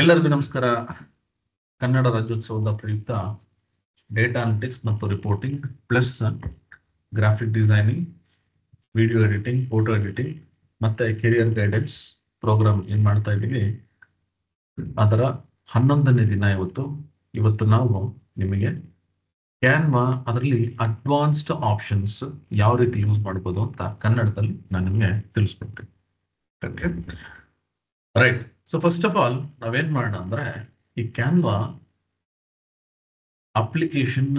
ಎಲ್ಲರಿಗೂ ನಮಸ್ಕಾರ. ಕನ್ನಡ ರಾಜ್ಯೋತ್ಸವದ ಪ್ರಯುಕ್ತ ಡೇಟಾ ಅನಾಲಿಟಿಕ್ಸ್ ಮತ್ತು reporting plus graphic designing, video editing, photo editing ಮತ್ತೆ ಕೆರಿಯರ್ ಗೈಡೆನ್ಸ್ ಪ್ರೋಗ್ರಾಮ್ ಏನ್ ಮಾಡ್ತಾ ಇದ್ದೀವಿ, ಅದರ 11ನೇ ದಿನ ಇವತ್ತು ನಾವು ನಿಮಗೆ ಕ್ಯಾನ್ವಾ ಅದರಲ್ಲಿ ಅಡ್ವಾನ್ಸ್ಡ್ ಆಪ್ಷನ್ಸ್ ಯಾವ ರೀತಿ ಯೂಸ್ ಮಾಡ್ಬೋದು ಅಂತ ಕನ್ನಡದಲ್ಲಿ ನಾನು ನಿಮಗೆ ತಿಳಿಸ್ಕೊಡ್ತೀನಿ. Okay, right. So first of all ನಾವೇನ್ ಮಾಡೋಣ ಅಂದ್ರೆ, ಈ ಕ್ಯಾನ್ವಾ ಅಪ್ಲಿಕೇಶನ್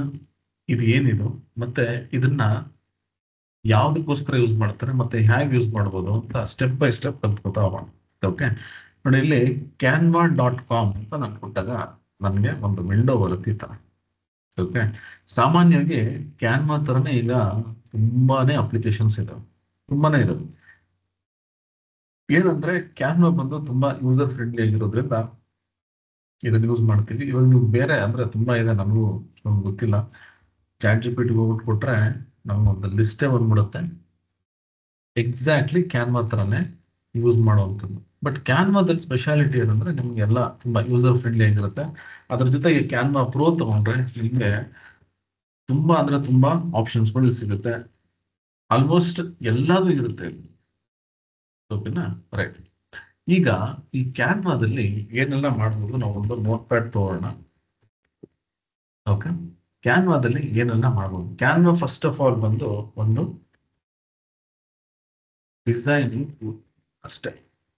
ಇದು ಏನಿದು ಮತ್ತೆ ಇದನ್ನ ಯಾವ್ದಕ್ಕೋಸ್ಕರ ಯೂಸ್ ಮಾಡ್ತಾರೆ ಮತ್ತೆ ಹೇಗೆ ಯೂಸ್ ಮಾಡ್ಬೋದು ಅಂತ ಸ್ಟೆಪ್ ಬೈ ಸ್ಟೆಪ್ ಕಲ್ತ್ಕೊತಾ ಹೋಗೋಣ. ಓಕೆ, ನೋಡಿ ಇಲ್ಲಿ canva.com ಅಂತ ನಾನು ಕೊಟ್ಟಾಗ ನನಗೆ ಒಂದು ವಿಂಡೋ ಬರುತ್ತೆ ಈ ತರ. ಓಕೆ, ಸಾಮಾನ್ಯವಾಗಿ ಕ್ಯಾನ್ವಾ ತರನೇ ಈಗ ತುಂಬಾನೇ ಅಪ್ಲಿಕೇಶನ್ಸ್ ಇದಾವೆ, ತುಂಬಾನೇ ಇದಾವೆ. ಏನಂದ್ರೆ ಕ್ಯಾನ್ವಾ ಬಂದು ತುಂಬಾ ಯೂಸರ್ ಫ್ರೆಂಡ್ಲಿ ಆಗಿರೋದ್ರಿಂದ ಇದನ್ನ ಯೂಸ್ ಮಾಡ್ತೀವಿ. ಇವಾಗ ನೀವು ಬೇರೆ ಅಂದ್ರೆ ತುಂಬಾ ಇದೆ, ನಮಗೂ ಗೊತ್ತಿಲ್ಲ. ChatGPT ಹೋಗ್ಬಿಟ್ಟು ಕೊಟ್ರೆ ನಮ್ಗೆ ಒಂದು ಲಿಸ್ಟೇ ಬಂದ್ಬಿಡುತ್ತೆ ಎಕ್ಸಾಕ್ಟ್ಲಿ ಕ್ಯಾನ್ವಾ ತರನೇ ಯೂಸ್ ಮಾಡುವಂಥದ್ದು. ಬಟ್ ಕ್ಯಾನ್ವಾದಲ್ಲಿ ಸ್ಪೆಷಾಲಿಟಿ ಏನಂದ್ರೆ ನಿಮ್ಗೆಲ್ಲ ತುಂಬಾ ಯೂಸರ್ ಫ್ರೆಂಡ್ಲಿ ಆಗಿರುತ್ತೆ. ಅದ್ರ ಜೊತೆಗೆ ಕ್ಯಾನ್ವಾ ಪ್ರೋ ತಗೊಂಡ್ರೆ ನಿಮ್ಗೆ ತುಂಬಾ ಅಂದ್ರೆ ತುಂಬಾ ಆಪ್ಷನ್ಸ್ಗಳು ಸಿಗುತ್ತೆ. ಆಲ್ಮೋಸ್ಟ್ ಎಲ್ಲದೂ ಇರುತ್ತೆ. ಓಕೆನಾ, ರೈಟ್. ಈಗ ಈ ಕ್ಯಾನ್ವಾದಲ್ಲಿ ಏನೆಲ್ಲ ಮಾಡ್ಬೋದು, ನಾವು ಒಂದು ನೋಟ್ ಪ್ಯಾಡ್ ತಗೋಣ. ಓಕೆ, ಕ್ಯಾನ್ವಾದಲ್ಲಿ ಏನೆಲ್ಲ ಮಾಡ್ಬೋದು. ಕ್ಯಾನ್ವಾ ಫಸ್ಟ್ ಆಫ್ ಆಲ್ ಬಂದು ಒಂದು ಡಿಸೈನಿಂಗ್ ಟೂಲ್ ಅಷ್ಟೇ,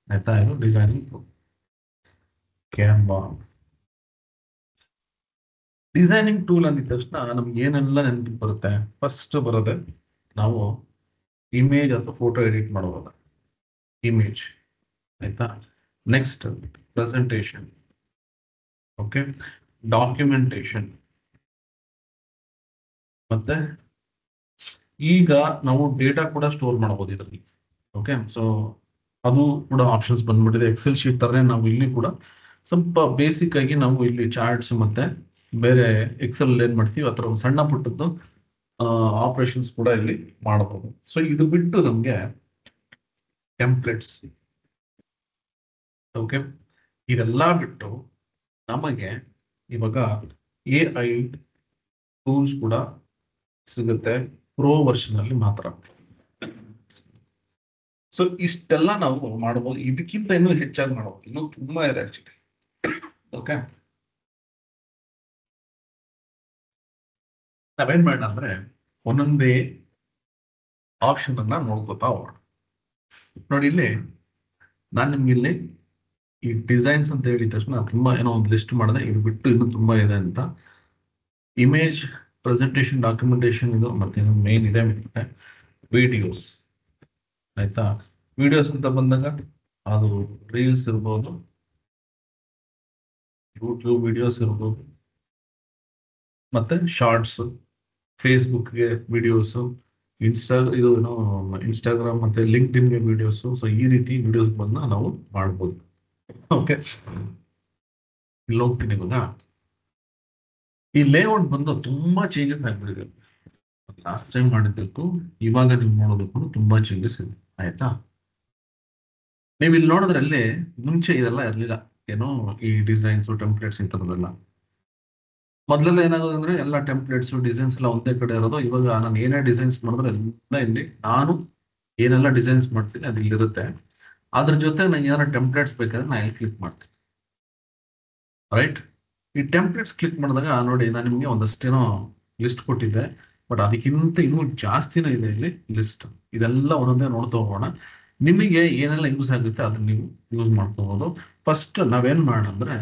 ಆಯ್ತಾ? ಇದು designing tool Canva. Designing tool ಅಂದಿದ ತಕ್ಷಣ ನಮ್ಗೆ ಏನೆಲ್ಲ ನೆನಪಿಗೆ ಬರುತ್ತೆ? ಫಸ್ಟ್ ಬರೋದೆ ನಾವು ಇಮೇಜ್ ಅಥವಾ ಫೋಟೋ ಎಡಿಟ್ ಮಾಡುವಾಗ ಇಮೇಜ್, ಆಯ್ತಾ? ನೆಕ್ಸ್ಟ್ ಪ್ರೆಸೆಂಟೇಶನ್, ಓಕೆ, ಡಾಕ್ಯುಮೆಂಟೇಶನ್, ಮತ್ತೆ ಈಗ ನಾವು ಡೇಟಾ ಕೂಡ ಸ್ಟೋರ್ ಮಾಡಬಹುದು ಇದರಲ್ಲಿ. ಓಕೆ, ಸೊ ಅದು ಕೂಡ ಆಪ್ಷನ್ಸ್ ಬಂದ್ಬಿಟ್ಟಿದೆ. ಎಕ್ಸೆಲ್ ಶೀಟ್ ತರನೇ ನಾವು ಇಲ್ಲಿ ಕೂಡ ಸ್ವಲ್ಪ ಬೇಸಿಕ್ ಆಗಿ ನಾವು ಇಲ್ಲಿ ಚಾರ್ಟ್ಸ್ ಮತ್ತೆ ಬೇರೆ ಎಕ್ಸೆಲ್ ಏನ್ ಮಾಡ್ತೀವಿ ಅಥವಾ ಒಂದು ಸಣ್ಣ ಪುಟ್ಟದ್ದು ಆಪರೇಷನ್ಸ್ ಕೂಡ ಇಲ್ಲಿ ಮಾಡಬಹುದು. ಸೊ ಇದು ಬಿಟ್ಟು ನಮ್ಗೆ ಟೆಂಪ್ಲೇಟ್ಸ್, ಓಕೆ, ಇದೆಲ್ಲ ಬಿಟ್ಟು ನಮಗೆ ಇವಾಗ AI ಟೂಲ್ಸ್ ಕೂಡ ಸಿಗುತ್ತೆ, ಪ್ರೋ ವರ್ಷನ್ ಅಲ್ಲಿ ಮಾತ್ರ. ಸೊ ಇಷ್ಟೆಲ್ಲ ನಾವು ಮಾಡಬಹುದು. ಇದಕ್ಕಿಂತ ಇನ್ನೂ ಹೆಚ್ಚಾಗಿ ಮಾಡಬಹುದು, ಇನ್ನೂ ತುಂಬಾ ಇದೆ ಆಕ್ಚುಲಿ. ಓಕೆ, ನಾವೇನ್ ಮಾಡೋಣ ಅಂದ್ರೆ ಒಂದೊಂದೇ ಆಪ್ಷನ್ ಅನ್ನ ನೋಡ್ಕೋತಾ ಹೋಗೋಣ. ನೋಡಿ ಇಲ್ಲಿ ನಾನು ನಿಮ್ಗೆ ಇಲ್ಲಿ ಈ ಡಿಸೈನ್ಸ್ ಅಂತ ಹೇಳಿದ ತಕ್ಷಣ ತುಂಬಾ ಏನೋ ಒಂದು ಲಿಸ್ಟ್ ಮಾಡಿದೆ. ಇದು ಬಿಟ್ಟು ಇನ್ನೂ ತುಂಬಾ ಇದೆ ಅಂತ. ಇಮೇಜ್, ಪ್ರೆಸೆಂಟೇಶನ್, ಡಾಕ್ಯುಮೆಂಟೇಶನ್, ಇದು ಮತ್ತೆ ಮೇನ್ ಇದೆ. ವಿಡಿಯೋಸ್, ಆಯ್ತಾ? ವಿಡಿಯೋಸ್ ಅಂತ ಬಂದಾಗ ಅದು ರೀಲ್ಸ್ ಇರ್ಬೋದು, ಯೂಟ್ಯೂಬ್ ವಿಡಿಯೋಸ್ ಇರ್ಬೋದು, ಮತ್ತೆ ಶಾರ್ಟ್ಸ್, ಫೇಸ್ಬುಕ್ಗೆ ವಿಡಿಯೋಸ್, ಇದು ಇನ್ಸ್ಟಾಗ್ರಾಮ್ ಮತ್ತೆ ಲಿಂಕ್ಡ್ ಇನ್ಗೆ ವಿಡಿಯೋಸ್. ಸೊ ಈ ರೀತಿ ವಿಡಿಯೋಸ್ ಬಂದ ನಾವು ಮಾಡ್ಬೋದು. ಓಕೆ, ಇಲ್ಲಿ ಹೋಗ್ತೀನಿ ಇವಾಗ. ಈ ಲೇಔಟ್ ಬಂದು ತುಂಬಾ ಚೇಂಜಸ್ ಆಗ್ಬಿಟ್ಟಿದೆ. ಲಾಸ್ಟ್ ಟೈಮ್ ಮಾಡಿದ್ದಕ್ಕೂ ಇವಾಗ ನೀವು ನೋಡೋದಕ್ಕೂ ತುಂಬಾ ಚೇಂಜಸ್ ಇದೆ, ಆಯ್ತಾ? ನೀವು ಇಲ್ಲಿ ನೋಡಿದ್ರಲ್ಲಿ ಮುಂಚೆ ಇದೆಲ್ಲ ಇರ್ಲಿಲ್ಲ, ಏನೋ ಈ ಡಿಸೈನ್ಸ್, ಟೆಂಪ್ಲೇಟ್ಸ್ ಈ ತರದೆಲ್ಲ. ಮೊದಲೆಲ್ಲ ಏನಾಗೋದು ಅಂದ್ರೆ ಎಲ್ಲ ಟೆಂಪ್ಲೇಟ್ಸ್, ಡಿಸೈನ್ಸ್ ಎಲ್ಲ ಒಂದೇ ಕಡೆ ಇರೋದು. ಇವಾಗ ನಾನು ಏನೇ ಡಿಸೈನ್ಸ್ ಮಾಡಿದ್ರೆ ಎಲ್ಲ ಇಲ್ಲಿ ನಾನು ಏನೆಲ್ಲ ಡಿಸೈನ್ಸ್ ಮಾಡ್ತೀನಿ ಅದು ಇಲ್ಲಿರುತ್ತೆ. ಅದ್ರ ಜೊತೆ ನಂಗೆ ಏನಾರ ಟೆಂಪ್ಲೇಟ್ಸ್ ಬೇಕಾದ್ರೆ ನಾನು ಇಲ್ಲಿ ಕ್ಲಿಕ್ ಮಾಡ್ತೀನಿ, ರೈಟ್? ಈ ಟೆಂಪ್ಲೇಟ್ಸ್ ಕ್ಲಿಕ್ ಮಾಡಿದಾಗ ನೋಡಿ, ನಾನು ನಿಮಗೆ ಒಂದಷ್ಟೇನೋ ಲಿಸ್ಟ್ ಕೊಟ್ಟಿದ್ದೆ, ಬಟ್ ಅದಕ್ಕಿಂತ ಇನ್ನೂ ಜಾಸ್ತಿನೇ ಇದೆ ಇಲ್ಲಿ ಲಿಸ್ಟ್. ಇದೆಲ್ಲ ಒಂದೊಂದೇ ನೋಡ್ತಾ ಹೋಗೋಣ. ನಿಮಗೆ ಏನೆಲ್ಲ ಯೂಸ್ ಆಗುತ್ತೆ ಅದನ್ನ ನೀವು ಯೂಸ್ ಮಾಡ್ಕೋಬಹುದು. ಫಸ್ಟ್ ನಾವೇನ್ ಮಾಡೋಣ ಅಂದ್ರೆ,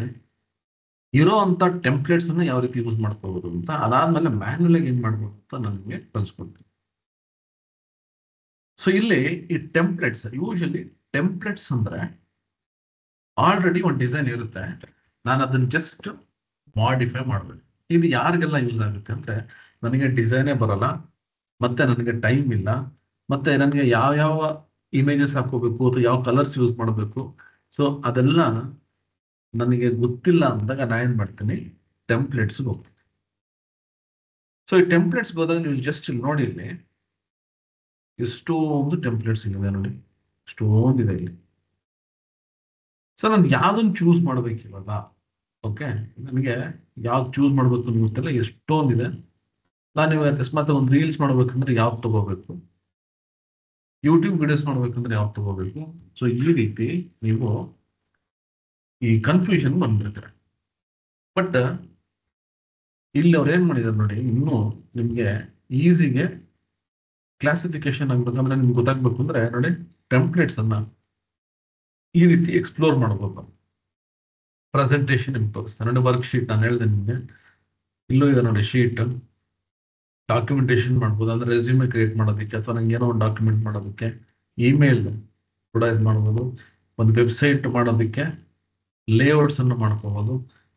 ಇರೋ ಅಂತ ಟೆಂಪ್ಲೇಟ್ಸ್ ಅನ್ನ ಯಾವ ರೀತಿ ಯೂಸ್ ಮಾಡ್ಕೋಬಹುದು ಅಂತ, ಅದಾದ್ಮೇಲೆ ಮ್ಯಾನ್ಯುಯಲ್ ಆಗಿ ಏನ್ ಮಾಡ್ಬೋದು ಅಂತ ನಾನು ನಿಮಗೆ ಕಲಿಸ್ಕೊಡ್ತೀನಿ. ಸೊ ಇಲ್ಲಿ ಈ ಟೆಂಪ್ಲೇಟ್ಸ್, ಯೂಶಲಿ ಟೆಂಪ್ಲೇಟ್ಸ್ ಅಂದ್ರೆ ಆಲ್ರೆಡಿ ಒಂದು ಡಿಸೈನ್ ಇರುತ್ತೆ, ನಾನು ಅದನ್ನ ಜಸ್ಟ್ ಮಾಡಿಫೈ ಮಾಡಬೇಕು. ಇದು ಯಾರಿಗೆಲ್ಲ ಯೂಸ್ ಆಗುತ್ತೆ ಅಂದ್ರೆ, ನನಗೆ ಡಿಸೈನೇ ಬರಲ್ಲ, ಮತ್ತೆ ನನಗೆ ಟೈಮ್ ಇಲ್ಲ, ಮತ್ತೆ ನನಗೆ ಯಾವ ಇಮೇಜಸ್ ಹಾಕೋಬೇಕು ಅಥವಾ ಯಾವ ಕಲರ್ಸ್ ಯೂಸ್ ಮಾಡಬೇಕು, ಸೊ ಅದೆಲ್ಲ ನನಗೆ ಗೊತ್ತಿಲ್ಲ ಅಂದಾಗ ನಾನು ಏನ್ ಮಾಡ್ತೀನಿ, ಟೆಂಪ್ಲೇಟ್ಸ್ ಹೋಗ್ತೀನಿ. ಸೊ ಈ ಟೆಂಪ್ಲೇಟ್ಸ್ ಹೋದಾಗ ನೀವು ಜಸ್ಟ್ ಇಲ್ಲಿ ನೋಡಿ, ಇಲ್ಲಿ ಎಷ್ಟೊಂದು ಟೆಂಪ್ಲೇಟ್ಸ್ ಇದೆ ನೋಡಿ, ಎಷ್ಟೊಂದಿದೆ ಇಲ್ಲಿ. ಸೊ ನಾನು ಯಾವ್ದನ್ನು ಚೂಸ್ ಮಾಡ್ಬೇಕು ಇವಾಗ? ಓಕೆ, ನನಗೆ ಯಾವ್ದು ಚೂಸ್ ಮಾಡ್ಬೇಕು ಅಂತ ಗೊತ್ತಿಲ್ಲ, ಎಷ್ಟೊಂದಿದೆ. ನಾನು ಇವಾಗ ಅಕಸ್ಮಾತ್ ಒಂದು ರೀಲ್ಸ್ ಮಾಡ್ಬೇಕಂದ್ರೆ ಯಾವ್ದು ತಗೋಬೇಕು, ಯೂಟ್ಯೂಬ್ ವಿಡಿಯೋಸ್ ಮಾಡ್ಬೇಕಂದ್ರೆ ಯಾವ್ದು ತಗೋಬೇಕು? ಸೊ ಈ ರೀತಿ ನೀವು ಈ ಕನ್ಫ್ಯೂಷನ್ ಬಂದ್ಬಿಡ್ತಾರೆ. ಬಟ್ ಇಲ್ಲಿ ಅವ್ರು ಏನ್ ಮಾಡಿದಾರೆ ನೋಡಿ, ಇನ್ನು ನಿಮ್ಗೆ ಈಸಿಗೆ ಕ್ಲಾಸಿಫಿಕೇಶನ್ ಆಗ್ಬೇಕಂದ್ರೆ ನಿಮ್ಗೆ ಗೊತ್ತಾಗ್ಬೇಕು ಅಂದ್ರೆ ನೋಡಿ, ಟೆಂಪ್ಲೇಟ್ಸ್ ಅನ್ನ ಈ ರೀತಿ ಎಕ್ಸ್ಪ್ಲೋರ್ ಮಾಡ್ಬೇಕು. ಪ್ರೆಸೆಂಟೇಶನ್ ನಿಮ್ಗೆ ತೋರಿಸ್ತಾರೆ ನೋಡಿ, ವರ್ಕ್ ಶೀಟ್ ನಾನು ಹೇಳ್ದೆ ನಿಮ್ಗೆ, ಇಲ್ಲೂ ಇದೆ ನೋಡಿ ಶೀಟ್. ಡಾಕ್ಯುಮೆಂಟೇಶನ್ ಮಾಡ್ಬೋದು, ಅಂದ್ರೆ ರೆಸ್ಯೂಮೆ ಕ್ರಿಯೇಟ್ ಮಾಡೋದಕ್ಕೆ, ಅಥವಾ ನಂಗೆ ಏನೋ ಒಂದು ಡಾಕ್ಯುಮೆಂಟ್ ಮಾಡೋದಕ್ಕೆ. ಇಮೇಲ್ ಕೂಡ ಇದು ಮಾಡ್ಬೋದು. ಒಂದು ವೆಬ್ಸೈಟ್ ಮಾಡೋದಕ್ಕೆ ಲೇಔಟ್ಸ್ ಅನ್ನು ಮಾಡ್ಕೋಬಹುದು.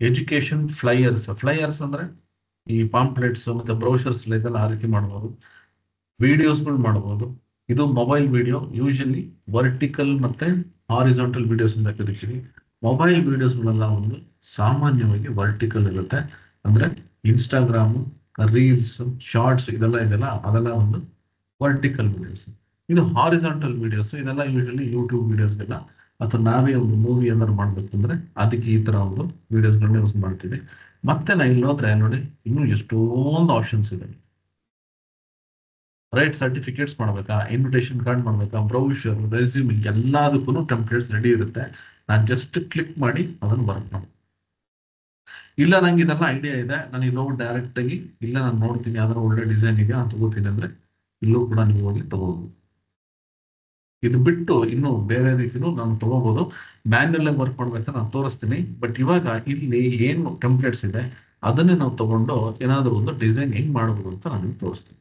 ಎಜುಕೇಶನ್ ಫ್ಲೈಯರ್ಸ್ ಅಂದ್ರೆ ಈ ಪಾಂಪ್ಲೆಟ್ಸ್ ಮತ್ತೆ ಬ್ರೌಷರ್ಸ್ ಇದೆಲ್ಲ ಆ ರೀತಿ ಮಾಡ್ಬೋದು. ವಿಡಿಯೋಸ್ಗಳು ಮಾಡ್ಬೋದು. ಇದು ಮೊಬೈಲ್ ವಿಡಿಯೋ, ಯೂಶಲಿ ವರ್ಟಿಕಲ್ ಮತ್ತೆ ಹಾರಿಜಾಂಟಲ್ ವಿಡಿಯೋಸ್ ಅಂತ ಕರಿತೀವಿ. ಮೊಬೈಲ್ ವಿಡಿಯೋಸ್ಗಳೆಲ್ಲ ಒಂದು ಸಾಮಾನ್ಯವಾಗಿ ವರ್ಟಿಕಲ್ ಇರುತ್ತೆ. ಅಂದ್ರೆ ಇನ್ಸ್ಟಾಗ್ರಾಮ್, ರೀಲ್ಸ್, ಶಾರ್ಟ್ಸ್ ಇದೆಲ್ಲ ಅದೆಲ್ಲ ಒಂದು ವರ್ಟಿಕಲ್ ವಿಡಿಯೋಸ್. ಇದು ಹಾರಿಜಾಂಟಲ್ ವಿಡಿಯೋಸ್, ಇದೆಲ್ಲ ಯೂಶಲಿ ಯೂಟ್ಯೂಬ್ ವಿಡಿಯೋಸ್ಗೆಲ್ಲ, ಅಥವಾ ನಾವೇ ಒಂದು ಮೂವಿ ಏನಾದ್ರು ಮಾಡ್ಬೇಕಂದ್ರೆ ಅದಕ್ಕೆ ಈ ತರ ಒಂದು ವಿಡಿಯೋಸ್ಗಳನ್ನ ಯೂಸ್ ಮಾಡ್ತೀವಿ. ಮತ್ತೆ ನಾ ಇಲ್ಲಿ ಹೋದ್ರೆ ನೋಡಿ, ಇನ್ನೂ ಎಷ್ಟೊಂದು ಆಪ್ಷನ್ಸ್ ಇದೆ. ರೈಟ್, ಸರ್ಟಿಫಿಕೇಟ್ಸ್ ಮಾಡ್ಬೇಕಾ, ಇನ್ವಿಟೇಷನ್ ಕಾರ್ಡ್ ಮಾಡ್ಬೇಕಾ, ಬ್ರೌಷರ್, ರೆಸ್ಯೂಮ್, ಎಲ್ಲದಕ್ಕೂ ಟೆಂಪ್ಲೇಟ್ಸ್ ರೆಡಿ ಇರುತ್ತೆ. ನಾನು ಜಸ್ಟ್ ಕ್ಲಿಕ್ ಮಾಡಿ ಅದನ್ನು ವರ್ಕ್ ಮಾಡಿ. ಇಲ್ಲ ನಂಗೆ ಇದೆಲ್ಲ ಐಡಿಯಾ ಇದೆ, ನಾನು ಇಲ್ಲಿ ಹೋಗಿ ಡೈರೆಕ್ಟ್ ಆಗಿ ಇಲ್ಲ ನಾನು ನೋಡ್ತೀನಿ ಯಾವ್ದಾದ್ರು ಒಳ್ಳೆ ಡಿಸೈನ್ ಇದೆ ನಾನು ತಗೋತೀನಿ ಅಂದ್ರೆ ಇಲ್ಲೂ ಕೂಡ ನೀವು ಹೋಗಿ ತಗೋಬಹುದು. ಇದು ಬಿಟ್ಟು ಇನ್ನು ಬೇರೆ ರೀತಿನೂ ನಾನು ತಗೋಬಹುದು. ಮ್ಯಾನ್ಯಲ್ ಆಗಿ ವರ್ಕ್ ಮಾಡ್ಬೇಕಾದ್ರೆ ನಾನು ತೋರಿಸ್ತೀನಿ. ಬಟ್ ಇವಾಗ ಇಲ್ಲಿ ಏನು ಟೆಂಪ್ಲೇಟ್ಸ್ ಇದೆ ಅದನ್ನೇ ನಾವು ತಗೊಂಡು ಏನಾದ್ರು ಒಂದು ಡಿಸೈನ್ ಹೆಂಗ್ ಮಾಡಬಹುದು ಅಂತ ನಾನು ತೋರಿಸ್ತೀನಿ.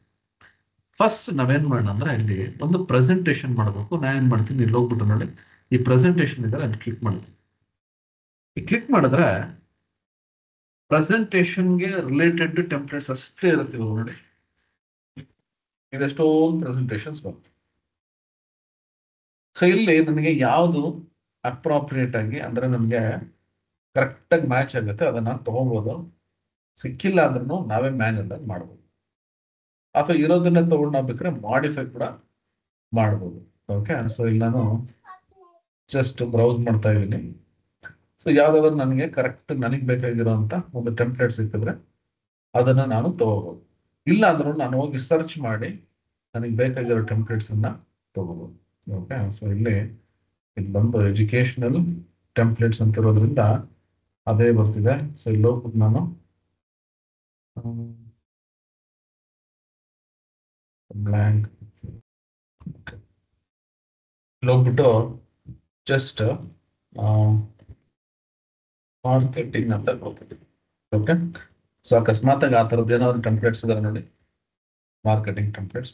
ಫಸ್ಟ್ ನಾವೇನ್ ಮಾಡೋಣ ಅಂದ್ರೆ ಇಲ್ಲಿ ಒಂದು ಪ್ರೆಸೆಂಟೇಶನ್ ಮಾಡಬೇಕು. ನಾ ಏನ್ ಮಾಡ್ತೀನಿ, ಇಲ್ಲಿ ಹೋಗ್ಬಿಟ್ಟು ನೋಡಿ ಈ ಪ್ರೆಸೆಂಟೇಶನ್ ಇದೆ ಅಲ್ಲಿ ಕ್ಲಿಕ್ ಮಾಡ್ತೀನಿ. ಈ ಕ್ಲಿಕ್ ಮಾಡಿದ್ರೆ ಪ್ರೆಸೆಂಟೇಶನ್ಗೆ ರಿಲೇಟೆಡ್ ಟೆಂಪ್ಲೇಟ್ಸ್ ಅಷ್ಟೇ ಇರುತ್ತೆ ನೋಡಿ. ಇದೆಷ್ಟೊಂದು ಪ್ರೆಸೆಂಟೇಶನ್ಸ್ ಬಂತು. ಸೊ ಇಲ್ಲಿ ನನಗೆ ಯಾವುದು ಅಪ್ರಾಪ್ರಿಯೇಟ್ ಆಗಿ ಅಂದ್ರೆ ನಮಗೆ ಕರೆಕ್ಟ್ ಆಗಿ ಮ್ಯಾಚ್ ಆಗುತ್ತೆ ಅದನ್ನ ತಗೋಬಹುದು. ಸಿಕ್ಕಿಲ್ಲ ಅಂದ್ರೂ ನಾವೇ ಮ್ಯಾನ್ಯಲ್ ಆಗಿ ಮಾಡ್ಬೋದು, ಅಥವಾ ಇರೋದನ್ನ ತಗೊಂಡು ನಾವು ಬೇಕಾದ್ರೆ ಮಾಡಿಫೈ ಕೂಡ ಮಾಡ್ಬೋದು. ಓಕೆ, ಸೊ ಇಲ್ಲಿ ನಾನು ಜಸ್ಟ್ ಬ್ರೌಸ್ ಮಾಡ್ತಾ ಇದ್ದೀನಿ. ಸೊ ಯಾವ್ದಾದ್ರು ನನಗೆ ಕರೆಕ್ಟ್ ನನಗೆ ಬೇಕಾಗಿರುವಂತ ಒಂದು ಟೆಂಪ್ಲೇಟ್ ಸಿಕ್ಕಿದ್ರೆ ಅದನ್ನ ನಾನು ತಗೋಬಹುದು. ಇಲ್ಲ ಅಂದ್ರೂ ನಾನು ಹೋಗಿ ಸರ್ಚ್ ಮಾಡಿ ನನಗೆ ಬೇಕಾಗಿರೋ ಟೆಂಪ್ಲೇಟ್ಸ್ ಅನ್ನ ತಗೋಬಹುದು. ಓಕೆ, ಸೊ ಇಲ್ಲಿ ಬಂದು ಎಜುಕೇಶನಲ್ ಟೆಂಪ್ಲೇಟ್ಸ್ ಅಂತ ಇರೋದ್ರಿಂದ ಅದೇ ಬರ್ತಿದೆ. ಸೊ ಇಲ್ಲಿ ಹೋಗ್ಬಿಟ್ಟು ನಾನು ಬ್ಲ್ಯಾಂಕ್ ಹೋಗ್ಬಿಟ್ಟು ಜಸ್ಟ್ ಮಾರ್ಕೆಟಿಂಗ್ ಅಂತ ಕೊಡ್ತೀನಿ. ಓಕೆ, ಸೊ ಅಕಸ್ಮಾತ್ ಆಗಿ ಆ ಥರದ್ದು ಏನಾದ್ರು ಟೆಂಪ್ಲೇಟ್ಸ್ ಇದಾರೆ ನೋಡಿ, ಮಾರ್ಕೆಟಿಂಗ್ ಟೆಂಪ್ಲೇಟ್ಸ್.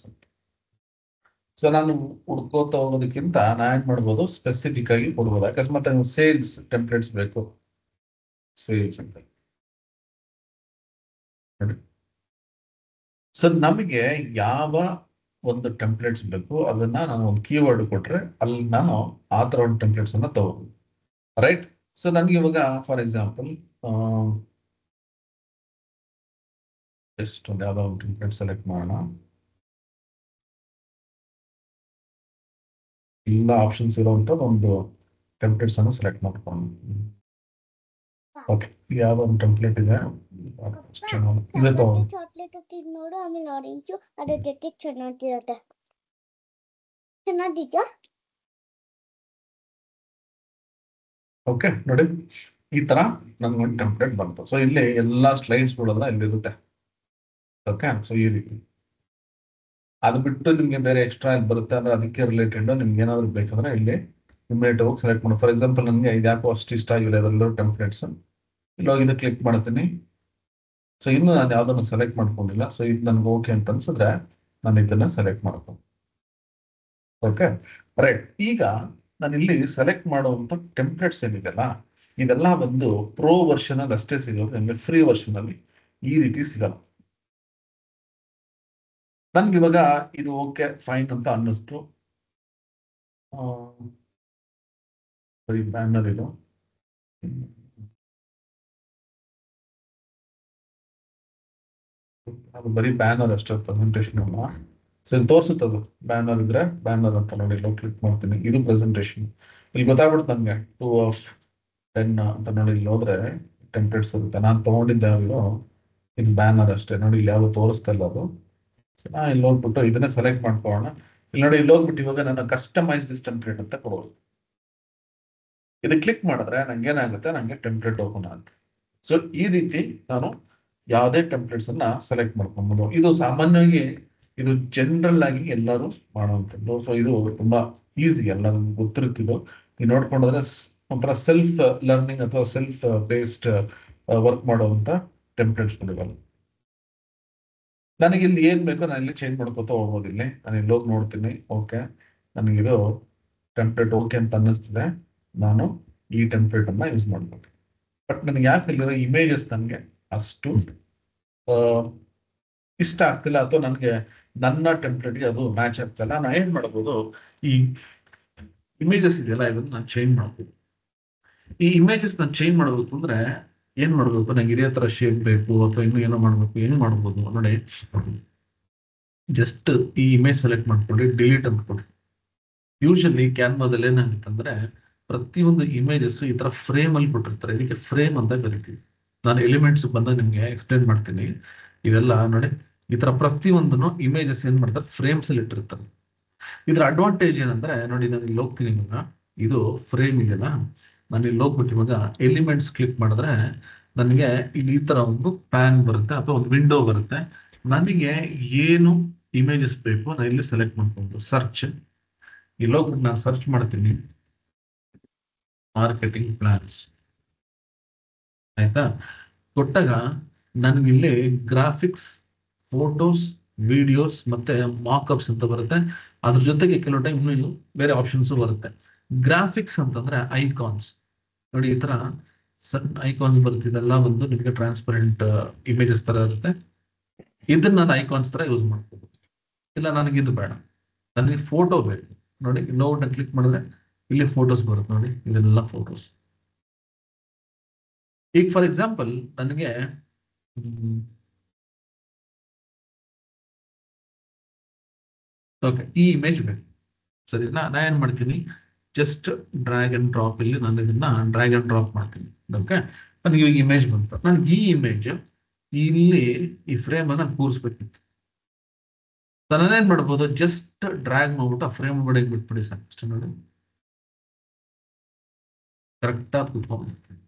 ಸೊ ನಾನು ಹುಡ್ಕೋತಾ ಹೋಗೋದಕ್ಕಿಂತ ನಾ ಏನ್ ಮಾಡ್ಬೋದು, ಸ್ಪೆಸಿಫಿಕ್ ಆಗಿ ಕೊಡ್ಬೋದು. ಅಕಸ್ಮಾತ್ ಸೇಲ್ಸ್ ಟೆಂಪ್ಲೇಟ್ಸ್ ಬೇಕು, ಸೇಲ್ಸ್ ಅಂತ ನೋಡಿ. ಸೊ ನಮಗೆ ಯಾವ ಒಂದು ಟೆಂಪ್ಲೇಟ್ಸ್ ಬೇಕು ಅದನ್ನ ನಾನು ಒಂದು ಕೀವರ್ಡ್ ಕೊಟ್ರೆ ಅಲ್ಲಿ ನಾನು ಆ ಥರ ಒಂದು ಟೆಂಪ್ಲೇಟ್ಸ್ ಅನ್ನ ತಗೋಬೋದು. ರೈಟ್, ಸೊ ನನಗೆ ಇವಾಗ ಫಾರ್ ಎಕ್ಸಾಂಪಲ್ ಜಸ್ಟ್ ಒಂದು ಯಾವ್ದೋ ಒಂದು ಟೆಂಪ್ಲೇಟ್ ಸೆಲೆಕ್ಟ್ ಮಾಡೋಣ. ಎಲ್ಲ ಆಪ್ಷನ್ಸ್ ಇರುವಂತ ಒಂದು ಟೆಂಪ್ಲೇಟ್ಸ್ ಅನ್ನು ಸೆಲೆಕ್ಟ್ ಮಾಡ್ಕೊಂಡು, ಓಕೆ ಯಾವ್ದೋ ಒಂದು ಟೆಂಪ್ಲೇಟ್ ಇದೆ ಇದೆ ಚಾಕ್ಲೇಟ್ ನೋಡು, ಆಮೇಲೆ ಆರೆಂಜು ಅದ್ರ ಜೊತೆ ಚೆನ್ನಾಗಿರುತ್ತೆ. ಚೆನ್ನಾಗಿದ್ಯಾ? ಓಕೆ ನೋಡಿ, ಈ ತರ ನನ್ಗೊಂದು ಟೆಂಪ್ಲೇಟ್ ಬಂತು. ಸೊ ಇಲ್ಲಿ ಎಲ್ಲಾ ಸ್ಲೈಡ್ಸ್ ಗಳೆಲ್ಲ ಇಲ್ಲಿರುತ್ತೆ. ಓಕೆ, ಸೊ ಈ ರೀತಿ. ಅದು ಬಿಟ್ಟು ನಿಮ್ಗೆ ಬೇರೆ ಎಕ್ಸ್ಟ್ರಾ ಬರುತ್ತೆ ಅಂದ್ರೆ ಅದಕ್ಕೆ ರಿಲೇಟೆಡ್ ನಿಮ್ಗೆ ಏನಾದ್ರು ಬೇಕಂದ್ರೆ ಇಲ್ಲಿ ಇಮಿಡಿಯೇಟ್ ಹೋಗಿ ಸೆಲೆಕ್ಟ್ ಮಾಡಿ. ಫಾರ್ ಎಕ್ಸಾಂಪಲ್ ನನಗೆ ಇದು ಯಾಕೋ ಅಷ್ಟು ಇಷ್ಟ ಆಗಿಲ್ಲ ಅದರಲ್ಲೂ ಟೆಂಪ್ಲೇಟ್ಸ್, ಇಲ್ಲಿ ಹೋಗಿ ಇದು ಕ್ಲಿಕ್ ಮಾಡ್ತೀನಿ. ಸೊ ಇನ್ನು ನಾನು ಯಾವ್ದನ್ನು ಸೆಲೆಕ್ಟ್ ಮಾಡ್ಕೊಂಡಿಲ್ಲ. ಸೊ ಇದು ನನ್ಗೆ ಓಕೆ ಅಂತ ಅನ್ಸಿದ್ರೆ ನಾನು ಇದನ್ನ ಸೆಲೆಕ್ಟ್ ಮಾಡ್ತೀನಿ. Okay, right. ಈಗ ನಾನು ಇಲ್ಲಿ ಸೆಲೆಕ್ಟ್ ಮಾಡುವಂತ ಟೆಂಪ್ಲೇಟ್ಸ್ ಏನಿದೆಲ್ಲ ಇದೆಲ್ಲ ಒಂದು ಪ್ರೋ ವರ್ಷನ್ ಅಲ್ಲಿ ಅಷ್ಟೇ ಸಿಗೋದು, ನಿಮಗೆ ಫ್ರೀ ವರ್ಷನ್ ಅಲ್ಲಿ ಈ ರೀತಿ ಸಿಗಲ್ಲ. ನನ್ಗೆ ಇವಾಗ ಇದು ಓಕೆ ಫೈನ್ ಅಂತ ಅನ್ನಿಸ್ತು. ಬರೀ ಬ್ಯಾನರ್ ಇದು, ಅದು ಬರೀ ಬ್ಯಾನರ್ ಅಷ್ಟೇ, ಪ್ರೆಸೆಂಟೇಷನ್ ಅಲ್ಲ. ಸೊ ಇಲ್ಲಿ ತೋರಿಸುತ್ತದು ಬ್ಯಾನರ್ ಇದ್ರೆ ಬ್ಯಾನರ್ ಅಂತ ನೋಡಿ, ಇಲ್ಲಿ ಕ್ಲಿಕ್ ಮಾಡ್ತೀನಿ. ಇದು ಪ್ರೆಸೆಂಟೇಶನ್. ಇಲ್ಲಿ ಗೊತ್ತಾಗ್ಬಿಡುತ್ತೆ ನಮ್ಗೆ 2 of 10 ಅಂತ ನೋಡಿ. ಇಲ್ಲಿ ಹೋದ್ರೆ ಟೆಂಪ್ಲೇಟ್ಸ್ ಇರುತ್ತೆ. ನಾನು ತಗೊಂಡಿದ್ದೆ ಯಾವ್ದು, ಇದು ಬ್ಯಾನರ್ ಅಷ್ಟೇ ನೋಡಿ. ಇಲ್ಲಿ ಯಾವ್ದು ತೋರಿಸ್ತಾ ಇಲ್ಲ ಅದು. ಇಲ್ಲಿ ಹೋಗ್ಬಿಟ್ಟು ಇದನ್ನೇ ಸೆಲೆಕ್ಟ್ ಮಾಡ್ಕೊಳ್ಳೋಣ. ಇಲ್ಲಿ ನೋಡಿ, ಇಲ್ಲಿ ಹೋಗ್ಬಿಟ್ಟು ಇವಾಗ ನಾನು ಕಸ್ಟಮೈಸ್ ದಿಸ್ ಟೆಂಪ್ಲೇಟ್ ಅಂತ ಕೊಡೋದು. ಇದು ಕ್ಲಿಕ್ ಮಾಡಿದ್ರೆ ನಂಗೆ ಏನಾಗುತ್ತೆ, ನಂಗೆ ಟೆಂಪ್ಲೇಟ್ ಓಪನ್ ಆಗುತ್ತೆ. ಸೊ ಈ ರೀತಿ ನಾನು ಯಾವುದೇ ಟೆಂಪ್ಲೇಟ್ಸ್ ಅನ್ನ ಸೆಲೆಕ್ಟ್ ಮಾಡ್ಕೊಬಹುದು. ಇದು ಸಾಮಾನ್ಯವಾಗಿ ಇದು ಜನರಲ್ ಆಗಿ ಎಲ್ಲರೂ ಮಾಡುವಂಥದ್ದು. ಸೊ ಇದು ತುಂಬಾ ಈಸಿ, ಎಲ್ಲರಿಗೂ ಗೊತ್ತಿರುತ್ತಿದ್ದು. ನೀವು ನೋಡ್ಕೊಂಡ್ರೆ ಒಂಥರ ಸೆಲ್ಫ್ ಲರ್ನಿಂಗ್ ಅಥವಾ ಸೆಲ್ಫ್ ಬೇಸ್ಡ್ ವರ್ಕ್ ಮಾಡುವಂತ ಟೆಂಪ್ಲೇಟ್ಸ್ ಗಳಿವೆ. ನನಗೆ ಇಲ್ಲಿ ಏನ್ ಬೇಕೋ ನಾನು ಇಲ್ಲಿ ಚೇಂಜ್ ಮಾಡ್ಕೊತಾ ಹೋಗ್ಬೋದು. ಇಲ್ಲಿ ನಾನು ಇಲ್ಲಿ ಹೋಗಿ ನೋಡ್ತೀನಿ. ಓಕೆ, ನನಗಿದು ಟೆಂಪ್ಲೇಟ್ ಓಕೆ ಅಂತ ಅನ್ನಿಸ್ತಿದೆ. ನಾನು ಈ ಟೆಂಪ್ಲೇಟ್ ಅನ್ನ ಯೂಸ್ ಮಾಡ್ಬೋದು. ಬಟ್ ನನಗೆ ಯಾಕೆ ಇಲ್ಲಿರೋ ಇಮೇಜಸ್ ನನಗೆ ಅಷ್ಟು ಇಷ್ಟ ಆಗ್ತಿಲ್ಲ, ಅಥವಾ ನನಗೆ ನನ್ನ ಟೆಂಪ್ಲೇಟ್ಗೆ ಅದು ಮ್ಯಾಚ್ ಆಗ್ತಿಲ್ಲ. ನಾನು ಏನ್ ಮಾಡ್ಬೋದು, ಈ ಇಮೇಜಸ್ ಇದೆಯಲ್ಲ ಇದನ್ನ ನಾನು ಚೇಂಜ್ ಮಾಡ್ಬೋದು. ಈ ಇಮೇಜಸ್ ನಾನು ಚೇಂಜ್ ಮಾಡಬೇಕು ಅಂದ್ರೆ ಏನ್ ಮಾಡ್ಬೇಕು, ನಂಗೆ ಇದೇ ತರ ಶೇಪ್ ಬೇಕು ಅಥವಾ ಇನ್ನೂ ಏನೋ ಮಾಡ್ಬೇಕು. ಏನ್ ಮಾಡ್ಬೋದು ನೋಡಿ, ಜಸ್ಟ್ ಈ ಇಮೇಜ್ ಸೆಲೆಕ್ಟ್ ಮಾಡ್ಕೊಂಡ್ರೆ ಡಿಲೀಟ್ ಅಂತ ಕೊಡಿ. ಯೂಶಲಿ ಕ್ಯಾನ್ವಾದಲ್ಲಿ ಏನಾಗುತ್ತಂದ್ರೆ ಪ್ರತಿಯೊಂದು ಇಮೇಜಸ್ ಈ ತರ ಫ್ರೇಮ್ ಅಲ್ಲಿ ಕೊಟ್ಟಿರ್ತಾರೆ. ಇದಕ್ಕೆ ಫ್ರೇಮ್ ಅಂತ ಕರಿತೀವಿ. ನಾನು ಎಲಿಮೆಂಟ್ಸ್ ಬಂದಾಗ ನಿಮ್ಗೆ ಎಕ್ಸ್ಪ್ಲೇನ್ ಮಾಡ್ತೀನಿ. ಇದೆಲ್ಲ ನೋಡಿ, ಈ ತರ ಪ್ರತಿಯೊಂದನ್ನು ಇಮೇಜಸ್ ಏನ್ ಮಾಡ್ತಾರೆ, ಫ್ರೇಮ್ಸ್ ಅಲ್ಲಿ ಇಟ್ಟಿರ್ತಾರೆ. ಇದ್ರ ಅಡ್ವಾಂಟೇಜ್ ಏನಂದ್ರೆ ನೋಡಿ, ನಾನು ಇಲ್ಲಿ ಹೋಗ್ತೀನಿ ಇವಾಗ, ಇದು ಫ್ರೇಮ್ ಇದೆಯಲ್ಲ, ನಾನು ಇಲ್ಲಿ ಹೋಗ್ಬಿಟ್ಟು ಇವಾಗ ಎಲಿಮೆಂಟ್ಸ್ ಕ್ಲಿಕ್ ಮಾಡಿದ್ರೆ ನನಗೆ ಇಲ್ಲಿ ಈ ತರ ಒಂದು ಪ್ಯಾನ್ ಬರುತ್ತೆ ಅಥವಾ ಒಂದು ವಿಂಡೋ ಬರುತ್ತೆ. ನನಗೆ ಏನು ಇಮೇಜಸ್ ಬೇಕು ನಾನು ಇಲ್ಲಿ ಸೆಲೆಕ್ಟ್ ಮಾಡ್ಕೊಂಡು ಸರ್ಚ್, ಇಲ್ಲಿ ಹೋಗ್ಬಿಟ್ಟು ನಾನು ಸರ್ಚ್ ಮಾಡ್ತೀನಿ ಮಾರ್ಕೆಟಿಂಗ್ ಪ್ಲಾನ್ಸ್. ಆಯ್ತಾ, ಕೊಟ್ಟಾಗ ನನಗೆ ಇಲ್ಲಿ ಗ್ರಾಫಿಕ್ಸ್, ಫೋಟೋಸ್, ವಿಡಿಯೋಸ್ ಮತ್ತೆ ಮಾರ್ಕ್ಅಪ್ಸ್ ಅಂತ ಬರುತ್ತೆ. ಅದ್ರ ಜೊತೆಗೆ ಕೆಲವು ಟೈಮ್ ಇನ್ನೂ ಬೇರೆ ಆಪ್ಷನ್ಸ್ ಬರುತ್ತೆ. ಗ್ರಾಫಿಕ್ಸ್ ಅಂತಂದ್ರೆ ಐಕಾನ್ಸ್ ನೋಡಿ, ಈ ತರ ಸಣ್ಣ ಐಕಾನ್ಸ್ ಬರ್ತಿದೆಲ್ಲ ಒಂದು ನಿಮಗೆ ಟ್ರಾನ್ಸ್ಪರೆಂಟ್ ಇಮೇಜಸ್ ತರ ಇರುತ್ತೆ. ಇದನ್ನ ನಾನು ಐಕಾನ್ಸ್ ತರ ಯೂಸ್ ಮಾಡ್ಬೋದು. ಇಲ್ಲ ನನಗೆ ಇದು ಬೇಡ, ನನಗೆ ಫೋಟೋ ಬೇಕು ನೋಡಿ, ನೋಟ್ ಕ್ಲಿಕ್ ಮಾಡಿದ್ರೆ ಇಲ್ಲಿ ಫೋಟೋಸ್ ಬರುತ್ತೆ ನೋಡಿ, ಇದೆಲ್ಲ ಫೋಟೋಸ್. ಈಗ ಫಾರ್ ಎಕ್ಸಾಂಪಲ್ ನನಗೆ ಓಕೆ ಈ ಇಮೇಜ್ ಬೇಕು, ಸರಿ. ನಾ ಏನ್ ಮಾಡ್ತೀನಿ, ಜಸ್ಟ್ ಡ್ರ್ಯಾಗ್ ಅಂಡ್ ಡ್ರಾಪ್, ಇಲ್ಲಿ ನಾನು ಇದನ್ನ ಡ್ರ್ಯಾಗ್ ಅಂಡ್ ಡ್ರಾಪ್ ಮಾಡ್ತೀನಿ. ಓಕೆ, ನನಗೆ ಈಗ ಇಮೇಜ್ ಬಂತು. ನನಗೆ ಈ ಇಮೇಜ್ ಇಲ್ಲಿ ಈ ಫ್ರೇಮ್ ಅನ್ನ ಕೂರಿಸ್ಬೇಕಿತ್ತು. ನಾನೇನ್ ಮಾಡ್ಬೋದು, ಜಸ್ಟ್ ಡ್ರ್ಯಾಗ್ ಮಾಡ್ಬಿಟ್ಟು ಆ ಫ್ರೇಮ್ ಒಳಗಡೆ ಬಿಟ್ಬಿಡಿ ಸಾಕಷ್ಟು ನೋಡಿ, ಕರೆಕ್ಟ್ ಆಗಿ ಕುತ್ಕೊಂಡ್ಬಿಡ್ತೀನಿ.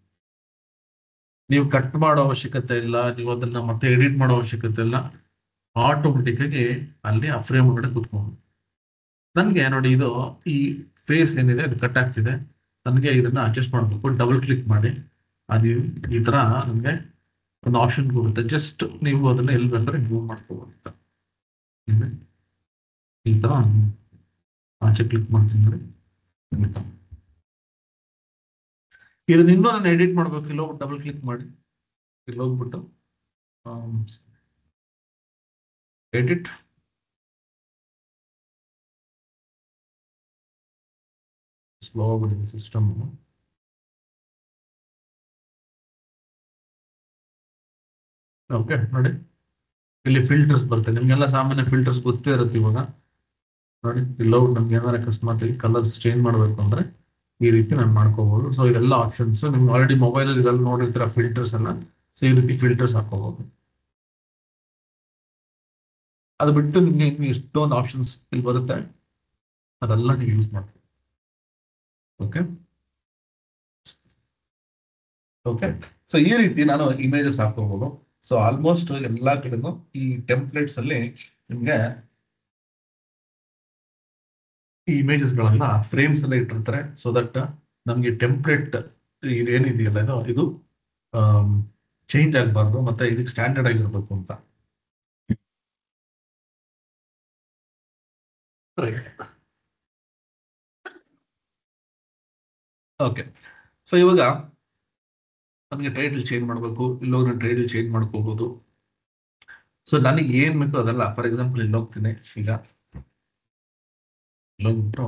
ನೀವು ಕಟ್ ಮಾಡೋ ಅವಶ್ಯಕತೆ ಇಲ್ಲ, ನೀವು ಅದನ್ನ ಮತ್ತೆ ಎಡಿಟ್ ಮಾಡೋ ಅವಶ್ಯಕತೆ ಇಲ್ಲ. ಆಟೋಮೆಟಿಕ್ ಆಗಿ ಅಲ್ಲಿ ಆ ಫ್ರೇಮ್ ಒಳಗಡೆ ಕುತ್ಕೊಂಡು ನನ್ಗೆ ನೋಡಿ, ಇದು ಈ ಫೇಸ್ ಏನಿದೆ ಅದು ಕಟ್ ಆಗ್ತಿದೆ. ನನಗೆ ಇದನ್ನ ಅಡ್ಜಸ್ಟ್ ಮಾಡಬೇಕು. ಡಬಲ್ ಕ್ಲಿಕ್ ಮಾಡಿ ಅದು ಈ ತರ ನಮ್ಗೆ ಒಂದು ಆಪ್ಷನ್ ಕೊಡುತ್ತೆ. ಜಸ್ಟ್ ನೀವು ಅದನ್ನ ಎಲ್ಲಿ ಬೇಕಾದ್ರೆ ಮೂವ್ ಮಾಡ್ಕೋಬಹುದು. ಈ ತರ ಆಚೆ ಕ್ಲಿಕ್ ಮಾಡ್ತೀನಿ ನೋಡಿ. ಇದನ್ನ ಇನ್ನೂ ನಾನು ಎಡಿಟ್ ಮಾಡ್ಬೇಕು. ಇಲ್ಲಿ ಹೋಗ್ಬಿಟ್ಟು ಡಬಲ್ ಕ್ಲಿಕ್ ಮಾಡಿ, ಇಲ್ಲಿ ಹೋಗ್ಬಿಟ್ಟು ಎಡಿಟ್, ಸ್ಲೋ ಆಗ್ಬಿಟ್ಟಿದೆ ಸಿಸ್ಟಮ್. ಓಕೆ ನೋಡಿ, ಇಲ್ಲಿ ಫಿಲ್ಟರ್ಸ್ ಬರುತ್ತೆ. ನಿಮ್ಗೆಲ್ಲ ಸಾಮಾನ್ಯ ಫಿಲ್ಟರ್ಸ್ ಗೊತ್ತೇ ಇರುತ್ತೆ. ಇವಾಗ ನೋಡಿ, ಇಲ್ಲಿ ನಮ್ಗೆ ಏನಾರ ಅಕಸ್ಮಾತ್ ಕಲರ್ಸ್ ಚೇಂಜ್ ಮಾಡಬೇಕು ಅಂದ್ರೆ ಈ ರೀತಿ ನಾನು ಮಾಡ್ಕೋಬಹುದು. ಸೊ ಇದೆಲ್ಲ ಆಪ್ಷನ್ಸ್ ನಿಮ್ಗೆ ಆಲ್ರೆಡಿ ಮೊಬೈಲ್ ಇದೆಲ್ಲ ನೋಡಿರ್ತೀರ ಫಿಲ್ಟರ್ಸ್ ಎಲ್ಲ. ಸೊ ಈ ರೀತಿ ಫಿಲ್ಟರ್ಸ್ ಹಾಕೋಬಹುದು. ಅದು ಬಿಟ್ಟು ನಿಮ್ಗೆ ಇನ್ನು ಎಷ್ಟೊಂದು ಆಪ್ಷನ್ಸ್ ಇಲ್ಲಿ ಬರುತ್ತೆ, ಅದೆಲ್ಲ ನೀವು ಯೂಸ್ ಮಾಡ್ತೀವಿ. ಓಕೆ ಓಕೆ, ಸೊ ಈ ರೀತಿ ನಾನು ಇಮೇಜಸ್ ಹಾಕೋಬಹುದು. ಸೊ ಆಲ್ಮೋಸ್ಟ್ ಎಲ್ಲಾ ಕಡೆನೂ ಈ ಟೆಂಪ್ಲೇಟ್ಸ್ ಅಲ್ಲಿ ನಿಮ್ಗೆ ಈ ಇಮೇಜಸ್ ಗಳನ್ನ ಫ್ರೇಮ್ಸ್ ಎಲ್ಲ ಇಟ್ಟಿರ್ತಾರೆ. ಸೊ ದಟ್ ನಮ್ಗೆ ಟೆಂಪ್ಲೇಟ್ ಇದೇನಿದೆಯಲ್ಲ ಇದು ಚೇಂಜ್ ಆಗಬಾರ್ದು, ಮತ್ತೆ ಇದಕ್ಕೆ ಸ್ಟ್ಯಾಂಡರ್ಡ್ ಆಗಿರ್ಬೇಕು ಅಂತ. ಓಕೆ, ಸೊ ಇವಾಗ ನಮಗೆ ಟೈಟಲ್ ಚೇಂಜ್ ಮಾಡಬೇಕು. ಇಲ್ಲೋಗಿ ನಾನು ಟೈಟಲ್ ಚೇಂಜ್ ಮಾಡ್ಕೋಬಹುದು. ಸೊ ನನಗೆ ಏನ್ ಬೇಕೋ ಅದೆಲ್ಲ, ಫಾರ್ ಎಕ್ಸಾಂಪಲ್ ಇಲ್ಲಿ ಹೋಗ್ತೀನಿ. ಈಗ ಇಲ್ಲೋಗ್ಬಿಟ್ಟು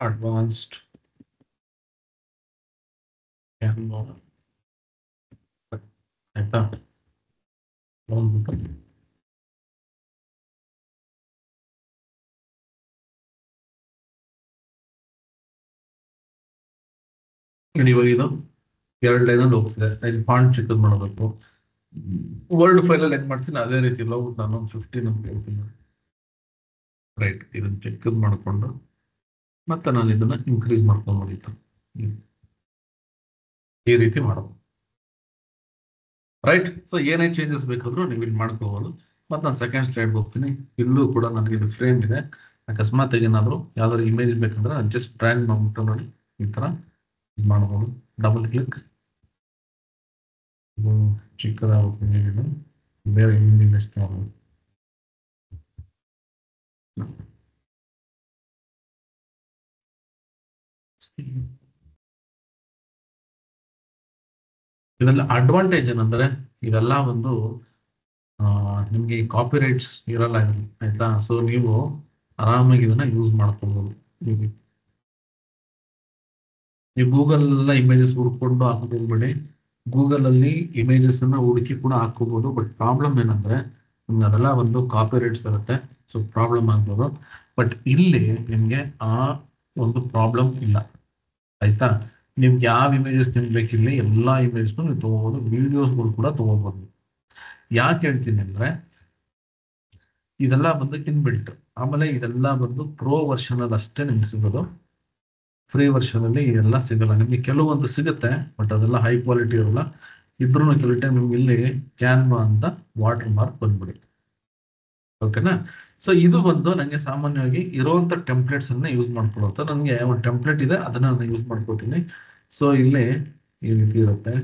ಅಡ್ವಾನ್ಸ್ಡ್ ಆಯ್ತಾ, ಇವಾಗ ಇದು 2 ಲೈನಲ್ಲಿ ಹೋಗ್ತಿದೆ, ಇಲ್ಲಿ ಫಾಂಟ್ ಚಿಕ್ಕದ್ ಮಾಡಬೇಕು. ವರ್ಡ್ ಫೈಲಲ್ಲಿ ಹೆಂಗ್ ಮಾಡ್ತೀನಿ ಅದೇ ರೀತಿ ಹೋಗ್ಬಿಟ್ಟು ನಾನು 15 ಅಂತ ಹೇಳ್ತೀನಿ. ರೈಟ್, ಇದನ್ನ ಚಿಕ್ಕದ್ ಮಾಡಿಕೊಂಡು ಮತ್ತೆ ನಾನು ಇದನ್ನ ಇನ್ಕ್ರೀಸ್ ಮಾಡ್ಕೊಂಡು ಮುಗೀತು. ಈ ರೀತಿ ಮಾಡಬಹುದು. ರೈಟ್, ಸೊ ಏನೇ ಚೇಂಜಸ್ ಬೇಕಾದ್ರೂ ನೀವು ಇಲ್ಲಿ ಮಾಡ್ಕೋಬಹುದು. ಮತ್ತೆ ನಾನು ಸೆಕೆಂಡ್ ಸ್ಲೈಡ್ ಹೋಗ್ತೀನಿ. ಇಲ್ಲೂ ಕೂಡ ನನಗೆ ಇದು ಫ್ರೇಮ್ ಇದೆ. ಅಕಸ್ಮಾತ್ ಏನಾದ್ರು ಯಾವ್ದಾದ್ರು ಇಮೇಜ್ ಬೇಕಂದ್ರೆ ಜಸ್ಟ್ ಡ್ರ್ಯಾಗ್ ಮಾಡ್ಬಿಟ್ಟು ನೋಡಿ ಈ ತರ ಮಾಡಬಹುದು. ಡಬಲ್ ಕ್ಲಿಕ್, ಚಿಕ್ಕದಾಗುತ್ತೆ, ಬೇರೆ ಇಮೇಜ್ ತಗೋಬಹುದು. ಇದೆಲ್ಲ ಅಡ್ವಾಂಟೇಜ್ ಏನಂದ್ರೆ ಇದೆಲ್ಲ ಒಂದು ನಿಮ್ಗೆ ಕಾಪಿರೈಟ್ಸ್ ಇರಲ್ಲ ಇದ್ರಲ್ಲಿ, ಆಯ್ತಾ. ಸೊ ನೀವು ಆರಾಮಾಗಿ ಇದನ್ನ ಯೂಸ್ ಮಾಡ್ಕೋಬಹುದು. ನೀವು ಗೂಗಲ್ ಎಲ್ಲ ಇಮೇಜಸ್ ಹುಡ್ಕೊಂಡು ಹಾಕೋದು ಹೋಗ್ಬೇಡಿ. ಗೂಗಲ್ ಅಲ್ಲಿ ಇಮೇಜಸ್ ಅನ್ನ ಹುಡುಕಿ ಕೂಡ ಹಾಕೋಬಹುದು. ಬಟ್ ಪ್ರಾಬ್ಲಮ್ ಏನಂದ್ರೆ ನಿಮ್ಗೆ ಅದೆಲ್ಲ ಒಂದು ಕಾಪಿರೈಟ್ಸ್ ಇರುತ್ತೆ, ಸೊ ಪ್ರಾಬ್ಲಮ್ ಆಗ್ಬೋದು. ಬಟ್ ಇಲ್ಲಿ ನಿಮ್ಗೆ ಆ ಒಂದು ಪ್ರಾಬ್ಲಮ್ ಇಲ್ಲ, ಆಯ್ತಾ. ನಿಮ್ಗೆ ಯಾವ ಇಮೇಜಸ್ ನಿಮ್ಗೆ ಬೇಕಿಲ್ಲ ಎಲ್ಲಾ ಇಮೇಜಸ್ ನೀವು ತಗೋಬಹುದು, ವಿಡಿಯೋಸ್ಗಳು ಕೂಡ ತಗೋಬಹುದು. ಯಾಕೆ ಹೇಳ್ತೀನಿ ಅಂದ್ರೆ ಇದೆಲ್ಲ ಬಂದು ಇನ್ಬಿಲ್ಟ್. ಆಮೇಲೆ ಇದೆಲ್ಲ ಬಂದು ಪ್ರೋ ವರ್ಷನ್ ಅಲ್ಲಿ ಅಷ್ಟೇ ನಿಮ್ಗೆ ಸಿಗೋದು. ಫ್ರೀ ವರ್ಷನ್ ಅಲ್ಲಿ ಇದೆಲ್ಲ ಸಿಗಲ್ಲ. ನಿಮ್ಗೆ ಕೆಲವೊಂದು ಸಿಗುತ್ತೆ, ಬಟ್ ಅದೆಲ್ಲ ಹೈ ಕ್ವಾಲಿಟಿ ಇರಲ್ಲ. ಇದ್ರೂ ಕೆಲವು ಟೈಮ್ ನಿಮ್ಗೆ ಇಲ್ಲಿ ಕ್ಯಾನ್ವಾ ಅಂತ ವಾಟರ್ ಮಾರ್ಕ್ ಬಂದ್ಬಿಡುತ್ತೆ. ಓಕೆನಾ. ಸೊ ಇದು ಬಂದು ನನಗೆ ಸಾಮಾನ್ಯವಾಗಿ ಇರುವಂತ ಟೆಂಪ್ಲೇಟ್ಸ್ ಅನ್ನ ಯೂಸ್ ಮಾಡ್ಕೊಳ್ಳುತ್ತೆ. ನನಗೆ ಒಂದು ಟೆಂಪ್ಲೇಟ್ ಇದೆ, ಅದನ್ನ ನಾನು ಯೂಸ್ ಮಾಡ್ಕೋತೀನಿ. ಸೊ ಇಲ್ಲಿ ಈ ರೀತಿ ಇರುತ್ತೆ.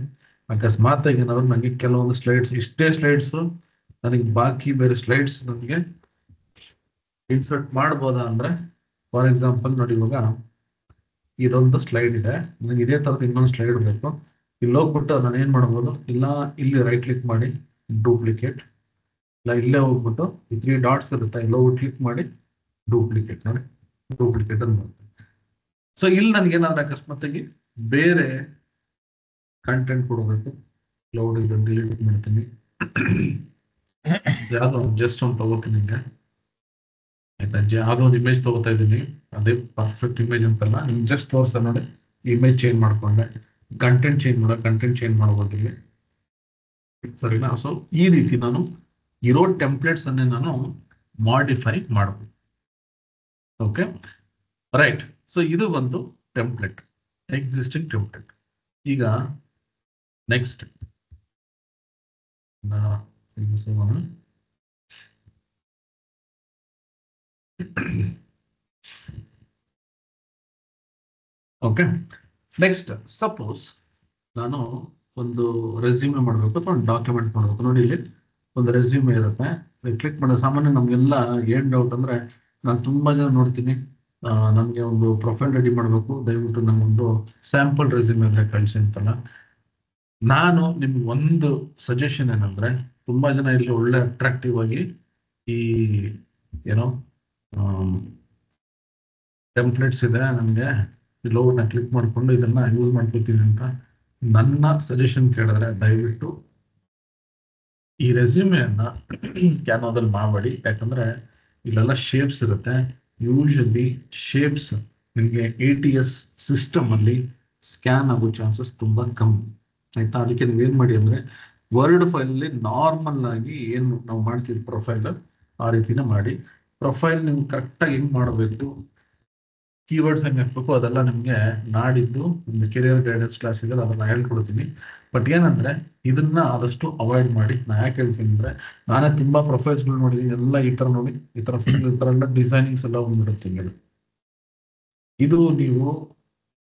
ಅಕಸ್ಮಾತ್ ಏನಾದ್ರು ನನಗೆ ಕೆಲವೊಂದು ಸ್ಲೈಡ್ಸ್, ಇಷ್ಟೇ ಸ್ಲೈಡ್ಸ್ ನನಗೆ ಬಾಕಿ ಬೇರೆ ಸ್ಲೈಡ್ಸ್ ನನಗೆ ಇನ್ಸರ್ಟ್ ಮಾಡ್ಬೋದಾ ಅಂದ್ರೆ, ಫಾರ್ ಎಕ್ಸಾಂಪಲ್ ನೋಡಿ, ಇವಾಗ ಇದೊಂದು ಸ್ಲೈಡ್ ಇದೆ, ನನಗೆ ಇದೇ ತರದ ಇನ್ನೊಂದು ಸ್ಲೈಡ್ ಬೇಕು. ಇಲ್ಲಿ ಹೋಗ್ಬಿಟ್ಟು ನಾನು ಏನ್ ಮಾಡ್ಬೋದು, ಇಲ್ಲ ಇಲ್ಲಿ ರೈಟ್ ಕ್ಲಿಕ್ ಮಾಡಿ ಡೂಪ್ಲಿಕೇಟ್, ಇಲ್ಲ ಇಲ್ಲೇ ಹೋಗ್ಬಿಟ್ಟು ಈ 3 ಡಾಟ್ಸ್ ಇರುತ್ತೆ, ಇಲ್ಲಿ ಹೋಗಿ ಕ್ಲಿಕ್ ಮಾಡಿ ಡೂಪ್ಲಿಕೇಟ್ ನೋಡಿ, ಡೂಪ್ಲಿಕೇಟ್ ಅಂತ ಬರುತ್ತೆ. ಸೊ ಇಲ್ಲಿ ನನಗೆ ಏನಾದ್ರು ಅಕಸ್ಮಾತ್ತಾಗಿ ಬೇರೆ ಕಂಟೆಂಟ್ ಕೊಡಬೇಕು, ಕ್ಲೌಡ್ ಇದನ್ನು ಡಿಲೀಟ್ ಮಾಡ್ತೀನಿ. ಯಾವ್ದೋ ಜಸ್ಟ್ ಒಂದು ತಗೋತೀನಿ ಹಿಂಗೆ, ಆಯ್ತಾ. ಯಾವ್ದೋ ಒಂದು ಇಮೇಜ್ ತಗೋತಾ ಇದ್ದೀನಿ, ಅದೇ ಪರ್ಫೆಕ್ಟ್ ಇಮೇಜ್ ಅಂತಲ್ಲ, ನಿಮ್ಗೆ ಜಸ್ಟ್ ತೋರ್ಸ ನೋಡಿ. ಇಮೇಜ್ ಚೇಂಜ್ ಮಾಡ್ಕೊಂಡೆ, ಕಂಟೆಂಟ್ ಚೇಂಜ್ ಮಾಡ್ಬೋದು ಇಲ್ಲಿ, ಸರಿನಾ. ಸೊ ಈ ರೀತಿ ನಾನು ಇರೋ ಟೆಂಪ್ಲೇಟ್ಸ್ ಅನ್ನೇ ನಾನು ಮಾಡಿಫೈ ಮಾಡಬಹುದು. Okay, right. ಸೊ ಇದು ಒಂದು ಟೆಂಪ್ಲೇಟ್, ಎಕ್ಸಿಸ್ಟಿಂಗ್ ಟೆಂಪ್ಲೇಟ್. ಈಗ ನೆಕ್ಸ್ಟ್ ಓಕೆ, ನೆಕ್ಸ್ಟ್ ಸಪೋಸ್ ನಾನು ಒಂದು ರೆಸ್ಯೂಮೆ ಮಾಡಬೇಕು ಅಥವಾ ಒಂದು ಡಾಕ್ಯುಮೆಂಟ್ ಮಾಡಬೇಕು. ನೋಡಿ ಇಲ್ಲಿ ಒಂದು ರೆಸ್ಯೂಮೆ ಇರುತ್ತೆ, ಕ್ಲಿಕ್ ಮಾಡೋ ಸಾಮಾನ್ಯ ನಮ್ಗೆಲ್ಲ ಏನ್ ಡೌಟ್ ಅಂದ್ರೆ, ನಾನು ತುಂಬಾ ಜನ ನೋಡ್ತೀನಿ, ನಮಗೆ ಒಂದು ಪ್ರೊಫೈಲ್ ರೆಡಿ ಮಾಡಬೇಕು, ದಯವಿಟ್ಟು ನಮಗೊಂದು ಸ್ಯಾಂಪಲ್ ರೆಸ್ಯೂಮೆ ಅಂದ್ರೆ ಕಳಿಸಿ ಅಂತಲ್ಲ. ನಾನು ನಿಮ್ಗೆ ಒಂದು ಸಜೆಷನ್ ಏನಂದ್ರೆ, ತುಂಬಾ ಜನ ಇಲ್ಲಿ ಒಳ್ಳೆ ಅಟ್ರಾಕ್ಟಿವ್ ಆಗಿ ಈ ಏನೋ ಟೆಂಪ್ಲೇಟ್ಸ್ ಇದೆ, ನಮಗೆ ಇಲ್ಲೋನ ಕ್ಲಿಕ್ ಮಾಡ್ಕೊಂಡು ಇದನ್ನ ಯೂಸ್ ಮಾಡ್ಕೊತೀನಿ ಅಂತ ನನ್ನ ಸಜೆಷನ್ ಕೇಳಿದ್ರೆ, ದಯವಿಟ್ಟು ಈ ರೆಸ್ಯೂಮೆಯನ್ನ ಕ್ಯಾನ್ವಾದಲ್ಲಿ ಮಾಡಬೇಡಿ. ಯಾಕಂದ್ರೆ ಇಲ್ಲೆಲ್ಲ ಶೇಪ್ಸ್ ಇರುತ್ತೆ. ಯೂಶಲಿ ಶೇಪ್ಸ್ ನಿಮಗೆ ATS ಸಿಸ್ಟಮ್ ಅಲ್ಲಿ ಸ್ಕ್ಯಾನ್ ಆಗೋ ಚಾನ್ಸಸ್ ತುಂಬಾ ಕಮ್ಮಿ, ಆಯ್ತಾ. ಅದಕ್ಕೆ ನೀವೇನ್ ಮಾಡಿ ಅಂದ್ರೆ, ವರ್ಡ್ ಫೈಲ್ ಅಲ್ಲಿ ನಾರ್ಮಲ್ ಆಗಿ ಏನು ನಾವು ಮಾಡ್ತೀವಿ ಪ್ರೊಫೈಲ್, ಆ ರೀತಿನ ಮಾಡಿ. ಪ್ರೊಫೈಲ್ ನೀವು ಕರೆಕ್ಟಾಗಿ ಹೆಂಗ್ ಮಾಡಬೇಕು, ಕೀವರ್ಡ್ಸ್ ಹೆಂಗೆ ಹಾಕ್ಬೇಕು, ಅದೆಲ್ಲ ನಿಮಗೆ ನಾಡಿದ್ದು ಒಂದು ಕೆರಿಯರ್ ಗೈಡೆನ್ಸ್ ಕ್ಲಾಸ್ ಇದೆ, ಅದನ್ನ ಹೇಳ್ಕೊಡ್ತೀನಿ. ಬಟ್ ಏನಂದ್ರೆ ಇದನ್ನ ಆದಷ್ಟು ಅವಾಯ್ಡ್ ಮಾಡಿ. ನಾ ಯಾಕೆ ಹೇಳ್ತೀನಿ ಅಂದ್ರೆ, ನಾನೇ ತುಂಬಾ ಪ್ರೊಫೈಲ್ಸ್ಗಳು ನೋಡಿದೀನಿ, ಎಲ್ಲ ಈ ತರ ನೋಡಿ, ಈ ತರ ಎಲ್ಲ ಡಿಸೈನಿಂಗ್ಸ್ ಎಲ್ಲ ಬಂದ್ಬಿಡುತ್ತೆ. ಇದು ನೀವು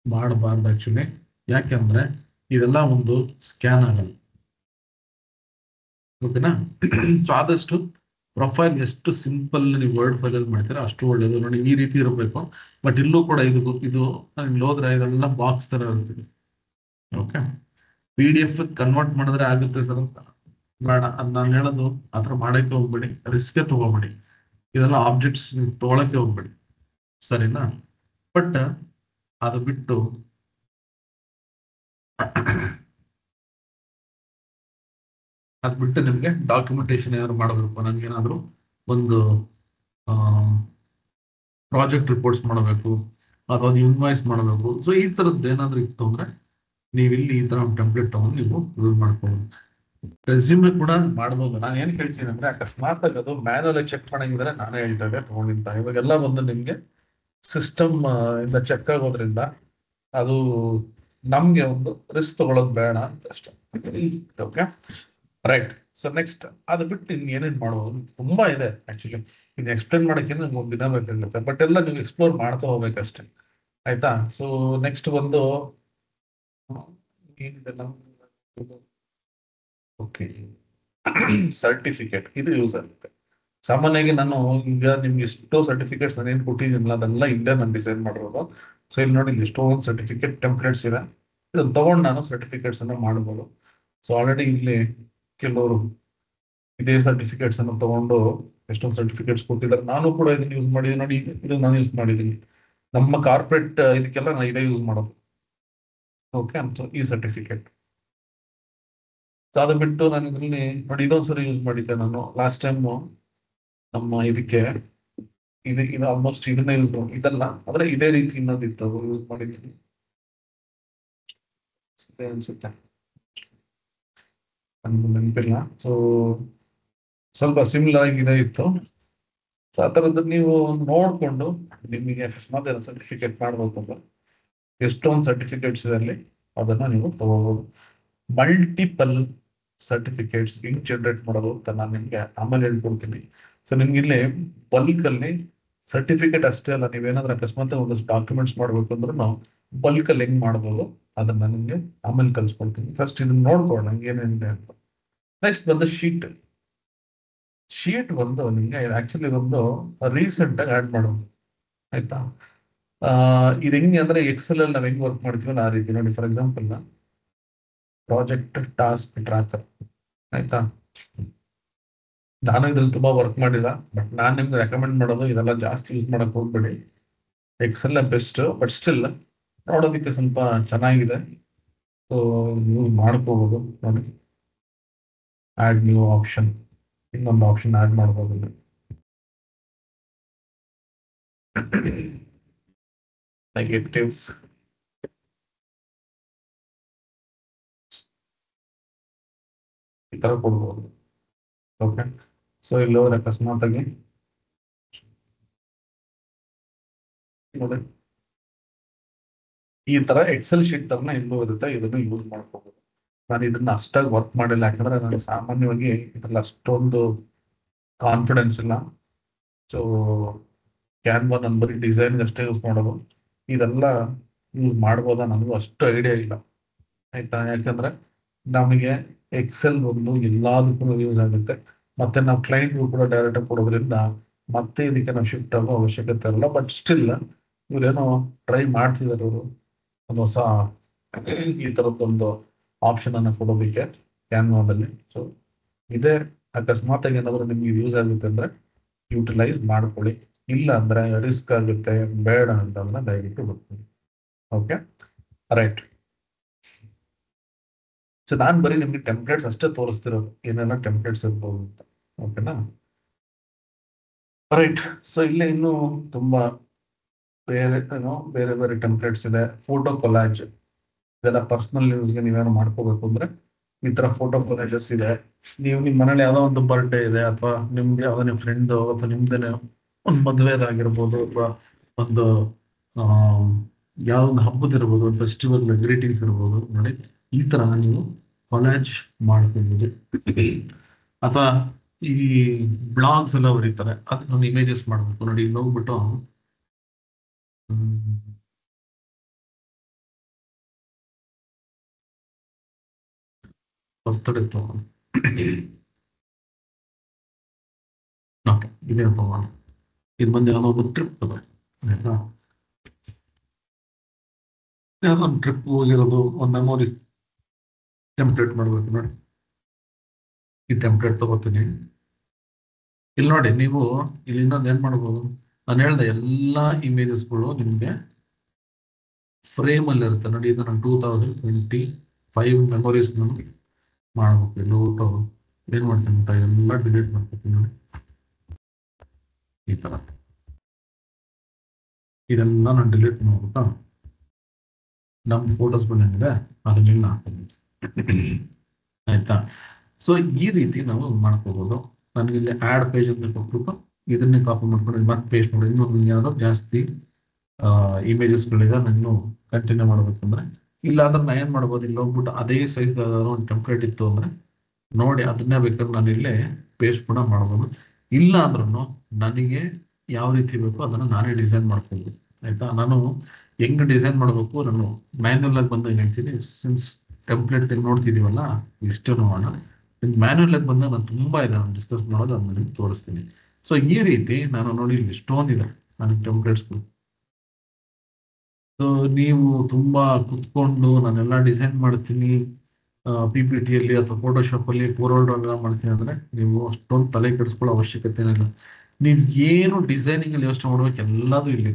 ಮಾಡಬಾರ್ದು ಆಕ್ಚುಲಿ. ಯಾಕೆಂದ್ರೆ ಇದೆಲ್ಲ ಒಂದು ಸ್ಕ್ಯಾನ್ ಆಗಲ್ಲ, ಓಕೆನಾ. ಸೊ ಆದಷ್ಟು ಪ್ರೊಫೈಲ್ ಎಷ್ಟು ಸಿಂಪಲ್ ನೀವು ವರ್ಡ್ ಫೈಲ್ ಅಲ್ಲಿ ಮಾಡ್ತೀರಾ ಅಷ್ಟು ಒಳ್ಳೇದು. ನೋಡಿ ಈ ರೀತಿ ಇರಬೇಕು. ಬಟ್ ಇಲ್ಲೂ ಕೂಡ ಇದು ಇಲ್ಲಿ ಹೋದ್ರೆ ಇದೆಲ್ಲ ಬಾಕ್ಸ್ ತರ ಇರ್ತೀವಿ. ಓಕೆ, PDF ಕನ್ವರ್ಟ್ ಮಾಡಿದ್ರೆ ಆಗುತ್ತೆ ಸರ್ ಅಂತ ಬೇಡ, ಅದ್ ನಾನು ಹೇಳೋದು ಆತರ ಮಾಡಕ್ಕೆ ಹೋಗ್ಬೇಡಿ, ರಿಸ್ಕ್ ತಗೋಬೇಡಿ. ಇದೆಲ್ಲ ಆಬ್ಜೆಕ್ಟ್ಸ್ ನೀವು ತೊಗೊಳಕ್ಕೆ ಹೋಗ್ಬೇಡಿ, ಸರಿನಾ. ಬಟ್ ಅದು ಬಿಟ್ಟು ನಿಮ್ಗೆ ಡಾಕ್ಯುಮೆಂಟೇಶನ್ ಏನಾದ್ರು ಮಾಡಬೇಕು, ನನ್ಗೇನಾದ್ರು ಒಂದು ಪ್ರಾಜೆಕ್ಟ್ ರಿಪೋರ್ಟ್ಸ್ ಮಾಡಬೇಕು ಅಥವಾ ಒಂದು ಇನ್ವಾಯ್ಸ್ ಮಾಡಬೇಕು, ಸೊ ಈ ತರದ್ದು ಏನಾದ್ರು ಇತ್ತು ಅಂದ್ರೆ ನೀವು ಇಲ್ಲಿ ಈ ತರ ಟೆಂಪ್ಲೇಟ್ ತಗೊಂಡು ನೀವು ಯೂಸ್ ಮಾಡ್ಕೋಬಹುದು. ರೆಸ್ಯೂಮೆ ಕೂಡ ಮಾಡ್ಬೋದು. ನಾನು ಏನ್ ಹೇಳ್ತೀನಿ ಅಂದ್ರೆ ಅಕಸ್ಮಾತ್ ಆಗಿ ಅದು ಮ್ಯಾನುವಲ್ ಚೆಕ್ ಮಾಡಂಗಿದ್ರೆ ನಾನೇ ಹೇಳ್ತಾ ಇದ್ದೆ ತಗೊಂಡಿದ್ದ. ಇವಾಗೆಲ್ಲ ಬಂದು ನಿಮ್ಗೆ ಸಿಸ್ಟಮ್ ಇಂದ ಚೆಕ್ ಆಗೋದ್ರಿಂದ ಅದು ನಮ್ಗೆ ಒಂದು ರಿಸ್ಕ್ ತಗೊಳ್ಳೋದು ಬೇಡ ಅಂತ ಅಷ್ಟೇ. Okay, right. ಸೊ ನೆಕ್ಸ್ಟ್ ಅದು ಬಿಟ್ಟು ಇನ್ನು ಏನೇನ್ ಮಾಡ್ಬೋದು ತುಂಬಾ ಇದೆ ಆಕ್ಚುಲಿ. ಇದು ಎಕ್ಸ್ಪ್ಲೇನ್ ಮಾಡಕ್ಕೆ ನಮ್ಗೆ ಒಂದು ದಿನ ಬೇಕಾಗುತ್ತೆ, ಬಟ್ ಎಲ್ಲ ನೀವು ಎಕ್ಸ್ಪ್ಲೋರ್ ಮಾಡ್ತಾ ಹೋಗ್ಬೇಕಷ್ಟೇ. ಆಯ್ತಾ? ಸೊ ನೆಕ್ಸ್ಟ್ ಬಂದು ಏನಿದೆ ನಮ್ಗೆ, ಓಕೆ, ಸರ್ಟಿಫಿಕೇಟ್ ಇದು ಯೂಸ್ ಆಗುತ್ತೆ. ಸಾಮಾನ್ಯವಾಗಿ ನಾನು ಈಗ ನಿಮ್ಗೆ ಎಷ್ಟೋ ಸರ್ಟಿಫಿಕೇಟ್ಸ್ ನಾನು ಏನ್ ಕೊಟ್ಟಿದ್ದೀನಲ್ಲ ಅದೆಲ್ಲ ಇಲ್ಲೇ ನಾನು ಡಿಸೈನ್ ಮಾಡಿರೋದು. ಸೊ ಇಲ್ಲಿ ನೋಡಿ ಎಷ್ಟೊಂದು ಸರ್ಟಿಫಿಕೇಟ್ ಟೆಂಪ್ಲೇಟ್ಸ್ ಇದೆ. ಇದನ್ನ ತಗೊಂಡು ನಾನು ಸರ್ಟಿಫಿಕೇಟ್ಸ್ ಅನ್ನ ಮಾಡ್ಬೋದು. ಸೊ ಆಲ್ರೆಡಿ ಇಲ್ಲಿ ಕೆಲವರು ಇದೇ ಸರ್ಟಿಫಿಕೇಟ್ಸ್ ಅನ್ನು ತಗೊಂಡು ಎಷ್ಟೊಂದು ಸರ್ಟಿಫಿಕೇಟ್ಸ್ ಕೊಟ್ಟಿದ್ದಾರೆ. ನಾನು ಕೂಡ ಇದನ್ನ ಯೂಸ್ ಮಾಡಿದ್ದೀನಿ ನೋಡಿ. ಇದು ನಾನು ಯೂಸ್ ಮಾಡಿದ್ದೀನಿ. ನಮ್ಮ ಕಾರ್ಪೊರೇಟ್ ಇದಕ್ಕೆಲ್ಲ ನಾನು ಇದೇ ಯೂಸ್ ಮಾಡೋದು. ಓಕೆ, ಅಂತ ಈ ಸರ್ಟಿಫಿಕೇಟ್. ಸೊ ಅದು ಬಿಟ್ಟು ನಾನು ಇದರಲ್ಲಿ ನೋಡಿ ಇದೊಂದ್ಸರಿ ಯೂಸ್ ಮಾಡಿದ್ದೆ ನಾನು ಲಾಸ್ಟ್ ಟೈಮ್ ನಮ್ಮ ಇದಕ್ಕೆ. ಇದು ಆಲ್ಮೋಸ್ಟ್ ಇದನ್ನ ಯೂಸ್ ಮಾಡಿ ಇದಲ್ಲ ಆದ್ರೆ ಇದೇ ರೀತಿ ಇನ್ನೊಂದಿತ್ತು ಅದು ಯೂಸ್ ಮಾಡಿದ್ದೀನಿ ಅನ್ಸುತ್ತೆ, ನನ್ಗೆ ನೆನಪಿಲ್ಲ. ಸೊ ಸ್ವಲ್ಪ ಸಿಮಿಲರ್ ಆಗಿ ಇದೇ ಇತ್ತು. ಸೊ ಆ ಥರದ್ದು ನೀವು ನೋಡ್ಕೊಂಡು ನಿಮಗೆ ಅಕಸ್ಮಾತ್ ಸರ್ಟಿಫಿಕೇಟ್ ಮಾಡ್ಬೇಕು ಅಂದ್ರೆ ಎಷ್ಟೊಂದು ಸರ್ಟಿಫಿಕೇಟ್ಸ್ ಇದೆ ಅಲ್ಲಿ, ಅದನ್ನ ನೀವು ತಗೋಬಹುದು. ಮಲ್ಟಿಪಲ್ ಸರ್ಟಿಫಿಕೇಟ್ಸ್ ಹೆಂಗ್ ಜನರೇಟ್ ಮಾಡೋದು ಅಂತ ನಾನು ನಿಮ್ಗೆ ಆಮೇಲೆ ಹೇಳ್ಕೊಡ್ತೀನಿ. ಸೊ ನಿಮ್ಗೆ ಇಲ್ಲಿ ಬಲ್ಕ್ ಅಲ್ಲಿ ಸರ್ಟಿಫಿಕೇಟ್ ಅಷ್ಟೇ ಅಲ್ಲ, ನೀವೇನಾದ್ರೂ ಅಕಸ್ಮಾತ್ ಒಂದಷ್ಟು ಡಾಕ್ಯುಮೆಂಟ್ಸ್ ಮಾಡ್ಬೇಕು ಅಂದ್ರೂ ಬಲ್ಕ್ ಅಲ್ಲಿ ಹೆಂಗ್ ಮಾಡ್ಬೋದು ಅದನ್ನ ನಿಮ್ಗೆ ಆಮೇಲೆ ಕಲ್ಸ್ಕೊಡ್ತೀನಿ. ಫಸ್ಟ್ ಇದನ್ನ ನೋಡ್ಕೊಳ್ಳೋಣ ಏನೇನಿದೆ ಅಂತ. ನೆಕ್ಸ್ಟ್ ಬಂದು ಶೀಟ್ ಬಂದು ನಿಮ್ಗೆ ಆಕ್ಚುಲಿ ಒಂದು ರೀಸೆಂಟ್ ಆಗಿ ಆಡ್ ಮಾಡೋದು. ಆಯ್ತಾ? ಇದು ಹೆಂಗೆ ಅಂದ್ರೆ ಎಕ್ಸೆಲ್ ಅಲ್ಲಿ ನಾವ್ ಹೆಂಗ್ ವರ್ಕ್ ಮಾಡ್ತೀವಲ್ಲ ಆ ರೀತಿ ನೋಡಿ. For example project task tracker. ಆಯ್ತಾ? ನಾನು ಇದ್ರಲ್ಲಿ ತುಂಬಾ ವರ್ಕ್ ಮಾಡಿಲ್ಲ, ಬಟ್ ನಾನ್ ನಿಮ್ಗೆ ರೆಕಮೆಂಡ್ ಮಾಡೋದು ಇದೆಲ್ಲ ಜಾಸ್ತಿ ಯೂಸ್ ಮಾಡಕ್ ಹೋಗ್ಬೇಡಿ. ಎಕ್ಸೆಲ್ ಬೆಸ್ಟ್, ಬಟ್ ಸ್ಟಿಲ್ ನೋಡೋದಕ್ಕೆ ಸ್ವಲ್ಪ ಚೆನ್ನಾಗಿದೆ. ಸೊ ನೀವು ಮಾಡ್ಕೋಬಹುದು ನೋಡಿ. ಆಡ್ ನ್ಯೂ ಆಪ್ಷನ್, ಇನ್ನೊಂದು ಆಪ್ಷನ್ ಆಡ್ ಮಾಡ್ಬೋದು. ನೆಗೆಟಿವ್ ಈ ತರ ಕೊಡ್ಬೋದು. ಓಕೆ, ಸೊ ಇಲ್ಲಿ ಹೋದ್ರೆ ಅಕಸ್ಮಾತ್ ಆಗಿ ನೋಡಿ ಈ ತರ ಎಕ್ಸೆಲ್ ಶೀಟ್ ತರನ ಇಲ್ಲೂ ಇರುತ್ತೆ, ಇದನ್ನು ಯೂಸ್ ಮಾಡ್ಕೋಬಹುದು. ನಾನು ಇದನ್ನ ಅಷ್ಟಾಗಿ ವರ್ಕ್ ಮಾಡಿಲ್ಲ, ಯಾಕಂದ್ರೆ ನನಗೆ ಸಾಮಾನ್ಯವಾಗಿ ಇದ್ರಲ್ಲಿ ಅಷ್ಟೊಂದು ಕಾನ್ಫಿಡೆನ್ಸ್ ಇಲ್ಲ. ಸೊ ಕ್ಯಾನ್ವಾ ನಾನು ಬರೀ ಡಿಸೈನ್ ಅಷ್ಟೇ ಯೂಸ್ ಮಾಡೋದು. ಇದೆಲ್ಲ ಯೂಸ್ ಮಾಡ್ಬೋದಾ ನನಗೂ ಅಷ್ಟು ಐಡಿಯಾ ಇಲ್ಲ. ಆಯ್ತಾ? ಯಾಕಂದ್ರೆ ನಮಗೆ ಎಕ್ಸೆಲ್ ಒಂದು ಎಲ್ಲದಕ್ಕೂ ಯೂಸ್ ಆಗುತ್ತೆ. ಮತ್ತೆ ನಾವು ಕ್ಲೈಂಟ್ಗೂ ಕೂಡ ಡೈರೆಕ್ಟ್ ಆಗಿ ಕೊಡೋದ್ರಿಂದ ಮತ್ತೆ ಇದಕ್ಕೆ ನಾವು ಶಿಫ್ಟ್ ಆಗೋ ಅವಶ್ಯಕತೆ ಇರಲ್ಲ. ಬಟ್ ಸ್ಟಿಲ್ ಇವ್ರೇನೋ ಟ್ರೈ ಮಾಡ್ತಿದ್ದಾರೆ ಅವರು ಒಂದು ಹೊಸ ಈ ತರದ್ದೊಂದು ಆಪ್ಷನ್ ಅನ್ನ ಕೊಡೋದಕ್ಕೆ ಕ್ಯಾನ್ವಾದಲ್ಲಿ. ಸೊ ಇದೇ ಅಕಸ್ಮಾತ್ ಆಗಿ ಏನಾದ್ರು ನಿಮ್ಗೆ ಯೂಸ್ ಆಗುತ್ತೆ ಅಂದ್ರೆ ಯೂಟಿಲೈಸ್ ಮಾಡ್ಕೊಳ್ಳಿ. ಇಲ್ಲ ಅಂದ್ರೆ ರಿಸ್ಕ್ ಆಗುತ್ತೆ ಬೇಡ ಅಂತಂದ್ರೆ ದಯವಿಟ್ಟು ಬರ್ತೀನಿ. Okay, right. ಸೊ ನಾನು ಬರೀ ನಿಮ್ಗೆ ಟೆಂಪ್ಲೇಟ್ಸ್ ಅಷ್ಟೇ ತೋರಿಸ್ತಿರೋದು, ಏನೆಲ್ಲ ಟೆಂಪ್ಲೇಟ್ಸ್ ಇರ್ಬೋದು ಅಂತ. ಓಕೆನಾ? ರೈಟ್. ಸೊ ಇಲ್ಲೇ ಇನ್ನು ತುಂಬಾ ಬೇರೆ ಬೇರೆ ಟೆಂಪ್ಲೇಟ್ಸ್ ಇದೆ. ಫೋಟೋ ಕೊಲಾಜ್ ಇದೆಲ್ಲ ಪರ್ಸನಲ್ ಯೂಸ್ಗೆ ನೀವೇನೋ ಮಾಡ್ಕೋಬೇಕು ಅಂದ್ರೆ ಈ ತರ ಫೋಟೋ ಕೊಲಾಜಸ್ ಇದೆ. ನೀವು ನಿಮ್ಮ ಮನೇಲಿ ಯಾವ್ದೋ ಒಂದು ಬರ್ಡೇ ಇದೆ, ಅಥವಾ ನಿಮ್ಗೆ ಯಾವ್ದೋ ನಿಮ್ಮ ಫ್ರೆಂಡ್ ಅಥವಾ ನಿಮ್ದೇನೆ ಒಂದು ಮದುವೆದಾಗಿರ್ಬೋದು, ಅಥವಾ ಒಂದು ಯಾವ್ದೊಂದು ಹಬ್ಬದಿರ್ಬೋದು, ಫೆಸ್ಟಿವಲ್ ಗ್ರೀಟಿಂಗ್ಸ್ ಇರ್ಬೋದು ನೋಡಿ. ಈ ತರ ನೀವು ಕೊಲಾಜ್ ಮಾಡ್ಕೋಬಹುದು. ಅಥವಾ ಈ ಬ್ಲಾಗ್ಸ್ ಎಲ್ಲ ಬರೀತಾರೆ, ಅದನ್ನ ಇಮೇಜಸ್ ಮಾಡ್ಬೇಕು ನೋಡಿ. ಇಲ್ಲಿ ಹೋಗ್ಬಿಟ್ಟು ಬರ್ತಡೇ ತಗೋಣ. ಓಕೆ, ಇದೇ ತಗೋಣ. ಇದು ಬಂದು ಯಾವುದೋ ಒಂದು ಟ್ರಿಪ್ ಅದ, ಆಯ್ತಾ? ಯಾವುದೋ ಒಂದು ಟ್ರಿಪ್ ಹೋಗಿರೋದು, ಒಂದು ಮೆಮೊರೀಸ್ ಟೆಂಪ್ಲೇಟ್ ಮಾಡ್ಬೇಕು ನೋಡಿ. ಈ ಟೆಂಪ್ಲೇಟ್ ತಗೋತೀನಿ. ಇಲ್ಲಿ ನೋಡಿ, ನೀವು ಇಲ್ಲಿ ಇನ್ನೊಂದು ಏನ್ ಮಾಡ್ಬೋದು, ನಾನು ಹೇಳ್ದೆ ಎಲ್ಲ ಇಮೇಜಸ್ಗಳು ನಿಮ್ಗೆ ಫ್ರೇಮ್ ಅಲ್ಲಿ ಇರುತ್ತೆ ನೋಡಿ. ಇದು ನಾನು 2025 ಮೆಮೊರೀಸ್ ನಾನು ಮಾಡ್ಬೇಕು. ಇಲ್ಲಿ ಹೋಗ್ಬಿಟ್ಟು ಏನ್ ಮಾಡ್ತೀನಿ ಅಂತ ಎಲ್ಲ ಡಿಲೀಟ್ ಮಾಡ್ಕೊತೀನಿ ನೋಡಿ. ಈ ತರ ಇದೆಲ್ಲ ನಾನು ಡಿಲೀಟ್ ಮಾಡ್ಬಿಟ್ಟು ನಮ್ಮ ಫೋಟೋಸ್ ಬಂದಿದೆ ಅದನ್ನೆಲ್ಲ ಹಾಕೋದು. ಆಯ್ತಾ? ಸೊ ಈ ರೀತಿ ನಾವು ಮಾಡ್ಕೋಬಹುದು. ನನಗೆ ಇಲ್ಲಿ ಆಡ್ ಪೇಜ್ ಅಂತ ಕೊಟ್ಬಿಟ್ಟು ಇದನ್ನೇ ಕಾಪಿ ಮಾಡ್ಕೊಂಡು ಮತ್ತೆ ಪೇಸ್ಟ್ ಮಾಡಿ ಇನ್ನೊಂದು ಏನಾದ್ರು ಜಾಸ್ತಿ ಇಮೇಜಸ್ಗಳಿದೆ ನಾನು ಕಂಟಿನ್ಯೂ ಮಾಡ್ಬೇಕಂದ್ರೆ, ಇಲ್ಲ ಅಂದ್ರೆ ನಾ ಏನ್ ಮಾಡ್ಬೋದು, ಇಲ್ಲಿ ಹೋಗ್ಬಿಟ್ಟು ಅದೇ ಸೈಜ್ ಒಂದು ಟೆಂಪ್ಲೇಟ್ ಇತ್ತು ಅಂದ್ರೆ ನೋಡಿ ಅದನ್ನೇ ಬೇಕಾದ್ರೆ ನಾನು ಇಲ್ಲೇ ಪೇಸ್ಟ್ ಕೂಡ ಮಾಡ್ಬೋದು. ಇಲ್ಲ ಅಂದ್ರೂ ನನಗೆ ಯಾವ ರೀತಿ ಬೇಕೋ ಅದನ್ನ ನಾನೇ ಡಿಸೈನ್ ಮಾಡ್ಬೋದು. ಆಯ್ತಾ? ನಾನು ಹೆಂಗ್ ಡಿಸೈನ್ ಮಾಡಬೇಕು ನಾನು ಮ್ಯಾನ್ಯಲ್ ಆಗಿ ಬಂದಾಗ ಹೇಳ್ತೀನಿ. ಸಿನ್ಸ್ ಟೆಂಪ್ಲೇಟ್ ನೋಡ್ತಿದೀವಲ್ಲ ಇಷ್ಟೇ ನೋಡೋಣ. ಮ್ಯಾನ್ಯಲ್ ಆಗಿ ಬಂದಾಗ ನಾನು ತುಂಬಾ ಇದೆ ನಾನು ಡಿಸ್ಕಸ್ ಮಾಡೋದು, ಅದನ್ನ ನಿಮ್ಗೆ ತೋರಿಸ್ತೀನಿ. ಸೊ ಈ ರೀತಿ ನಾನು ನೋಡಿ ಇಲ್ಲಿ ಇಷ್ಟೊಂದಿದೆ ನನಗೆ ಟೆಂಪ್ಲೇಟ್ಸ್ಗಳು. ಸೊ ನೀವು ತುಂಬಾ ಕುತ್ಕೊಂಡು ನಾನೆಲ್ಲ ಡಿಸೈನ್ ಮಾಡ್ತೀನಿ ಪಿ ಪಿ ಟಿಯಲ್ಲಿ ಅಥವಾ ಫೋಟೋಶಾಪ್ ಅಲ್ಲಿ ಫೋರ್ವರ್ಡ್ ಎಲ್ಲ ಮಾಡ್ತೀನಿ ಅಂದ್ರೆ ನೀವು ಅಷ್ಟೊಂದು ತಲೆ ಕೆಡಿಸ್ಕೊಳ್ಳೋ ಅವಶ್ಯಕತೆ ಇಲ್ಲ. ನೀವು ಏನು ಡಿಸೈನಿಂಗ್ ಅಲ್ಲಿ ಯೋಚನೆ ಮಾಡ್ಬೇಕು ಎಲ್ಲದೂ ಇಲ್ಲಿ,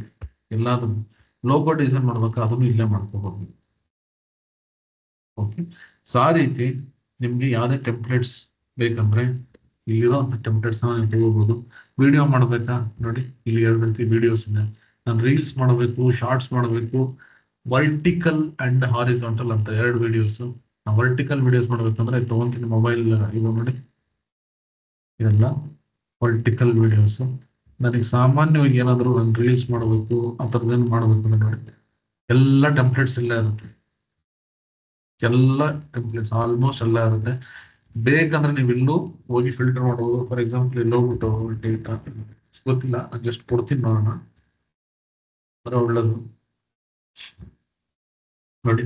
ಎಲ್ಲಾದ್ರು ಲೋಗೋ ಡಿಸೈನ್ ಮಾಡ್ಬೇಕು ಅದನ್ನು ಇಲ್ಲೇ ಮಾಡ್ಕೋಬಹುದು. ಓಕೆ. ಸೊ ಆ ರೀತಿ ನಿಮ್ಗೆ ಯಾವುದೇ ಟೆಂಪ್ಲೇಟ್ಸ್ ಬೇಕಂದ್ರೆ ಇಲ್ಲಿರೋಂಥ ಟೆಂಪ್ಲೇಟ್ಸ್ ನೀವು ತಗೋಬಹುದು. ವಿಡಿಯೋ ಮಾಡಬೇಕಾ ನೋಡಿ ಇಲ್ಲಿ 2 ರೀತಿ ವಿಡಿಯೋಸ್ ಇದೆ. ನಾನು ರೀಲ್ಸ್ ಮಾಡಬೇಕು, ಶಾರ್ಟ್ಸ್ ಮಾಡಬೇಕು, ವರ್ಟಿಕಲ್ ಅಂಡ್ ಹಾರಿಸಾಂಟಲ್ ಅಂತ 2 ವಿಡಿಯೋಸ್. ವರ್ಟಿಕಲ್ ವಿಡಿಯೋಸ್ ಮಾಡ್ಬೇಕಂದ್ರೆ ತಗೊಂತೀನಿ ಮೊಬೈಲ್ ಇದು ನೋಡಿ, ಇದೆಲ್ಲ ವರ್ಟಿಕಲ್ ವಿಡಿಯೋಸ್. ನನಗೆ ಸಾಮಾನ್ಯವಾಗಿ ಏನಾದರೂ ನಾನು ರೀಲ್ಸ್ ಮಾಡಬೇಕು ಆ ಥರದ್ದೇನು ಮಾಡಬೇಕು ಅಂದ್ರೆ ನೋಡಿ ಎಲ್ಲ ಟೆಂಪ್ಲೇಟ್ಸ್ ಎಲ್ಲ ಇರುತ್ತೆ. ಎಲ್ಲ ಟೆಂಪ್ಲೇಟ್ಸ್ ಆಲ್ಮೋಸ್ಟ್ ಎಲ್ಲ ಇರುತ್ತೆ. ಬೇಕಂದ್ರೆ ನೀವು ಇಲ್ಲೂ ಹೋಗಿ ಫಿಲ್ಟರ್ ಮಾಡ್ಬೋದು. ಫಾರ್ ಎಕ್ಸಾಂಪಲ್ ಇಲ್ಲಿ ಹೋಗ್ಬಿಟ್ಟು ಡೇಟಾ ಗೊತ್ತಿಲ್ಲ, ನಾನು ಜಸ್ಟ್ ಕೊಡ್ತೀನಿ ನೋಡೋಣ ಅಂದ್ರೆ ಒಳ್ಳೇದು. ನೋಡಿ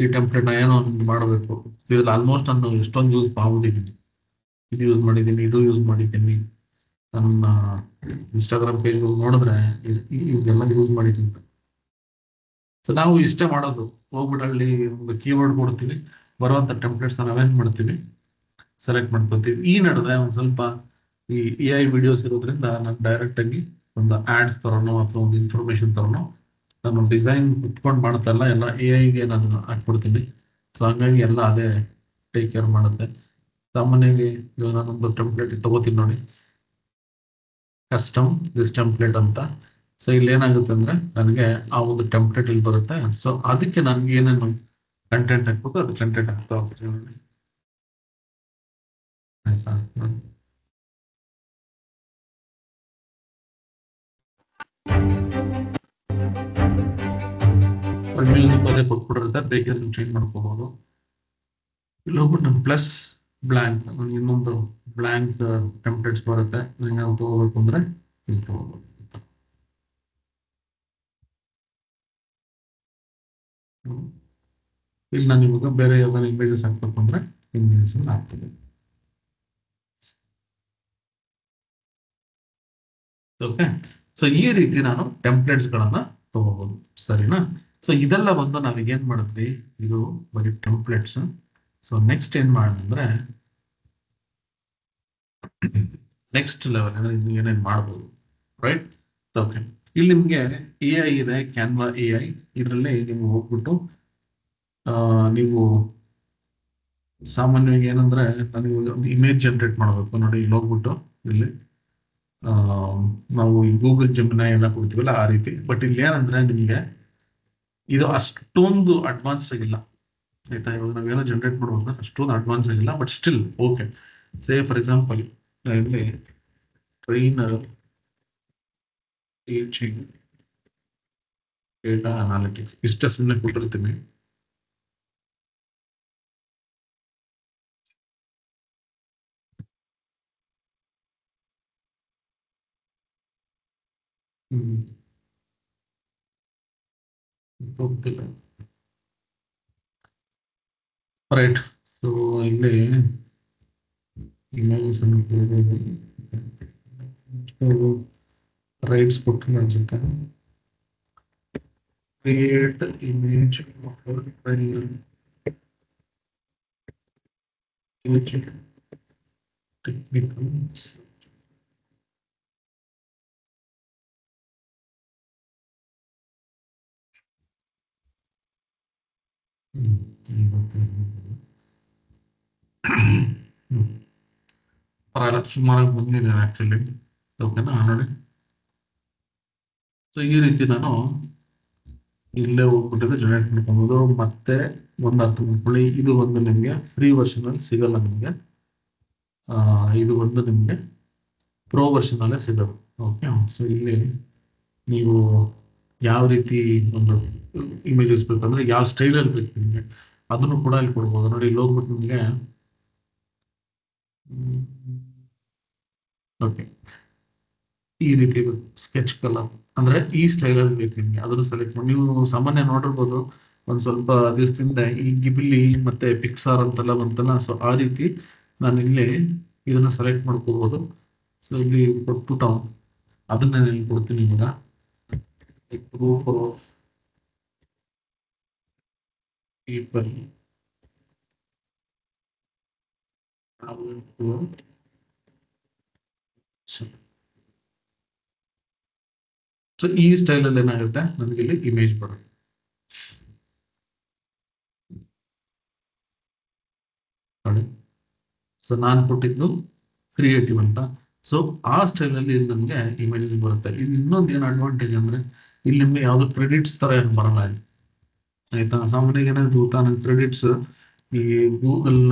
ಈ ಟೆಂಪ್ಲೇಟ್ ನಾ ಏನೋ ಒಂದು ಮಾಡಬೇಕು, ಇದ್ರಲ್ಲಿ ಆಲ್ಮೋಸ್ಟ್ ನಾನು ಎಷ್ಟೊಂದು ಯೂಸ್ ಮಾಡ್ಬಿಟ್ಟಿದ್ದೀನಿ. ಇದು ಯೂಸ್ ಮಾಡಿದ್ದೀನಿ, ಇದು ಯೂಸ್ ಮಾಡಿದ್ದೀನಿ. ನನ್ನ ಇನ್ಸ್ಟಾಗ್ರಾಮ್ ಪೇಜ್ ನೋಡಿದ್ರೆ ಇದೆಲ್ಲ ಯೂಸ್ ಮಾಡಿದ್ದೀನಿ. ಸೊ ನಾವು ಇಷ್ಟೇ ಮಾಡೋದು, ಹೋಗ್ಬಿಟ್ಟು ಅಲ್ಲಿ ಒಂದು ಕೀವರ್ಡ್ ಕೊಡ್ತೀವಿ, ಬರುವಂತ ಟೆಂಪ್ಲೇಟ್ಸ್ ನಾವೇನ್ ಮಾಡ್ತೀವಿ ಸೆಲೆಕ್ಟ್ ಮಾಡ್ಕೊತೀವಿ. ಈ ನಡುವೆ ಒಂದು ಸ್ವಲ್ಪ ಈ AI ವಿಡಿಯೋಸ್ ಇರೋದ್ರಿಂದ ನಾನು ಡೈರೆಕ್ಟ್ ಆಗಿ ಒಂದು ಆಡ್ಸ್ ತರೋನೋ ಅಥವಾ ಒಂದು ಇನ್ಫಾರ್ಮೇಶನ್ ತರೋನೋ ನಾನು ಡಿಸೈನ್ ಕುತ್ಕೊಂಡು ಮಾಡ್ತಾ ಇಲ್ಲ, ಎಲ್ಲ AI ನಾನು ಹಾಕ್ಬಿಡ್ತೀನಿ. ಸೊ ಹಂಗಾಗಿ ಎಲ್ಲ ಅದೇ ಟೇಕ್ ಕೇರ್ ಮಾಡುತ್ತೆ. ಸಾಮಾನ್ಯವಾಗಿ ಇವಾಗ ನಾನೊಂದು ಟೆಂಪ್ಲೇಟ್ ತಗೋತೀನಿ ನೋಡಿ, ಕಸ್ಟಮ್ ದಿಸ್ ಟೆಂಪ್ಲೇಟ್ ಅಂತ. ಸೊ ಇಲ್ಲಿ ಏನಾಗುತ್ತೆ ಅಂದ್ರೆ ನನಗೆ ಆ ಒಂದು ಟೆಂಪ್ಲೇಟ್ ಇಲ್ಲಿ ಬರುತ್ತೆ. ಸೊ ಅದಕ್ಕೆ ನನ್ಗೆ ಏನೇನು ಕಂಟೆಂಟ್ ಹಾಕ್ಬೇಕು ಅದು ಕಂಟೆಂಟ್ ಹಾಕ್ತಾ ಹೋಗ್ತೀನಿ. ಆಯ್ತಾ? ಮ್ಯೂಸಿಕ್ ಅದೇ ಕೊಟ್ಬಿಟ್ಟಿರುತ್ತೆ, ಬೇಕಾದ್ರೆ ನೀವು ಚೇಂಜ್ ಮಾಡ್ಕೋಬಹುದು. ಇಲ್ಲಿ ಹೋಗ್ಬಿಟ್ಟು ನಾನು ಪ್ಲಸ್ ಬ್ಲ್ಯಾಂಕ್ ನನಗೆ ಇನ್ನೊಂದು ಬ್ಲ್ಯಾಂಕ್ ಟೆಂಪ್ಲೇಟ್ಸ್ ಬರುತ್ತೆ. ನನಗೆ ಅದು ತಗೋಬೇಕು ಅಂದ್ರೆ ಇಲ್ಲಿ ತಗೋಬಹುದು. ಇಲ್ಲಿ ನಾನು ಇವಾಗ ಬೇರೆ ಯಾವ್ದಾದ್ರು ಇಮೇಜಸ್ ಹಾಕ್ಬೇಕು ಅಂದ್ರೆ ಇಮೇಜಸ್ ಹಾಕ್ತೀನಿ. ಓಕೆ. ಸೊ ಈ ರೀತಿ ನಾನು ಟೆಂಪ್ಲೇಟ್ಸ್ ಗಳನ್ನ ತಗೋಬಹುದು, ಸರಿನಾ? ಸೊ ಇದೆಲ್ಲ ಬಂದು ನಾವೀಗ ಏನ್ ಮಾಡಿದ್ವಿ, ಇದು ಬರೀ ಟೆಂಪ್ಲೇಟ್ಸ್. ಸೊ ನೆಕ್ಸ್ಟ್ ಏನ್ ಮಾಡೋದಂದ್ರೆ ನೆಕ್ಸ್ಟ್ ಲೆವೆಲ್ ಅಂದ್ರೆ ಇನ್ನು ಏನೇನ್ ಮಾಡ್ಬೋದು, ರೈಟ್? ಓಕೆ. ಇಲ್ಲಿ ನಿಮ್ಗೆ AI ಇದೆ, ಕ್ಯಾನ್ವಾ AI. ಇದರಲ್ಲಿ ನೀವು ಹೋಗ್ಬಿಟ್ಟು ನೀವು ಸಾಮಾನ್ಯವಾಗಿ ಏನಂದ್ರೆ ನನಗೆ ಒಂದು ಇಮೇಜ್ ಜನರೇಟ್ ಮಾಡಬೇಕು ನೋಡಿ, ಇಲ್ಲಿ ಹೋಗ್ಬಿಟ್ಟು ಇಲ್ಲಿ ನಾವು ಗೂಗಲ್ ಜೆಮಿನೈ ಎಲ್ಲ ಕೊಡ್ತೀವಲ್ಲ ಆ ರೀತಿ. ಬಟ್ ಇಲ್ಲಿ ಏನಂದ್ರೆ ನಿಮ್ಗೆ ಇದು ಅಷ್ಟೊಂದು ಅಡ್ವಾನ್ಸ್ ಆಗಿಲ್ಲ, ಆಯ್ತಾ? ಇವಾಗ ನಾವೇನೋ ಜನರೇಟ್ ಮಾಡ್ಬೇಕು ಅಷ್ಟೊಂದು ಅಡ್ವಾನ್ಸ್ ಆಗಿಲ್ಲ, but still okay. Say for example ಇಲ್ಲಿ ಟ್ರೈನರ್ ಟೀಚಿಂಗ್ ಡೇಟಾ ಅನಾಲಿಟಿಕ್ಸ್ ಇಷ್ಟ ಸುಮ್ಮನೆ ಕೊಟ್ಟಿರ್ತೀನಿ. ಗೊತ್ತಿಲ್ಲ, ರೈಟ್? ಸೊ ಇಲ್ಲಿ ಇಮೇಜಸ್ ರೈಟ್ಸ್ ಕೊಟ್ಟಿಲ್ಲ ಅನ್ಸುತ್ತೆ. Create image technicals. ಸುಮಾರಾಗಿ ಬಂದಿದೆ ಆಕ್ಚುಲಿ. ಓಕೆನಾ ನೋಡಿ. ಸೊ ಈ ರೀತಿ ನಾನು ಇಲ್ಲೇ ಹೋಗ್ಬಿಟ್ಟಿದ್ರೆ ಜನರೇಟ್ ಮಾಡ್ಕೊಬೋದು. ಮತ್ತೆ ಒಂದು ಅರ್ಥ ಮಾಡ್ಕೊಳ್ಳಿ, ಇದು ಒಂದು ನಿಮಗೆ ಫ್ರೀ ವರ್ಷನ್ ಅಲ್ಲಿ ಸಿಗಲ್ಲ ನಿಮಗೆ, ಇದು ಒಂದು ನಿಮಗೆ ಪ್ರೋ ವರ್ಷನ್ ಅಲ್ಲೇ ಸಿಗೋದು. ಓಕೆ, ಸೊ ಇಲ್ಲಿ ನೀವು ಯಾವ ರೀತಿ ಒಂದು ಇಮೇಜಸ್ ಬೇಕಂದ್ರೆ ಯಾವ ಸ್ಟೈಲಲ್ಲಿ ಬೇಕು ನಿಮಗೆ ಅದನ್ನು ಕೂಡ ಇಲ್ಲಿ ಕೊಡ್ಬೋದು. ನೋಡಿ ಇಲ್ಲಿ ಹೋಗ್ಬಿಟ್ಟು ನಿಮಗೆ ಓಕೆ ಈ ರೀತಿ ಸ್ಕೆಚ್ ಕಲರ್ ಅಂದ್ರೆ ಈ ಸ್ಟೈಲಲ್ಲಿ ಬೇಕು ನಿಮಗೆ, ಅದನ್ನು ಸೆಲೆಕ್ಟ್ ಮಾಡಿ. ನೀವು ಸಾಮಾನ್ಯ ನೋಡಿರ್ಬೋದು ಒಂದು ಸ್ವಲ್ಪ ದಿವಸದಿಂದ ಈ ಗಿಬಿಲಿ ಮತ್ತೆ ಪಿಕ್ಸಾರ್ ಅಂತೆಲ್ಲ ಬಂತಲ್ಲ, ಸೊ ಆ ರೀತಿ ನಾನು ಇಲ್ಲಿ ಇದನ್ನ ಸೆಲೆಕ್ಟ್ ಮಾಡ್ಕೋಬಹುದು. ಸೊ ಇಲ್ಲಿ ಕೊಟ್ಬಿಟ್ಟು ಅದನ್ನ ನಾನು ಕೊಡ್ತೀನಿ ಇವಾಗ. ಗ್ರೂಪ್ ಆಫ್ ಪೀಪಲ್ ಸೊ ಈ ಸ್ಟೈಲಲ್ಲಿ ಏನಾಗುತ್ತೆ ನನಗೆ ಇಲ್ಲಿ ಇಮೇಜ್ ಬರುತ್ತೆ. ನೋಡಿ, ಸೊ ನಾನು ಕೊಟ್ಟಿದ್ದು ಕ್ರಿಯೇಟಿವ್ ಅಂತ, ಸೊ ಆ ಸ್ಟೈಲಲ್ಲಿ ನನಗೆ ಇಮೇಜಸ್ ಬರುತ್ತೆ. ಇದು ಇನ್ನೊಂದು ಏನು ಅಡ್ವಾಂಟೇಜ್ ಅಂದ್ರೆ ಇಲ್ಲಿ ನಿಮ್ಗೆ ಯಾವ್ದು ಕ್ರೆಡಿಟ್ಸ್ ತರ ಏನು ಬರಲ್ಲ ಇಲ್ಲಿ, ಆಯ್ತಾ. ಸಾಮಾನ್ಯವಾಗಿ ಏನಾದ್ರು ಗೊತ್ತಾ, ನನ್ನ ಕ್ರೆಡಿಟ್ಸ್ ಈ ಗೂಗಲ್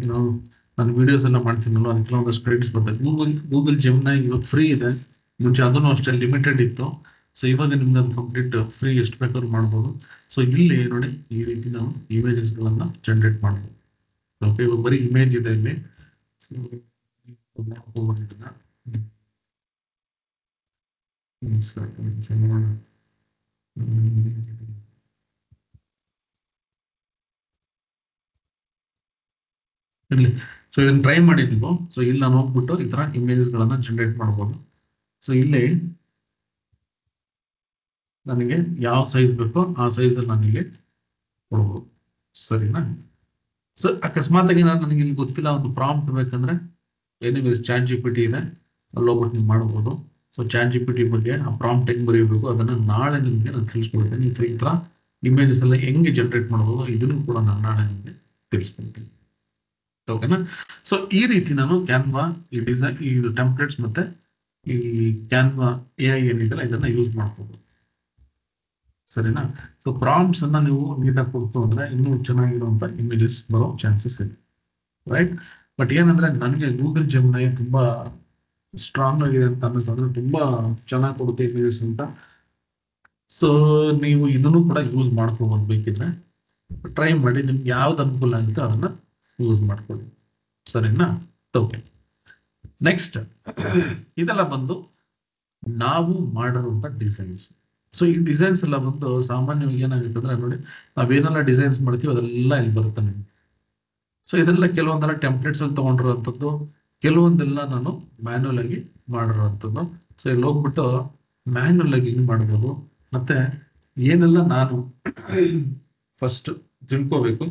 ಏನೋ ನಾನು ವಿಡಿಯೋಸ್ ಎಲ್ಲ ಮಾಡ್ತೀನಲ್ಲ, ಅದಕ್ಕೆಲ್ಲ ಒಂದಷ್ಟು ಕ್ರೆಡಿಟ್ಸ್ ಬರ್ತದೆ. ಗೂಗಲ್ ಜೆಮ್ನೈ ಇವಾಗ ಫ್ರೀ ಇದೆ, ಮುಂಚೆ ಅದನ್ನು ಅಷ್ಟೇ ಲಿಮಿಟೆಡ್ ಇತ್ತು. ಸೊ ಇವಾಗ ನಿಮ್ಗೆ ಅದು ಕಂಪ್ಲೀಟ್ ಫ್ರೀ, ಎಷ್ಟು ಬೇಕಾದ್ರೂ ಮಾಡ್ಬೋದು. ಸೊ ಇಲ್ಲಿ ನೋಡಿ ಈ ರೀತಿ ನಾವು ಇಮೇಜಸ್ಗಳನ್ನ ಜನರೇಟ್ ಮಾಡ್ಬೋದು. ಓಕೆ, ಇವಾಗ ಬರೀ ಇಮೇಜ್ ಇದೆ ಇಲ್ಲಿ. ಇರ್ಲಿ, ಸೊ ಇದನ್ನ ಟ್ರೈ ಮಾಡಿ ನೀವು. ಸೊ ಇಲ್ಲಿ ನಾನು ಹೋಗ್ಬಿಟ್ಟು ಈ ತರ ಇಮೇಜಸ್ ಗಳನ್ನ ಜನರೇಟ್ ಮಾಡ್ಬೋದು. ಸೊ ಇಲ್ಲಿ ನನಗೆ ಯಾವ ಸೈಜ್ ಬೇಕೋ ಆ ಸೈಜ್ ಅಲ್ಲಿ ನಾನು ಇಲ್ಲಿ ಕೊಡ್ಬೋದು, ಸರಿನಾ. ಸೊ ಅಕಸ್ಮಾತ್ ಆಗಿ ನನಗೆ ಇಲ್ಲಿ ಗೊತ್ತಿಲ್ಲ, ಒಂದು ಪ್ರಾಂಪ್ಟ್ ಬೇಕಂದ್ರೆ anyways ChatGPT ಇದೆ, ಅಲ್ಲಿ ಹೋಗ್ಬಿಟ್ಟು ನೀವು ಮಾಡ್ಬೋದು. So ChatGPT ಬಗ್ಗೆ ಆ ಪ್ರಾಂಪ್ಟ್ ಹೆಂಗ್ ಬರೀಬೇಕು ಅದನ್ನ ನಾಳೆ ನಿಮಗೆ ನಾನು ತಿಳಿಸ್ಕೊಡ್ತೇನೆ. ಈ ತರ ಇಮೇಜಸ್ ಎಲ್ಲ ಹೆಂಗೆ ಜನರೇಟ್ ಮಾಡ್ಬೋದು ಇದನ್ನು ಕೂಡ ನಾನು ನಾಳೆ ನಿಮಗೆ ತಿಳಿಸ್ಕೊಡ್ತೀನಿ. ಓಕೆನಾ. ಸೊ ಈ ರೀತಿ ನಾನು ಕ್ಯಾನ್ವಾ ಈ ಡಿಸೈನ್ ಇದು ಟೆಂಪ್ಲೇಟ್ಸ್ ಮತ್ತೆ ಈ ಕ್ಯಾನ್ವಾ AI ಏನಿದೆಲ್ಲ ಇದನ್ನ ಯೂಸ್ ಮಾಡ್ಬೋದು, ಸರಿನಾ. ಸೊ ಪ್ರಾಂಪ್ಟ್ಸ್ ಅನ್ನ ನೀವು ನೀಟಾಗಿ ಕೊಡ್ತು ಅಂದ್ರೆ ಇನ್ನೂ ಚೆನ್ನಾಗಿರುವಂತ ಇಮೇಜಸ್ ಬರೋ ಚಾನ್ಸಸ್ ಇದೆ, ರೈಟ್. ಬಟ್ ಏನಂದ್ರೆ ನನಗೆ ಗೂಗಲ್ ಜೆಮಿನೈ ತುಂಬಾ ಸ್ಟ್ರಾಂಗ್ ಆಗಿದೆ ಅಂತ ಅನ್ನಿಸ್ತಂದ್ರೆ, ತುಂಬಾ ಚೆನ್ನಾಗಿ ಕೊಡುತ್ತೆ ಇಮೇಜಸ್ ಅಂತ. ಸೊ ನೀವು ಇದನ್ನು ಕೂಡ ಯೂಸ್ ಮಾಡ್ಕೋಬಹುದು ಬೇಕಿದ್ರೆ, ಟ್ರೈ ಮಾಡಿ. ನಿಮ್ಗೆ ಯಾವ್ದು ಅನುಕೂಲ ಆಗುತ್ತೆ ಅದನ್ನ ಯೂಸ್ ಮಾಡ್ಕೊಳ್ಳಿ, ಸರಿನಾ. ಓಕೆ, ನೆಕ್ಸ್ಟ್ ಇದೆಲ್ಲ ಬಂದು ನಾವು ಮಾಡಿರುವಂತ ಡಿಸೈನ್ಸ್. ಸೊ ಈ ಡಿಸೈನ್ಸ್ ಎಲ್ಲ ಬಂದು ಸಾಮಾನ್ಯವಾಗಿ ಏನಾಗುತ್ತೆ ಅಂದ್ರೆ ನೋಡಿ, ನಾವೇನೆಲ್ಲ ಡಿಸೈನ್ಸ್ ಮಾಡ್ತೀವಿ ಅದೆಲ್ಲ ಇಲ್ಲಿ ಬರುತ್ತೆ ನಿಮ್ಗೆ. ಸೊ ಇದೆಲ್ಲ ಕೆಲವೊಂದೆಲ್ಲ ಟೆಂಪ್ಲೇಟ್ಸ್ ಅಲ್ಲಿ ತಗೊಂಡಿರುವಂಥದ್ದು, ಕೆಲವೊಂದೆಲ್ಲ ನಾನು ಮ್ಯಾನ್ಯಲ್ ಆಗಿ ಮಾಡಿರುವಂಥದ್ದು. ಸೊ ಇಲ್ಲಿ ಹೋಗ್ಬಿಟ್ಟು ಮ್ಯಾನ್ಯಲ್ ಆಗಿ ಹಿಂಗ್ ಮಾಡ್ಬೋದು. ಮತ್ತೆ ಏನೆಲ್ಲ ನಾನು ಫಸ್ಟ್ ತಿಳ್ಕೋಬೇಕು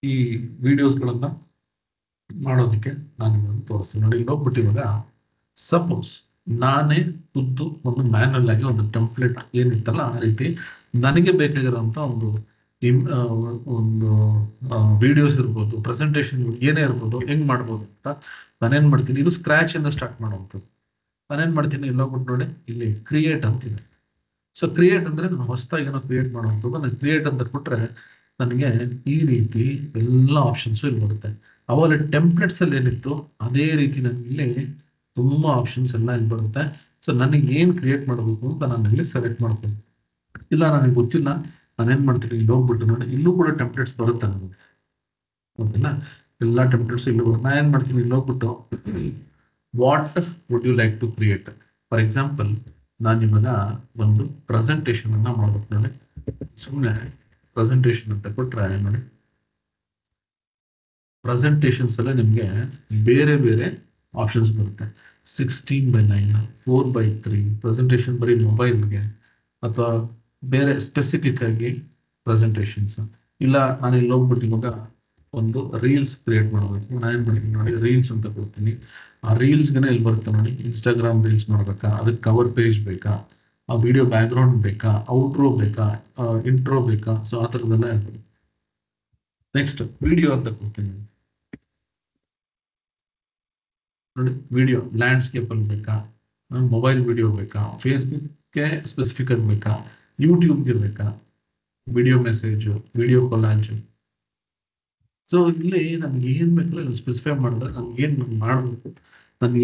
ಈ ವಿಡಿಯೋಸ್ಗಳನ್ನ ಮಾಡೋದಕ್ಕೆ ನಾನು ತೋರಿಸ್ತೀನಿ. ನೋಡಿ ಇಲ್ಲಿ ಹೋಗ್ಬಿಟ್ಟು ಇವಾಗ ಸಪೋಸ್ ನಾನೇ ಖುದ್ದು ಒಂದು ಮ್ಯಾನ್ಯಲ್ ಆಗಿ ಒಂದು ಟೆಂಪ್ಲೇಟ್ ಏನಿತ್ತಲ್ಲ ಆ ರೀತಿ ನನಗೆ ಬೇಕಾಗಿರೋಂಥ ಒಂದು ಒಂದು ವಿಡಿಯೋಸ್ ಇರ್ಬೋದು, ಪ್ರೆಸೆಂಟೇಷನ್ ಏನೇ ಇರ್ಬೋದು, ಹೆಂಗ್ ಮಾಡ್ಬೋದು ಅಂತ ನಾನೇನ್ ಮಾಡ್ತೀನಿ, ಇದು ಸ್ಕ್ರಾಚ್ ಇಂದ ಸ್ಟಾರ್ಟ್ ಮಾಡುವಂಥದ್ದು. ನಾನೇನ್ ಮಾಡ್ತೀನಿ, ಇಲ್ಲಿ ಹೋಗ್ಬಿಟ್ಟು ನೋಡಿ ಇಲ್ಲಿ ಕ್ರಿಯೇಟ್ ಅಂತೀನಿ. ಸೊ ಕ್ರಿಯೇಟ್ ಅಂದ್ರೆ ನಾನು ಹೊಸದಾಗಿ ಏನೋ ಕ್ರಿಯೇಟ್ ಮಾಡುವಂಥದ್ದು. ನಾನು ಕ್ರಿಯೇಟ್ ಅಂತ ಕೊಟ್ರೆ ನನಗೆ ಈ ರೀತಿ ಎಲ್ಲ ಆಪ್ಷನ್ಸ್ ಇಲ್ಲಿ ಬರುತ್ತೆ. ಅವಾಗ ಟೆಂಪ್ಲೇಟ್ಸ್ ಅಲ್ಲಿ ಏನಿತ್ತು ಅದೇ ರೀತಿ ನನಗೆ ಇಲ್ಲಿ ತುಂಬಾ ಆಪ್ಷನ್ಸ್ ಎಲ್ಲ ಇಲ್ಲಿ ಬರುತ್ತೆ. ಸೊ ನನಗೆ ಏನ್ ಕ್ರಿಯೇಟ್ ಮಾಡಬೇಕು ಅಂತ ನಾನು ಇಲ್ಲಿ ಸೆಲೆಕ್ಟ್ ಮಾಡ್ತೀನಿ. ಇಲ್ಲ ನನಗೆ ಗೊತ್ತಿಲ್ಲ, ನಾನೇನ್ ಮಾಡ್ತೀನಿ, ಇಲ್ಲಿ ಹೋಗ್ಬಿಟ್ಟು ನೋಡಿ ಇಲ್ಲೂ ಕೂಡ ಟೆಂಪ್ಲೇಟ್ಸ್ ಬರುತ್ತೆ ನನಗೆ, ಓಕೆನಾ. ಎಲ್ಲ ಟೆಂಪ್ಲೇಟ್ಸ್ ಇಲ್ಲಿ ಬರುತ್ತೆ. ನಾನು ಏನ್ ಮಾಡ್ತೀನಿ, ಇಲ್ಲಿ ಹೋಗ್ಬಿಟ್ಟು what would you like to create. For example ನಾನು ಇವಾಗ ಒಂದು ಪ್ರೆಸೆಂಟೇಷನ್ ಅನ್ನ ಮಾಡ್ಬೇಕು ನೋಡಿ. ಸುಮ್ಮನೆ ಪ್ರೆಸೆಂಟೇಷನ್ ಅಂತ ಕೊಟ್ರೆ ನೋಡಿ, ಪ್ರೆಸೆಂಟೇಷನ್ಸ್ ಎಲ್ಲ ನಿಮ್ಗೆ ಬೇರೆ ಬೇರೆ ಆಪ್ಷನ್ಸ್ ಬರುತ್ತೆ. 16:9, 4:3 ಪ್ರೆಸೆಂಟೇಷನ್ ಬರೀ ಮೊಬೈಲ್ಗೆ, ಅಥವಾ ಬೇರೆ ಸ್ಪೆಸಿಫಿಕ್ ಆಗಿ ಪ್ರೆಸೆಂಟೇಷನ್ಸ್. ಇಲ್ಲ ನಾನು ಇಲ್ಲಿ ಹೋಗ್ಬಿಟ್ಟು ಇವಾಗ ಒಂದು ರೀಲ್ಸ್ ಕ್ರಿಯೇಟ್ ಮಾಡಬೇಕು, ನಾನು ಏನ್ ಮಾಡ್ತೀನಿ ನೋಡಿ ರೀಲ್ಸ್ ಅಂತ ಕೊಡ್ತೀನಿ. ಆ ರೀಲ್ಸ್ಗೆ ಇಲ್ಲಿ ಬರುತ್ತೆ ನೋಡಿ, ಇನ್ಸ್ಟಾಗ್ರಾಮ್ ರೀಲ್ಸ್ ಮಾಡ್ಬೇಕಾ, ಅದಕ್ಕೆ ಕವರ್ ಪೇಜ್ ಬೇಕಾ, ಆ ವಿಡಿಯೋ ಬ್ಯಾಕ್ ಗ್ರೌಂಡ್ ಬೇಕಾ, ಔಟ್ರೋ ಬೇಕಾ, ಇಂಟ್ರೋ ಬೇಕಾ, ಸೊ ಆ ಥರದ್ದೆಲ್ಲ ಇರ್ಬೋದು. ನೆಕ್ಸ್ಟ್ ವಿಡಿಯೋ ಅಂತ ಕೊಡ್ತೀನಿ ನೋಡಿ, ವಿಡಿಯೋ ಲ್ಯಾಂಡ್ಸ್ಕೇಪ್ ಅಲ್ಲಿ ಬೇಕಾ, ಮೊಬೈಲ್ ವಿಡಿಯೋ ಬೇಕಾ, ಫೇಸ್ಬುಕ್ಗೆ ಸ್ಪೆಸಿಫಿಕ್ ಆಗಿ ಬೇಕಾ, ಯೂಟ್ಯೂಬ್ಗೆ ಇರ್ಬೇಕಾ, ವಿಡಿಯೋ ಮೆಸೇಜು, ವಿಡಿಯೋ ಕೊಲಾಜು. ಸೊ ಇಲ್ಲಿ ನಮ್ಗೆ ಏನ್ ಬೇಕಲ್ಲ ಇಲ್ಲಿ ಸ್ಪೆಸಿಫೈ ಮಾಡಿದ್ರೆ ನಮ್ಗೇನು ಮಾಡಬೇಕು,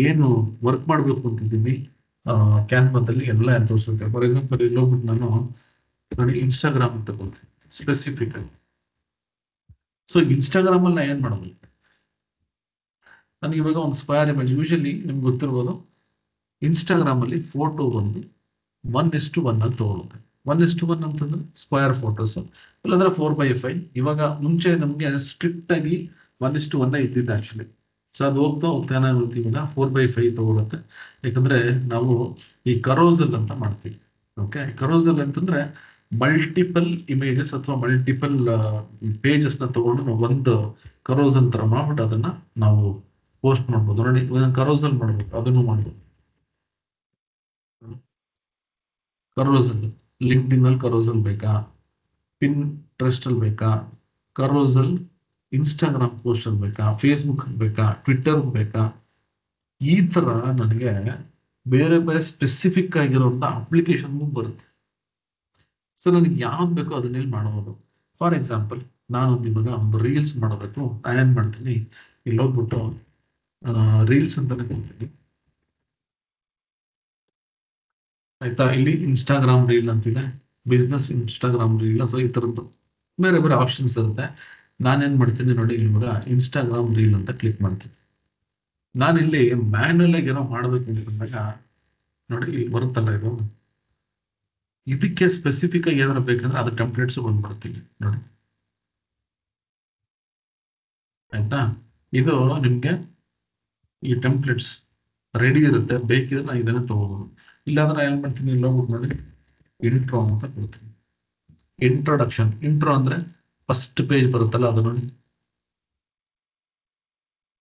ಏನು ವರ್ಕ್ ಮಾಡಬೇಕು ಅಂತಿದ್ದೀನಿ ಕ್ಯಾನ್ವಾದಲ್ಲಿ ಎಲ್ಲ ತೋರಿಸುತ್ತೆ. ಫಾರ್ ಎಕ್ಸಾಂಪಲ್ ಇಲ್ಲಿ ಹೋಗ್ಬಿಟ್ಟು ನಾನು ಇನ್ಸ್ಟಾಗ್ರಾಮ್ ತಗೊಳ್ತೀನಿ ಸ್ಪೆಸಿಫಿಕ್ ಆಗಿ. ಸೊ ಇನ್ಸ್ಟಾಗ್ರಾಮ್ ಅಲ್ಲಿ ನಾ ಏನ್ ಮಾಡಬೇಕು, ನನಗೆ ಇವಾಗ ಒಂದು ಸ್ಕ್ವೇರ್ ಇಮೇಜ್, ಯೂಶಲಿ ನಿಮ್ಗೆ ಗೊತ್ತಿರ್ಬೋದು ಇನ್ಸ್ಟಾಗ್ರಾಮ್ ಅಲ್ಲಿ ಫೋಟೋ ಬಂದು 1:1 ಅಲ್ಲಿ ತಗೊಳುತ್ತೆ. 1:1 ಅಂತಂದ್ರೆ ಸ್ಕ್ವೇರ್ ಫೋಟೋಸ್, ಇಲ್ಲಾಂದ್ರೆ 4:5. ಇವಾಗ ಮುಂಚೆ ನಮ್ಗೆ ಸ್ಟ್ರಿಕ್ಟ್ ಆಗಿ 1:1 ಇದ್ದಿದ್ದು ಆಕ್ಚುಲಿ. ಸೊ ಅದು ಹೋಗ್ತಾ ಹೋಗ್ತಾ ಏನಾಗುತ್ತೆ, ಇವಾಗ 4:5 ತಗೊಳುತ್ತೆ. ಯಾಕಂದ್ರೆ ನಾವು ಈ ಕರೋಸಲ್ ಅಂತ ಮಾಡ್ತೀವಿ. ಓಕೆ, ಕರೋಸಲ್ ಅಂತಂದ್ರೆ ಮಲ್ಟಿಪಲ್ ಇಮೇಜಸ್ ಅಥವಾ ಮಲ್ಟಿಪಲ್ ಪೇಜಸ್ ನ ತಗೊಂಡು ನಾವು ಒಂದು ಕರೋಸಲ್ ತರ ಮಾಡ್ಬಿಟ್ಟು ಅದನ್ನ ನಾವು ಪೋಸ್ಟ್ ಮಾಡ್ಬೋದು. ನೋಡಿ, ಕರೋಸಲ್ ಮಾಡ್ಬೇಕು, ಅದನ್ನು ಮಾಡ್ಬೋದು. ಕರೋಸಲ್ ಲಿಂಕ್ಡ್ಇನ್ ಅಲ್ಲಿ ಕರೋಸಲ್ ಬೇಕಾ, ಪಿನ್ ಟ್ರೆಸ್ಟ್ ಅಲ್ಲಿ ಬೇಕಾ, ಕರೋಸಲ್ ಇನ್ಸ್ಟಾಗ್ರಾಮ್ ಪೋಸ್ಟ್ ಅಲ್ಲಿ ಬೇಕಾ, ಫೇಸ್ಬುಕ್ ಬೇಕಾ, ಟ್ವಿಟ್ಟರ್ ಬೇಕಾ, ಈ ತರ ನನಗೆ ಬೇರೆ ಬೇರೆ ಸ್ಪೆಸಿಫಿಕ್ ಆಗಿರುವಂತ ಅಪ್ಲಿಕೇಶನ್ ಬರುತ್ತೆ. ಸೊ ನನಗೆ ಯಾವ್ದು ಬೇಕೋ ಅದನ್ನೇನು ಮಾಡಬಹುದು. ಫಾರ್ ಎಕ್ಸಾಂಪಲ್ ನಾನೊಂದು ಇವಾಗ ಒಂದು ರೀಲ್ಸ್ ಮಾಡಬೇಕು, ನಾನು ಏನ್ ಮಾಡ್ತೀನಿ, ಇಲ್ಲಿ ಹೋಗ್ಬಿಟ್ಟು ರೀಲ್ಸ್ ಅಂತಾನೆ ಕೊಡ್ತೀನಿ. ಆಯ್ತಾ, ಇಲ್ಲಿ ಇನ್ಸ್ಟಾಗ್ರಾಮ್ ರೀಲ್ ಅಂತಿದೆ, ಬಿಸ್ನೆಸ್ ಇನ್ಸ್ಟಾಗ್ರಾಮ್ ರೀಲ್. ಸೊ ಈ ತರದ್ದು ಬೇರೆ ಬೇರೆ ಆಪ್ಷನ್ಸ್ ಇರುತ್ತೆ. ನಾನೇನ್ ಮಾಡ್ತೀನಿ ನೋಡಿ, ಇವಾಗ ಇನ್ಸ್ಟಾಗ್ರಾಮ್ ರೀಲ್ ಅಂತ ಕ್ಲಿಕ್ ಮಾಡ್ತೀನಿ. ನಾನಿಲ್ಲಿ ಮ್ಯಾನ್ಯಲ್ ಆಗಿ ಏನೋ ಮಾಡ್ಬೇಕು ಅಂತಂದಾಗ ನೋಡಿ ಇಲ್ಲಿ ಬರುತ್ತಲ್ಲ, ಇದು ಇದಕ್ಕೆ ಸ್ಪೆಸಿಫಿಕ್ ಆಗಿ ಏನಾರ ಬೇಕಂದ್ರೆ ಅದು ಟೆಂಪ್ಲೇಟ್ಸ್ ಬಂದ್ಬಿಡ್ತೀವಿ ನೋಡಿ. ಆಯ್ತಾ, ಇದು ನಿಮ್ಗೆ ಈ ಟೆಂಪ್ಲೇಟ್ಸ್ ರೆಡಿ ಇರುತ್ತೆ, ಬೇಕಿದ್ರೆ ನಾನು ಇದನ್ನ ತಗೋಬಹುದು. ಇಲ್ಲಾಂದ್ರೆ ಏನ್ ಮಾಡ್ತೀನಿ, ಇಲ್ಲಿ ಹೋಗ್ಬಿಟ್ಟು ನೋಡಿ ಇಂಟ್ರೋ ಅಂತ ಕೊಡ್ತೀನಿ. ಇಂಟ್ರೊಡಕ್ಷನ್, ಇಂಟ್ರೋ ಅಂದ್ರೆ ಫಸ್ಟ್ ಪೇಜ್ ಬರುತ್ತಲ್ಲ ಅದು ನೋಡಿ.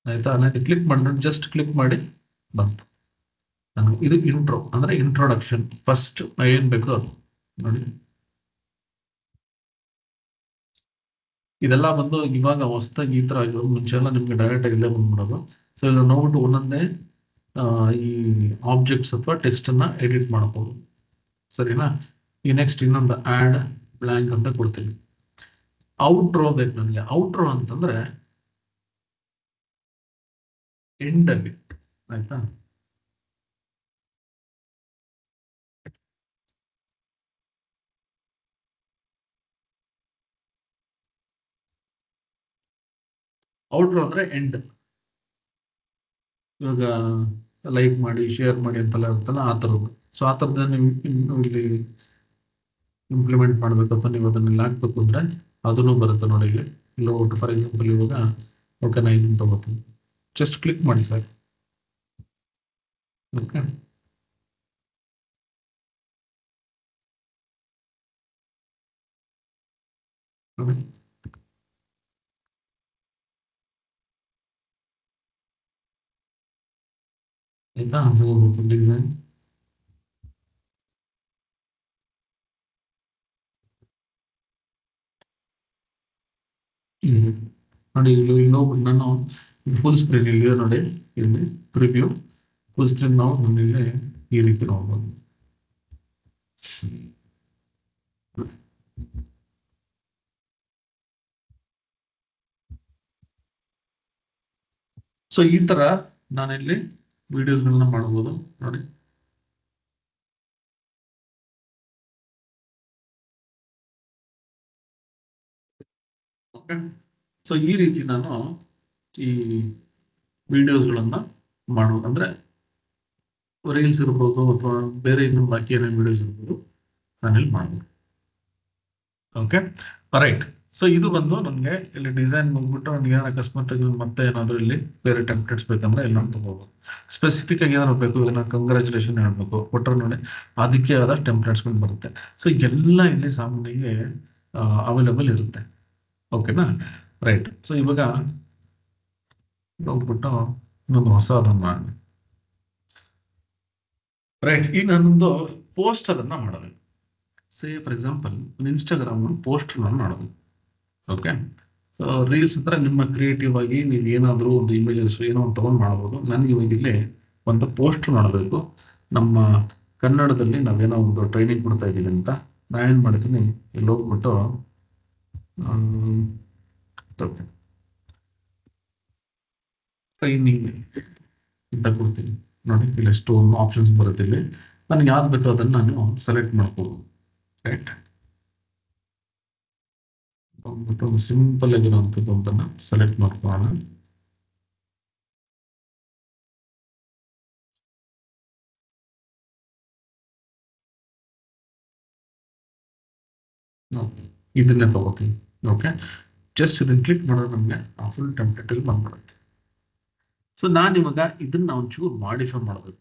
ಆಯ್ತಾ, ನಾನು ಕ್ಲಿಕ್ ಮಾಡಿ ನೋಡಿ, ಜಸ್ಟ್ ಕ್ಲಿಕ್ ಮಾಡಿ ಬಂತು ನನಗೆ. ಇದು ಇಂಟ್ರೋ ಅಂದ್ರೆ ಇಂಟ್ರೊಡಕ್ಷನ್, ಫಸ್ಟ್ ಏನ್ ಬೇಕೋ ಅದು ನೋಡಿ. ಇದೆಲ್ಲ ಬಂದು ಇವಾಗ ಹೊಸದಾಗಿ ಈ ತರ ಇದು, ಮುಂಚೆ ಎಲ್ಲ ನಿಮ್ಗೆ ಡೈರೆಕ್ಟ್ ಆಗಿ ಇಲ್ಲೇ ಬಂದ್ಬಿಡೋದು. ಸೊ ಇದನ್ನ ನೋಡ್ಬಿಟ್ಟು ಒಂದೊಂದೇ ಈ ಆಬ್ಜೆಕ್ಟ್ಸ್ ಅಥವಾ ಟೆಕ್ಸ್ಟ್ ಅನ್ನ ಎಡಿಟ್ ಮಾಡಬಹುದು. ಸರಿನಾ, ಈ ನೆಕ್ಸ್ಟ್ ಇನ್ನೊಂದು ಆಡ್ ಬ್ಲಾಂಕ್ ಅಂತ ಕೊಡ್ತೀನಿ. ಔಟ್ರೋ ಬೇಕು ನನಗೆ. ಔಟ್ರೋ ಅಂತಂದ್ರೆ ಎಂಡ್ ಅಲ್ಲಿ. ಆಯ್ತಾ, ಔಟ್ರೋ ಅಂದ್ರೆ ಎಂಡ್. ಇವಾಗ ಲೈಕ್ ಮಾಡಿ, ಶೇರ್ ಮಾಡಿ ಅಂತೆಲ್ಲ ಇರುತ್ತಲ್ಲ ಆ ಥರದ್ದು. ಸೊ ಆ ಥರದ್ದು ನೀವು ಇಲ್ಲಿ ಇಂಪ್ಲಿಮೆಂಟ್ ಮಾಡ್ಬೇಕು ಅಥವಾ ನೀವು ಅದನ್ನೆಲ್ಲ ಹಾಕ್ಬೇಕು ಅಂದ್ರೆ ಅದನ್ನು ಬರುತ್ತೆ ನೋಡಿ. ಇಲ್ಲಿ ಹೋಗ್ಬಿಟ್ಟು ಫಾರ್ ಎಕ್ಸಾಂಪಲ್ ಇವಾಗ ಓಕೆ ನಾ ಇದನ್ನು ತಗೋತೀನಿ, ಜಸ್ಟ್ ಕ್ಲಿಕ್ ಮಾಡಿ ಸರ್. ಓಕೆ, ನೋಡಿ ಆಯ್ತಾ, ಡಿಸೈನ್ ನೋಡಿ. ಇಲ್ಲಿ ಹೋಗ್ಬಿಟ್ಟು ನಾನು ಫುಲ್ ಸ್ಕ್ರೀನ್ ಇಲ್ಲಿ ನೋಡಿ, ಇಲ್ಲಿ ಪ್ರಿವ್ಯೂ ಫುಲ್ ಸ್ಕ್ರೀನ್ ನಾವು ಇಲ್ಲಿ ಈ ರೀತಿ ನೋಡ್ಬೋದು. ಸೊ ಈ ತರ ನಾನಿಲ್ಲಿ ವಿಡಿಯೋಸ್ಗಳನ್ನ ಮಾಡಬಹುದು ನೋಡಿ. ಓಕೆ, ಸೊ ಈ ರೀತಿ ನಾನು ಈ ವಿಡಿಯೋಸ್ಗಳನ್ನ ಮಾಡೋದು ಅಂದ್ರೆ ರೀಲ್ಸ್ ಇರ್ಬೋದು ಅಥವಾ ಬೇರೆ ಇನ್ನೂ ಬಾಕಿ ಏನೇನು ವಿಡಿಯೋಸ್ ಇರ್ಬೋದು ನಾನಿಲ್ಲಿ ಮಾಡ್ಬೋದು. Okay, right. ಸೊ ಇದು ಬಂದು ನನಗೆ ಇಲ್ಲಿ ಡಿಸೈನ್ ಬಂದ್ಬಿಟ್ಟು ನನಗೆ ಏನಾರು ಅಕಸ್ಮಾತ್ ಮತ್ತೆ ಏನಾದರೂ ಇಲ್ಲಿ ಬೇರೆ ಟೆಂಪ್ಲೇಟ್ಸ್ ಬೇಕಂದ್ರೆ ಇಲ್ಲಿ ನಾನು ತಗೋಬೋದು. ಸ್ಪೆಸಿಫಿಕ್ ಆಗಿ ಏನಾದ್ರು ಬೇಕು, ಇದನ್ನ ಕಂಗ್ರ್ಯಾಚುಲೇಷನ್ ಹೇಳ್ಬೇಕು ಕೊಟ್ಟರೆ ನೋಡಿ ಅದಕ್ಕೆ ಆದ ಟೆಂಪ್ಲೇಟ್ಸ್ಗಳು ಬರುತ್ತೆ. ಸೊ ಎಲ್ಲ ಇಲ್ಲಿ ಸಾಮಾನ್ಯವಾಗಿ ಅವೈಲೇಬಲ್ ಇರುತ್ತೆ. ಓಕೆನಾ, ರೈಟ್. ಸೊ ಇವಾಗ ಹೋಗ್ಬಿಟ್ಟು ಇನ್ನೊಂದು ಹೊಸದನ್ನ ಮಾಡಿ. ರೈಟ್, ಈಗ ನಾನೊಂದು ಪೋಸ್ಟ್ ಅದನ್ನ ಮಾಡಬೇಕು. ಸೇ ಫಾರ್ ಎಕ್ಸಾಂಪಲ್ ಒಂದು ಇನ್ಸ್ಟಾಗ್ರಾಮ್ ಪೋಸ್ಟ್ ನಾನು ಮಾಡೋದು. ಓಕೆ, ಸೊ ರೀಲ್ಸ್ ಅಂದ್ರೆ ನಿಮ್ಮ ಕ್ರಿಯೇಟಿವ್ ಆಗಿ ನೀವು ಏನಾದರೂ ಒಂದು ಇಮೇಜಸ್ ಏನೋ ಒಂದು ತಗೊಂಡು ಮಾಡ್ಬೋದು. ನನಗೆ ಇವಾಗ ಇಲ್ಲಿ ಒಂದು ಪೋಸ್ಟ್ ಮಾಡಬೇಕು. ನಮ್ಮ ಕನ್ನಡದಲ್ಲಿ ನಾವೇನೋ ಒಂದು ಟ್ರೈನಿಂಗ್ ಕೊಡ್ತಾ ಇದ್ದೀವಿ ಅಂತ ನಾನು ಏನು ಮಾಡ್ತೀನಿ, ಇಲ್ಲಿ ಹೋಗ್ಬಿಟ್ಟು ಟ್ರೈನಿಂಗ್ ಅಂತ ಕೊಡ್ತೀನಿ. ನೋಡಿ ಇಲ್ಲಿ ಎಷ್ಟು ಆಪ್ಷನ್ಸ್ ಬರುತ್ತೆ. ಇಲ್ಲಿ ನನಗೆ ಯಾವ್ದು ಬೇಕೋ ಅದನ್ನು ನಾನು ಸೆಲೆಕ್ಟ್ ಮಾಡ್ಬೋದು. ರೈಟ್, ಹೋಗ್ಬಿಟ್ಟು ಒಂದು ಸಿಂಪಲ್ ಆಗಿರುವಂಥದ್ದು ಒಂದನ್ನು ಸೆಲೆಕ್ಟ್ ಮಾಡ್ಕೊಳ್ಳೋಣ. ಇದನ್ನೇ ತಗೋತೀನಿ. ಓಕೆ, ಜಸ್ಟ್ ಇದನ್ನು ಕ್ಲಿಕ್ ಮಾಡೋದು ನಮಗೆ ಆ ಫುಲ್ ಟೆಂಪ್ಲೇಟ್ ಬಂದ್ಬಿಡುತ್ತೆ. ಸೊ ನಾನು ಇವಾಗ ಇದನ್ನ ಒಂಚೂರು ಮಾಡಿಫೈ ಮಾಡಬೇಕು.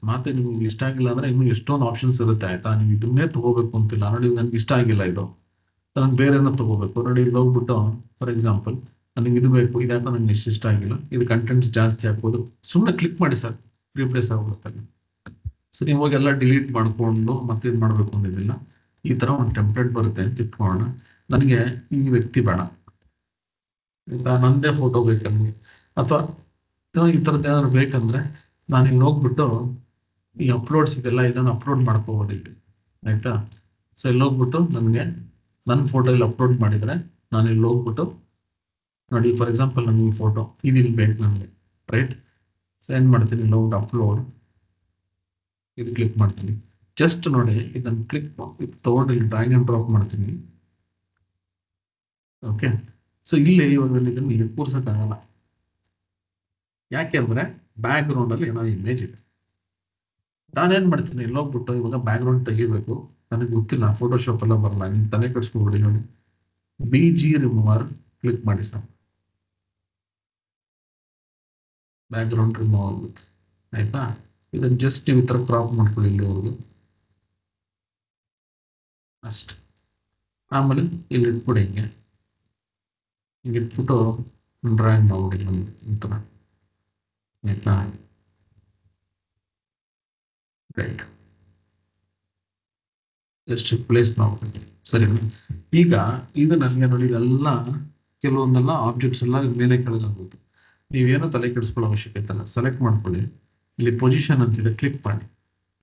ಮತ್ತೆ ನಿಮ್ಗೆ ಇಷ್ಟ ಆಗಿಲ್ಲ ಅಂದ್ರೆ ಇನ್ನು ಎಷ್ಟೊಂದು ಆಪ್ಷನ್ಸ್ ಇರುತ್ತೆ. ಆಯ್ತಾ, ನೀವು ಇದನ್ನೇ ತಗೋಬೇಕು ಅಂತಿಲ್ಲ. ನೋಡಿ ನನ್ಗೆ ಇಷ್ಟ ಆಗಿಲ್ಲ ಇದು, ನನಗೆ ಬೇರೆ ಏನೋ ತಗೋಬೇಕು. ನೋಡಿ ಇಲ್ಲಿ ಹೋಗ್ಬಿಟ್ಟು ಫಾರ್ ಎಕ್ಸಾಂಪಲ್ ನನಗೆ ಇದು ಬೇಕು, ಇದ್ಯಾಕೋ ನಂಗೆ ಇಷ್ಟ ಆಗಿಲ್ಲ, ಇದು ಕಂಟೆಂಟ್ಸ್ ಜಾಸ್ತಿ ಹಾಕ್ಬೋದು. ಸುಮ್ಮನೆ ಕ್ಲಿಕ್ ಮಾಡಿ ಸರ್, ರೀಪ್ಲೇಸ್ ಆಗ್ಬಿಡುತ್ತೆ. ಸೊ ನೀವು ಹೋಗಿ ಎಲ್ಲ ಡಿಲೀಟ್ ಮಾಡಿಕೊಂಡು ಮತ್ತೆ ಇದು ಮಾಡಬೇಕು ಅಂದಿದ್ದಿಲ್ಲ. ಈ ಥರ ಒಂದು ಟೆಂಪ್ಲೇಟ್ ಬರುತ್ತೆ ಅಂತ ಇಟ್ಕೊಳ್ಳೋಣ. ನನಗೆ ಈ ವ್ಯಕ್ತಿ ಬೇಡ, ಆಯ್ತಾ, ನಂದೇ ಫೋಟೋ ಬೇಕಂದ್ರೆ ಅಥವಾ ಈ ಥರದ್ದು ಏನಾದ್ರು ಬೇಕಂದ್ರೆ ನಾನು ಇಲ್ಲಿ ಹೋಗ್ಬಿಟ್ಟು ಈ ಅಪ್ಲೋಡ್ಸ್ ಇದೆಲ್ಲ ಇದನ್ನು ಅಪ್ಲೋಡ್ ಮಾಡ್ಕೋಬೋದು ಇಲ್ಲಿ. ಆಯ್ತಾ, ಸೊ ಇಲ್ಲಿ ಹೋಗ್ಬಿಟ್ಟು ನನಗೆ ನನ್ನ ಫೋಟೋ ಇಲ್ಲಿ ಅಪ್ಲೋಡ್ ಮಾಡಿದರೆ ನಾನು ಇಲ್ಲಿ ಹೋಗ್ಬಿಟ್ಟು ನೋಡಿ ಫಾರ್ ಎಕ್ಸಾಂಪಲ್ ನನಗೆ ಈ ಫೋಟೋ ಇದು ಇಲ್ಲಿ ಬೇಕು ನನಗೆ. ರೈಟ್, ಸೊ ಏನು ಮಾಡ್ತೀನಿ, ಇಲ್ಲಿ ಹೋಗ್ಬಿಟ್ಟು ಅಪ್ಲೋಡ್ ಇದು ಕ್ಲಿಕ್ ಮಾಡ್ತೀನಿ. ಜಸ್ಟ್ ನೋಡಿ ಇದನ್ನು ಕ್ಲಿಕ್ ಇದು ತೊಗೊಂಡು ಇಲ್ಲಿ ಡ್ರ್ಯಾಗ್ ಆ್ಯಂಡ್ ಡ್ರಾಪ್ ಮಾಡ್ತೀನಿ. ಓಕೆ, ಸೊ ಇಲ್ಲಿ ಇವಾಗ ಇದನ್ನು ಇಲ್ಲಿ ಕೂರ್ಸೋಕ್ಕಾಗಲ್ಲ. ಯಾಕೆ ಅಂದರೆ ಬ್ಯಾಕ್ ಗ್ರೌಂಡಲ್ಲಿ ಏನೋ ಇಮೇಜ್ ಇದೆ. ನಾನೇನು ಮಾಡ್ತೀನಿ, ಇಲ್ಲಿ ಹೋಗ್ಬಿಟ್ಟು ಇವಾಗ ಬ್ಯಾಕ್ ಗ್ರೌಂಡ್ ತೆಗಿಬೇಕು. ನನಗೆ ಗೊತ್ತಿಲ್ಲ, ಫೋಟೋಶಾಪ್ ಎಲ್ಲ ಬರಲ್ಲ, ನಿಮ್ಗೆ ತಲೆ ಕೆಡಿಸ್ಕೊಬಿಡಿ. ನೋಡಿ BG ರಿಮೂವರ್ ಕ್ಲಿಕ್ ಮಾಡಿ ಸರ್, ಬ್ಯಾಕ್ ಗ್ರೌಂಡ್ ರಿಮೂವ್ ಆಗುತ್ತೆ. ಆಯ್ತಾ, ಇದನ್ನು ಜಸ್ಟ್ ನೀವು ಈ ಥರ ಕ್ರಾಪ್ ಮಾಡ್ಕೊಳ್ಳಿ ಇಲ್ಲಿವರೆಗೂ ಅಷ್ಟೆ. ಆಮೇಲೆ ಇಲ್ಲಿ ಇಟ್ಬಿಡಿ, ಹಿಂಗೆ ಇಟ್ಬಿಟ್ಟು ಡ್ರಾಯಿಂಗ್ ಮಾಡ್ಬಿಡಿ ನಮಗೆ ಈ ಥರ. ಆಯ್ತಾ, ರೈಟ್, ಜಸ್ಟ್ ಪ್ಲೇಸ್ ಮಾಡ್ಬಿಡಿ. ಸರಿ, ಈಗ ಇದು ನನಗೆ ನೋಡಿ ಇದೆಲ್ಲ ಕೆಲವೊಂದೆಲ್ಲ ಆಬ್ಜೆಕ್ಟ್ಸ್ ಎಲ್ಲ ಮೇಲೆ ಕೆಳಗಾಗುತ್ತೆ. ನೀವೇನೋ ತಲೆ ಕೆಡಿಸ್ಕೊಳ್ಳೋ ಅವಶ್ಯಕತೆ ಇಲ್ಲ. ಸೆಲೆಕ್ಟ್ ಮಾಡ್ಕೊಳ್ಳಿ, ಇಲ್ಲಿ ಪೊಸಿಷನ್ ಅಂತಿದೆ, ಕ್ಲಿಕ್ ಮಾಡಿ.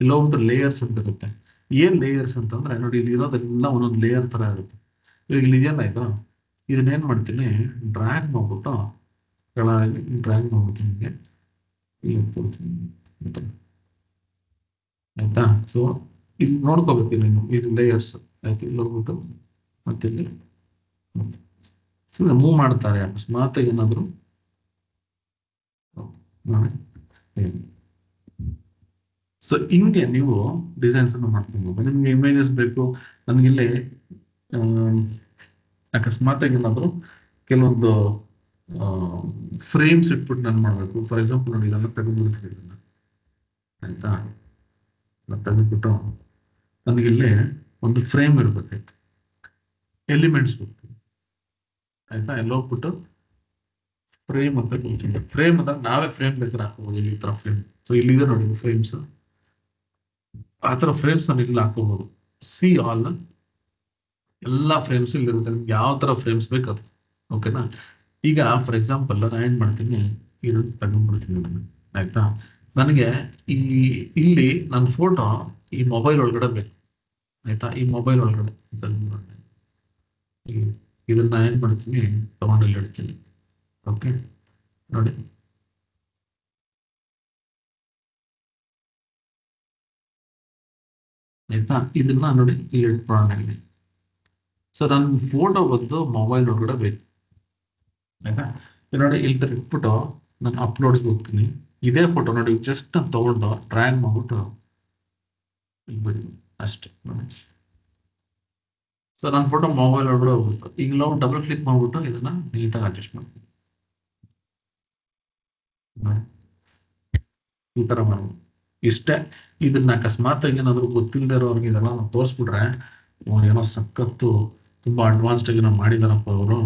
ಇಲ್ಲಿ ಹೋಗ್ಬಿಟ್ಟು ಲೇಯರ್ಸ್ ಅಂತ ಇರುತ್ತೆ. ಏನು ಲೇಯರ್ಸ್ ಅಂತಂದ್ರೆ ನೋಡಿ ಇಲ್ಲಿ ಇರೋದೆಲ್ಲ ಒಂದೊಂದು ಲೇಯರ್ ಥರ ಇರುತ್ತೆ. ಇವಾಗ ಇಲ್ಲಿ ಇದೆಯಲ್ಲ ಇದು, ಇದನ್ನೇನು ಮಾಡ್ತೀನಿ, ಡ್ರ್ಯಾಗ್ ಮಾಡ್ಬಿಟ್ಟು ಕೆಳಗೆ ಡ್ರ್ಯಾಗ್ ಮಾಡ್ಬಿಟ್ಟು ನಿಮಗೆ ಇಲ್ಲಿ ತೋರಿಸ್ತೀನಿ. ಆಯ್ತಾ, ಸೊ ಇಲ್ಲಿ ನೋಡ್ಕೋಬೇಕು ನೀನು ಇದು ಲೇಯರ್ಸ್. ಆಯ್ತು, ಇಲ್ಲಿ ಹೋಗ್ಬಿಟ್ಟು ಮತ್ತೆ ಇಲ್ಲಿ ಸುಮ್ಮನೆ ಮೂವ್ ಮಾಡ್ತಾರೆ ಅಕಸ್ಮಾತ್ ಏನಾದರೂ ನೋಡಿ. ಸೊ ಹಿಂಗೆ ನೀವು ಡಿಸೈನ್ಸ್ ಅನ್ನು ಮಾಡ್ಕೊಬೋದು. ನಿಮ್ಗೆ ಇಮೇಜಸ್ ಬೇಕು, ನನಗಿಲ್ಲಿ ಅಕಸ್ಮಾತ್ ಏನಾದರೂ ಕೆಲವೊಂದು ಫ್ರೇಮ್ಸ್ ಇಟ್ಬಿಟ್ಟು ನಾನು ಮಾಡಬೇಕು. ಫಾರ್ ಎಕ್ಸಾಂಪಲ್ ನೋಡಿ ಇದೆಲ್ಲ ತೆಗೆದುಬಿಡ್ತೀನಿ ಇದನ್ನು. ಆಯ್ತಾ, ತೆಗೆದುಬಿಟ್ಟು ನನಗಿಲ್ಲಿ ಒಂದು ಫ್ರೇಮ್ ಇರಬೇಕಾಯ್ತು, ಎಲಿಮೆಂಟ್ಸ್ ಬರ್ತೀವಿ. ಆಯ್ತಾ, ಎಲ್ಲ ಹೋಗ್ಬಿಟ್ಟು ಫ್ರೇಮ್ ಅಂತ ಕೊಡ್ತೀನಿ. ಫ್ರೇಮ್ ಅಂದ್ರೆ ನಾವೇ ಫ್ರೇಮ್ ಬೇಕಾದ್ರೆ ಹಾಕೋಬೋದು. ಇಲ್ಲಿ ಈ ಥರ ಫ್ರೇಮ್, ಸೊ ಇಲ್ಲಿದೆ ನೋಡಿ ಫ್ರೇಮ್ಸ್, ಆ ಥರ ಫ್ರೇಮ್ಸ್ ನಾನು ಇಲ್ಲಿ ಹಾಕೋಬೋದು. ಸಿ ಆಲ್, ಎಲ್ಲ ಫ್ರೇಮ್ಸ್ ಇಲ್ಲಿರುತ್ತೆ. ನಿಮ್ಗೆ ಯಾವ ಥರ ಫ್ರೇಮ್ಸ್ ಬೇಕು ಅದು. ಓಕೆನಾ, ಈಗ ಫಾರ್ ಎಕ್ಸಾಂಪಲ್ ನಾನು ಏನು ಮಾಡ್ತೀನಿ, ಇದು ತಗೊಂಡ್ಬಿಡ್ತೀನಿ ನಾನು. ಆಯ್ತಾ, ನನಗೆ ಇಲ್ಲಿ ನನ್ನ ಫೋಟೋ ಈ ಮೊಬೈಲ್ ಒಳಗಡೆ ಬೇಕು. ಆಯ್ತಾ, ಈ ಮೊಬೈಲ್ ಒಳಗಡೆ ಇದನ್ನ ಏನು ಮಾಡ್ತೀನಿ, ತಗೊಂಡು ಇಲ್ಲಿ ಇಡ್ತೀನಿ. ಓಕೆ, ನೋಡಿ ಆಯ್ತಾ, ಇದನ್ನ ನೋಡಿ ಇಲ್ಲಿ ಇಟ್ಕೊಳ್ಳೋಣ ಇಲ್ಲಿ. ಸೊ ನನ್ನ ಫೋಟೋ ಬಂದು ಮೊಬೈಲ್ ಒಳಗಡೆ ಬೇಕು. ಆಯ್ತಾ, ನೋಡಿ ಇಲ್ಲಿ ತರ ಇಟ್ಬಿಟ್ಟು ನಾನು ಅಪ್ಲೋಡ್ಸ್ಗೆ ಹೋಗ್ತೀನಿ. ಇದೇ ಫೋಟೋ ನೋಡಿ ಜಸ್ಟ್ ನಾನು ತಗೊಂಡು ಡ್ರ್ಯಾಗ್ ಮಾಡ್ಬಿಟ್ಟು ಇಲ್ಲಿ ಬಿಡಿ ಅಷ್ಟೇ ನೋಡಿ. ಸೊ ನನ್ನ ಫೋಟೋ ಮೊಬೈಲ್ ಒಳಗಡೆ ಹೋಗ್ಬಿಟ್ಟು ಈಗ ನಾವು ಡಬಲ್ ಕ್ಲಿಕ್ ಮಾಡ್ಬಿಟ್ಟು ಇದನ್ನ ನೀಟಾಗಿ ಅಡ್ಜಸ್ಟ್ ಮಾಡ್ತೀನಿ. ಈ ಥರ ಮಾಡ್ಬೋದು. ಇಷ್ಟೇ. ಇದನ್ನ ಅಕಸ್ಮಾತ್ ಏನಾದರೂ ಗೊತ್ತಿಲ್ಲದೆ ಇರೋರಿಗೆ ಇದೆಲ್ಲ ನಾವು ತೋರಿಸ್ಬಿಟ್ರೆ ಏನೋ ಸಖತ್ತು ತುಂಬ ಅಡ್ವಾನ್ಸ್ಡ್ ಆಗಿ ನಾವು ಮಾಡಿದಾರಪ್ಪ ಅವರು,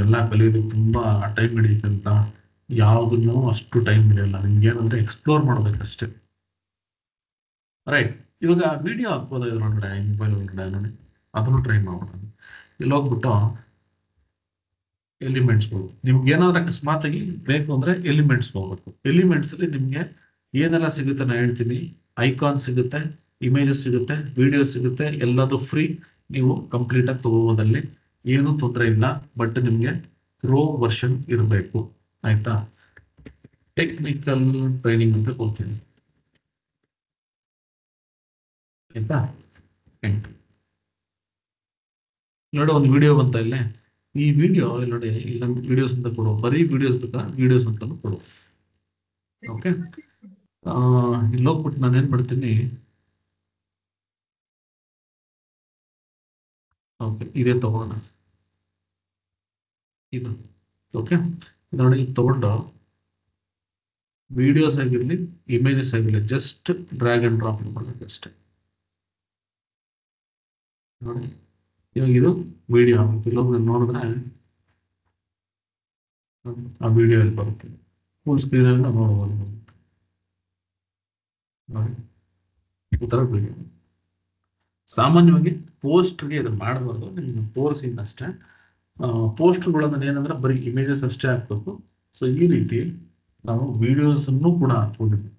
ಎಲ್ಲ ಕಲಿಯೋದಕ್ಕೆ ತುಂಬ ಟೈಮ್ ಹಿಡಿಯುತ್ತೆ ಅಂತ. ಯಾವುದನ್ನು ಅಷ್ಟು ಟೈಮ್ ಹಿಡಿಯಲ್ಲ. ನಿಮ್ಗೆ ಏನಂದ್ರೆ ಎಕ್ಸ್ಪ್ಲೋರ್ ಮಾಡ್ಬೇಕಷ್ಟೇ. ರೈಟ್, ಇವಾಗ ವಿಡಿಯೋ ಹಾಕ್ಬೋದು ಇದ್ರೊಳಗಡೆ, ಮೊಬೈಲ್ ಒಳಗಡೆ ನೋಡಿ, ಅದನ್ನು ಟ್ರೈ ಮಾಡೋಣ. ಇಲ್ಲಿ ಹೋಗ್ಬಿಟ್ಟು ಎಲಿಮೆಂಟ್ಸ್ ಹೋಗಿ, ನಿಮ್ಗೆ ಏನಾದ್ರು ಅಕಸ್ಮಾತ್ ಆಗಿ ಬೇಕು ಅಂದ್ರೆ ಎಲಿಮೆಂಟ್ಸ್ ಹೋಗ್ಬೇಕು. ಎಲಿಮೆಂಟ್ಸ್ ಅಲ್ಲಿ ನಿಮ್ಗೆ ಏನೆಲ್ಲ ಸಿಗುತ್ತೆ ನಾನು ಹೇಳ್ತೀನಿ. ಐಕಾನ್ ಸಿಗುತ್ತೆ, ಇಮೇಜಸ್ ಸಿಗುತ್ತೆ, ವಿಡಿಯೋಸ್ ಸಿಗುತ್ತೆ, ಎಲ್ಲದು ಫ್ರೀ. ನೀವು ಕಂಪ್ಲೀಟ್ ಆಗಿ ತಗೋಬೋದಲ್ಲಿ, ಏನು ತೊಂದರೆ ಇಲ್ಲ. ಬಟ್ ನಿಮಗೆ ಪ್ರೋ ವರ್ಷನ್ ಇರಬೇಕು, ಆಯ್ತಾ. ಟೆಕ್ನಿಕಲ್ ಟ್ರೈನಿಂಗ್ ಅಂತ ಕೊಡ್ತೀನಿ, ಆಯ್ತಾ. ನೋಡಿ ಒಂದು ವಿಡಿಯೋ ಬಂತ ಇಲ್ಲೇ, ಈ ವಿಡಿಯೋ ಇಲ್ಲಿ ನೋಡಿ, ಇಲ್ಲಿ ನಮ್ಗೆ ವಿಡಿಯೋಸ್ ಅಂತ ಕೊಡು, ಬರೀ ವಿಡಿಯೋಸ್ ಬೇಕಾ, ವಿಡಿಯೋಸ್ ಅಂತಾನು ಕೊಡು. ಓಕೆ, ಇಲ್ಲಿ ಹೋಗ್ಬಿಟ್ಟು ನಾನು ಏನ್ ಮಾಡ್ತೀನಿ, ಓಕೆ ಇದೇ ತಗೋಣ ಇದು. ಓಕೆ ನೋಡಿ, ಇದು ತಗೊಂಡು ವಿಡಿಯೋಸ್ ಆಗಿರ್ಲಿ ಇಮೇಜಸ್ ಆಗಿರ್ಲಿ ಜಸ್ಟ್ ಡ್ರ್ಯಾಗ್ ಅಂಡ್ ಡ್ರಾಪ್ ಮಾಡಬೇಕು ಅಷ್ಟೇ. ನೋಡಿ ಇವಾಗ ಇದು ವಿಡಿಯೋ ಆಗುತ್ತೆ, ಇಲ್ಲೊಂದು ನೋಡಿದ್ರೆ ಆ ವಿಡಿಯೋ ಅಲ್ಲಿ ಬರುತ್ತೆ, ಫುಲ್ ಸ್ಕ್ರೀನ್ ಅಲ್ಲಿ ನಾವು ನೋಡ್ಬೋದು. ನೋಡಿ ಈ ತರ ವಿಡಿಯೋ. ಸಾಮಾನ್ಯವಾಗಿ ಪೋಸ್ಟ್ಗೆ ಇದು ಮಾಡಬಾರ್ದು, ನಿಮ್ಗೆ ತೋರಿಸಿದ ಅಷ್ಟೇ. ಪೋಸ್ಟ್ಗಳನ್ನ ಏನಂದ್ರೆ ಬರೀ ಇಮೇಜಸ್ ಅಷ್ಟೇ ಹಾಕ್ಬೇಕು. ಸೊ ಈ ರೀತಿ ನಾವು ವಿಡಿಯೋಸ್ ಅನ್ನು ಕೂಡ ಹಾಕೊಂಡಿದ್ವಿ,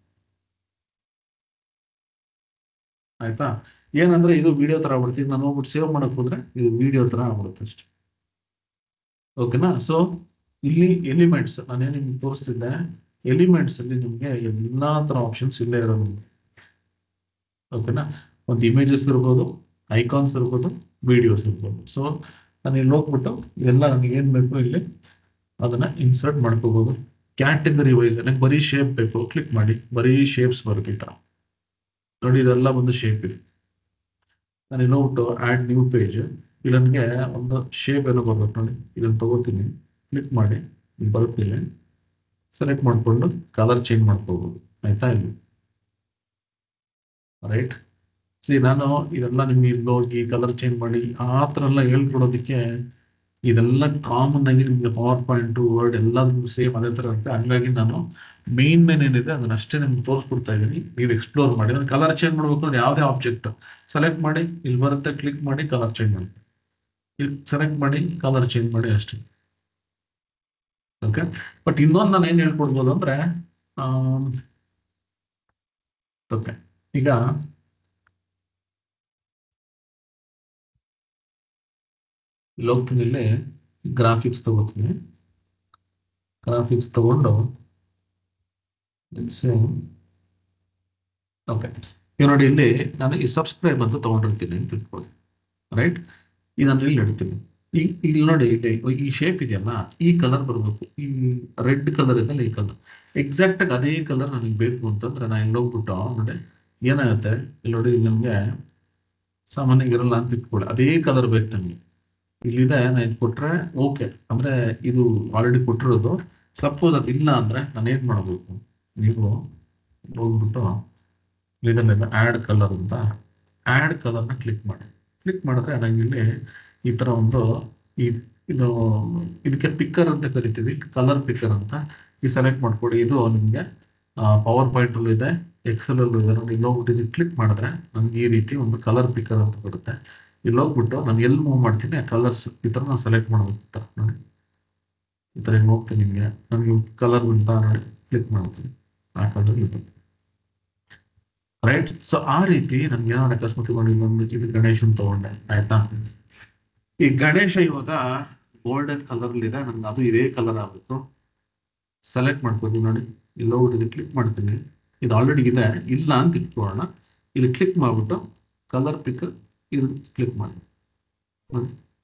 ಆಯ್ತಾ. ಏನಂದ್ರೆ ಇದು ವಿಡಿಯೋ ತರ ಆಗ್ಬಿಡುತ್ತೆ, ನಾನು ಹೋಗ್ಬಿಟ್ಟು ಸೇವ್ ಮಾಡಕ್ ಹೋದ್ರೆ ಇದು ವಿಡಿಯೋ ತರ ಆಗ್ಬಿಡುತ್ತೆ ಅಷ್ಟೇ. ಓಕೆನಾ. ಸೊ ಇಲ್ಲಿ ಎಲಿಮೆಂಟ್ಸ್ ನಾನೇನು ನಿಮ್ಗೆ ತೋರಿಸ್ತಿದ್ದೆ, ಎಲಿಮೆಂಟ್ಸ್ ಅಲ್ಲಿ ನಿಮ್ಗೆ ಎಲ್ಲಾ ತರ ಆಪ್ಷನ್ಸ್ ಇಲ್ಲೇ ಇರೋದು. ಓಕೆನಾ, ಒಂದು ಇಮೇಜಸ್ ಇರ್ಬೋದು, ಐಕಾನ್ಸ್ ಇರ್ಬೋದು, ವಿಡಿಯೋಸ್ ಇರ್ಬೋದು. ಸೊ ನಾನು ಇಲ್ಲಿ ಹೋಗ್ಬಿಟ್ಟು ಎಲ್ಲ ನನಗೆ ಏನ್ ಬೇಕು ಇಲ್ಲಿ ಅದನ್ನ ಇನ್ಸರ್ಟ್ ಮಾಡ್ಕೋಬಹುದು. ಕ್ಯಾಟಗರಿ ವೈಸ್ ನನಗೆ ಬರೀ ಶೇಪ್ ಬೇಕು, ಕ್ಲಿಕ್ ಮಾಡಿ ಬರೀ ಶೇಪ್ಸ್ ಬರುತ್ತೆ. ನೋಡಿ ಇದೆಲ್ಲ ಒಂದು ಶೇಪ್ ಇದೆ. ನಾನು ಇಲ್ಲಿ ಹೋಗ್ಬಿಟ್ಟು ಆಡ್ ನ್ಯೂ ಪೇಜ್, ಇಲ್ಲಿ ನನಗೆ ಒಂದು ಶೇಪ್ ಏನೋ ಬರ್ಬೇಕು. ನೋಡಿ ಇದನ್ನ ತಗೋತೀನಿ, ಕ್ಲಿಕ್ ಮಾಡಿ ಬರುತ್ತಿಲ್ಲ, ಸೆಲೆಕ್ಟ್ ಮಾಡ್ಕೊಂಡು ಕಲರ್ ಚೇಂಜ್ ಮಾಡ್ಕೋಬಹುದು, ಆಯ್ತಾ. ಇಲ್ಲಿ ರೈಟ್. ಸಿ ನಾನು ಇದೆಲ್ಲ ನಿಮ್ಗೆ ಇಲ್ಲಿ ಹೋಗಿ ಕಲರ್ ಚೇಂಜ್ ಮಾಡಿ ಆ ಥರ ಎಲ್ಲ ಹೇಳ್ಕೊಡೋದಕ್ಕೆ ಇದೆಲ್ಲ ಕಾಮನ್ ಆಗಿ ನಿಮ್ಗೆ ಪವರ್ ಪಾಯಿಂಟ್ ವರ್ಡ್ ಎಲ್ಲದೂ ಸೇಮ್ ಅದೇ ಥರ ಇರುತ್ತೆ. ಹಂಗಾಗಿ ನಾನು ಮೇನ್ ಏನಿದೆ ಅದನ್ನ ಅಷ್ಟೇ ನಿಮ್ಗೆ ತೋರಿಸ್ಕೊಡ್ತಾ ಇದ್ದೀನಿ, ನೀವು ಎಕ್ಸ್ಪ್ಲೋರ್ ಮಾಡಿ. ನಾನು ಕಲರ್ ಚೇಂಜ್ ಮಾಡ್ಬೇಕು ಅಂದ್ರೆ ಯಾವುದೇ ಆಬ್ಜೆಕ್ಟ್ ಸೆಲೆಕ್ಟ್ ಮಾಡಿ, ಇಲ್ಲಿ ಬರುತ್ತೆ, ಕ್ಲಿಕ್ ಮಾಡಿ ಕಲರ್ ಚೇಂಜ್ ಮಾಡಿ, ಇಲ್ಲಿ ಸೆಲೆಕ್ಟ್ ಮಾಡಿ ಕಲರ್ ಚೇಂಜ್ ಮಾಡಿ ಅಷ್ಟೇ. ಓಕೆ, ಬಟ್ ಇನ್ನೊಂದು ನಾನು ಏನ್ ಹೇಳ್ಕೊಡ್ಬೋದು ಅಂದ್ರೆ ಓಕೆ ಈಗ ಇಲ್ಲಿ ಹೋಗ್ತೀನಿ, ಇಲ್ಲಿ ಗ್ರಾಫಿಕ್ಸ್ ತಗೋತೀನಿ, ಗ್ರಾಫಿಕ್ಸ್ ತಗೊಂಡು ಓಕೆ ಈಗ ನೋಡಿ ಇಲ್ಲಿ ನಾನು ಈ ಸಬ್ಸ್ಕ್ರೈಬ್ ಅಂತ ತಗೊಂಡಿರ್ತೀನಿ ಅಂತ ತಿಳ್ಕೊಳ್ಳಿ, ರೈಟ್. ಇದನ್ನು ಇಲ್ಲಿ ಇಡ್ತೀನಿ. ಈಗ ಇಲ್ಲಿ ನೋಡಿ ಇಲ್ಲಿ ಈ ಶೇಪ್ ಇದೆಯಲ್ಲ, ಈ ಕಲರ್ ಬರಬೇಕು, ಈ ರೆಡ್ ಕಲರ್ ಇದೆಯಲ್ಲ ಈ ಕಲರ್ ಎಕ್ಸಾಕ್ಟ್ ಆಗಿ ಅದೇ ಕಲರ್ ನನಗೆ ಬೇಕು ಅಂತಂದ್ರೆ ನಾನು ಇಲ್ಲಿ ಹೋಗ್ಬಿಟ್ಟು ನೋಡಿ ಏನಾಗುತ್ತೆ, ಇಲ್ಲಿ ನೋಡಿ ನಮಗೆ ಸಾಮಾನ್ಯವಾಗಿ ಇರಲ್ಲ ಅಂತ ಇಟ್ಕೊಳ್ಳಿ, ಅದೇ ಕಲರ್ ಬೇಕು ನಮಗೆ. ಇಲ್ಲಿದೆ, ನಾನು ಇದು ಕೊಟ್ರೆ ಓಕೆ ಅಂದ್ರೆ ಇದು ಆಲ್ರೆಡಿ ಕೊಟ್ಟಿರೋದು. ಸಪೋಸ್ ಅದು ಇಲ್ಲ ಅಂದ್ರೆ ನಾನು ಏನ್ ಮಾಡಬೇಕು, ನೀವು ಹೋಗ್ಬಿಟ್ಟು ಇದನ್ನೆಲ್ಲ ಆ್ಯಡ್ ಕಲರ್ ಅಂತ ಆ್ಯಡ್ ಕಲರ್ನ ಕ್ಲಿಕ್ ಮಾಡಿ. ಕ್ಲಿಕ್ ಮಾಡಿದ್ರೆ ನನಗೆ ಇಲ್ಲಿ ಈ ಥರ ಒಂದು ಇದು ಇದಕ್ಕೆ ಪಿಕ್ಕರ್ ಅಂತ ಕರಿತೀವಿ, ಕಲರ್ ಪಿಕ್ಕರ್ ಅಂತ. ಈ ಸೆಲೆಕ್ಟ್ ಮಾಡ್ಕೊಡಿ, ಇದು ನಿಮಗೆ ಪವರ್ ಪಾಯಿಂಟ್ ಅಲ್ಲೂ ಇದೆ, ಎಕ್ಸೆಲ್ ಅಲ್ಲೂ ಇದೆ. ನಾನು ಇಲ್ಲಿ ಹೋಗ್ಬಿಟ್ಟು ಇದಕ್ಕೆ ಕ್ಲಿಕ್ ಮಾಡಿದ್ರೆ ನಮ್ಗೆ ಈ ರೀತಿ ಒಂದು ಕಲರ್ ಪಿಕ್ಕರ್ ಅಂತ ಬರುತ್ತೆ. ಇಲ್ಲಿ ಹೋಗ್ಬಿಟ್ಟು ನಾನು ಎಲ್ಲಿ ಮೂವ್ ಮಾಡ್ತೀನಿ ಆ ಕಲರ್ಸ್ ಈ ಥರ ನಾನು ಸೆಲೆಕ್ಟ್ ಮಾಡಬೇಕು. ನೋಡಿ ಈ ಥರ ಹಿಂಗೆ ಹೋಗ್ತೀನಿ, ನಿಮಗೆ ನನಗೆ ಕಲರ್ ಅಂತ ನೋಡಿ ಕ್ಲಿಕ್ ಮಾಡ್ತೀನಿ, ಆ ಕಲರ್ ಇದೆ, ರೈಟ್. ಸೊ ಆ ರೀತಿ ನನ್ಗೆ ಏನೋ ಅಕಸ್ಮಾತ್ ತಗೊಂಡು ಇದು ಗಣೇಶನ್ ತಗೊಂಡೆ, ಆಯ್ತಾ. ಈ ಗಣೇಶ ಇವಾಗ ಗೋಲ್ಡನ್ ಕಲರ್ ಇದೆ, ನನ್ಗೆ ಅದು ಇದೇ ಕಲರ್ ಆಗಬೇಕು. ಸೆಲೆಕ್ಟ್ ಮಾಡ್ಕೊತೀನಿ, ನೋಡಿ ಇಲ್ಲಿ ಹೋಗ್ಬಿಟ್ಟು ಕ್ಲಿಕ್ ಮಾಡ್ತೀನಿ, ಇದು ಆಲ್ರೆಡಿ ಇದೆ, ಇಲ್ಲ ಅಂತ ಇಟ್ಕೊಳ್ಳೋಣ. ಇಲ್ಲಿ ಕ್ಲಿಕ್ ಮಾಡ್ಬಿಟ್ಟು ಕಲರ್ ಪಿಕ್ ಇದು ಕ್ಲಿಕ್ ಮಾಡಿ,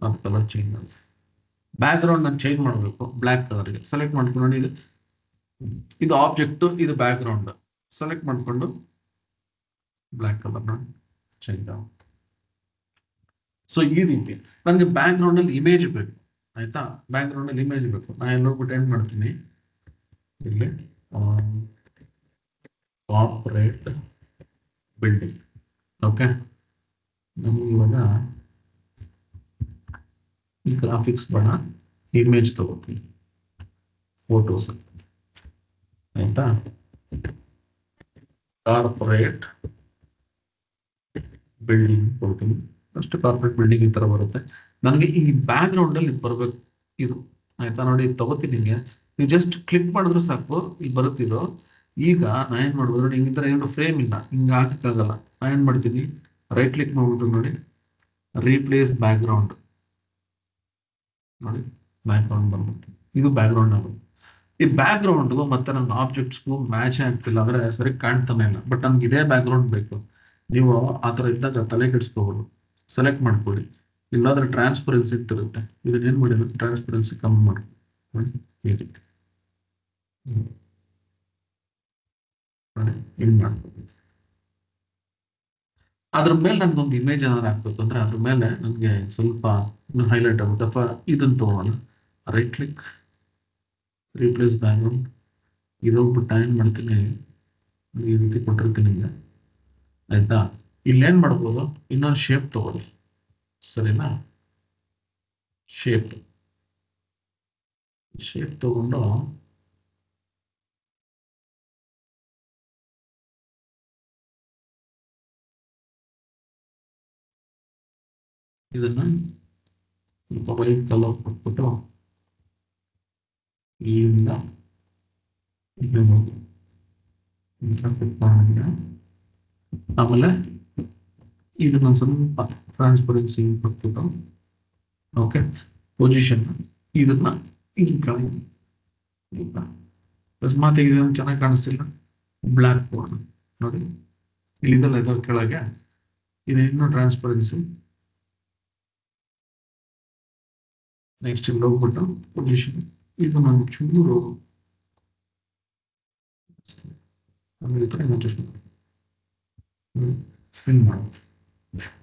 ಅದು ಕಲರ್ ಚೇಂಜ್ ಆಗುತ್ತೆ. ಬ್ಯಾಕ್ ಗ್ರೌಂಡ್ ನಾನು ಚೇಂಜ್ ಮಾಡಬೇಕು ಬ್ಲ್ಯಾಕ್ ಕಲರ್ಗೆ, ಸೆಲೆಕ್ಟ್ ಮಾಡ್ಕೊಂಡು ನೋಡಿ ಇದು ಆಬ್ಜೆಕ್ಟ್, ಇದು ಬ್ಯಾಕ್ ಗ್ರೌಂಡ್, ಸೆಲೆಕ್ಟ್ ಮಾಡ್ಕೊಂಡು ಬ್ಲ್ಯಾಕ್ ಕಲರ್ ನೋಡಿ ಚೇಂಜ್ ಆಗುತ್ತೆ. ಸೊ ಈ ರೀತಿ ನನಗೆ ಬ್ಯಾಕ್ ಗ್ರೌಂಡ್ ಅಲ್ಲಿ ಇಮೇಜ್ ಬೇಕು, ಆಯ್ತಾ. ಬ್ಯಾಕ್ ಗ್ರೌಂಡ್ ಅಲ್ಲಿ ಇಮೇಜ್ ಬೇಕು, ನಾನು ನೋಡ್ಬಿಟ್ಟು ಏನ್ ಮಾಡ್ತೀನಿ, ಇಲ್ಲಿ ಕಾರ್ಪೊರೇಟ್ ಬಿಲ್ಡಿಂಗ್. ಓಕೆ, ನಮ್ಗೆ ಇವಾಗ ಈ ಗ್ರಾಫಿಕ್ಸ್ ಬಣ ಇಮೇಜ್ ತಗೋತೀನಿ, ಫೋಟೋಸ್, ಆಯ್ತಾ. ಕಾರ್ಪೊರೇಟ್ ಬಿಲ್ಡಿಂಗ್ ಕೊಡ್ತೀನಿ, ಅಷ್ಟು ಕಾರ್ಪೊರೇಟ್ ಬಿಲ್ಡಿಂಗ್ ಈ ತರ ಬರುತ್ತೆ. ನನಗೆ ಈ ಬ್ಯಾಕ್ ಗ್ರೌಂಡ್ ಅಲ್ಲಿ ಇದು ಬರಬೇಕು, ಇದು ಆಯ್ತಾ. ನೋಡಿ ಇದು ತಗೋತೀನಿ, ನಿಮಗೆ ನೀವು ಜಸ್ಟ್ ಕ್ಲಿಕ್ ಮಾಡಿದ್ರು ಸಾಕು, ಇಲ್ಲಿ ಬರುತ್ತಿದ್ದು. ಈಗ ನಾ ಏನ್ ಮಾಡ್ಬೋದು ನೋಡಿ, ಹಿಂಗಿದ್ರೆ ಏನು ಫ್ರೇಮ್ ಇಲ್ಲ, ಹಿಂಗೆ ಹಾಕಕ್ಕಾಗಲ್ಲ. ನಾ ಏನ್ ಮಾಡ್ತೀನಿ, ರೈಟ್ ಕ್ಲಿಕ್ ಮಾಡ್ಬಿಟ್ಟು ನೋಡಿ, ರೀಪ್ಲೇಸ್ ಬ್ಯಾಕ್ಗ್ರೌಂಡ್ ನೋಡಿ, ಬ್ಯಾಕ್ಗ್ರೌಂಡ್ ಬಂದ್ಬಿಡ್ತೀನಿ. ಇದು ಬ್ಯಾಕ್ಗ್ರೌಂಡ್ ಆಗುತ್ತೆ. ಈ ಬ್ಯಾಕ್ಗ್ರೌಂಡ್ಗೂ ಮತ್ತೆ ನನ್ನ ಆಬ್ಜೆಕ್ಟ್ಸ್ಗೂ ಮ್ಯಾಚ್ ಆಗ್ತಿಲ್ಲ ಅಂದ್ರೆ ಸರಿ ಕಾಣ್ತಾನೆ ಇಲ್ಲ. ಬಟ್ ನನ್ಗೆ ಇದೇ ಬ್ಯಾಕ್ಗ್ರೌಂಡ್ ಬೇಕು. ನೀವು ಆ ಥರ ಇದ್ದಾಗ ತಲೆ ಕೆಡಿಸ್ಕೋಬೋದು. ಸೆಲೆಕ್ಟ್ ಮಾಡ್ಕೊಳ್ಳಿ. ಇಲ್ಲಾಂದ್ರೆ ಟ್ರಾನ್ಸ್ಪರೆನ್ಸಿ ಇರುತ್ತೆ. ಇದನ್ನ ಏನ್ ಮಾಡಿದ್ರೆ ಟ್ರಾನ್ಸ್ಪರೆನ್ಸಿ ಕಮ್ಮಿ ಮಾಡಿ ನೋಡಿ, ಈ ರೀತಿ ನೋಡಿ ಹಿಂಗ್ ಮಾಡ್ಬೋದು. ಅದ್ರ ಮೇಲೆ ನನ್ಗೊಂದು ಇಮೇಜ್ ಏನಾದ್ರು ಹಾಕ್ಬೇಕು ಅಂದ್ರೆ ಅದ್ರ ಮೇಲೆ ನನಗೆ ಸ್ವಲ್ಪ ಹೈಲೈಟ್ ಆಗುತ್ತೆ. ಅಥವಾ ಇದನ್ನ ತಗೋಣ, ರೈಟ್ ಕ್ಲಿಕ್, ರೀಪ್ಲೇಸ್ ಬ್ಯಾಕ್ಗ್ರೌಂಡ್. ಇದೋಗ್ಬಿಟ್ಟು ಏನ್ ಮಾಡ್ತೀನಿ, ಈ ರೀತಿ ಕೊಟ್ಟಿರ್ತೀನಿ ನಿಮಗೆ, ಆಯ್ತಾ. ಇಲ್ಲೇನ್ ಮಾಡ್ಬೋದು, ಇನ್ನೊಂದು ಶೇಪ್ ತಗೊಳ್ಳಿ, ಸರಿನಾ. ಶೇಪ್ ತಗೊಂಡು ಇದನ್ನ ವೈಟ್ ಕಲರ್ ಕೊಟ್ಬಿಟ್ಟು ಇಲ್ಲಿಂದ ಆಮೇಲೆ ಇದನ್ನ ಸ್ವಲ್ಪ ಟ್ರಾನ್ಸ್ಪರೆನ್ಸಿ ಕೊಟ್ಬಿಟ್ಟು, ಓಕೆ, ಪೊಸಿಷನ್ ಇದನ್ನ ಇಲ್ಲಿ ಕೆಳಗೆ ಅಕಸ್ಮಾತ್ ಇದನ್ನು ಚೆನ್ನಾಗಿ ಕಾಣಿಸ್ತಿಲ್ಲ, ಬ್ಲ್ಯಾಕ್ ಬೋರ್ಡ್ ನೋಡಿ, ಇಲ್ಲಿದಲ್ಲ ಇದರ ಕೆಳಗೆ ಇದು ಇನ್ನೂ ಟ್ರಾನ್ಸ್ಪರೆನ್ಸಿ. ನೆಕ್ಸ್ಟ್ ಇಲ್ಲಿ ಹೋಗ್ಬಿಟ್ಟು ಪೊಸಿಷನ್ ಇದು ನಾನು ಚೂರು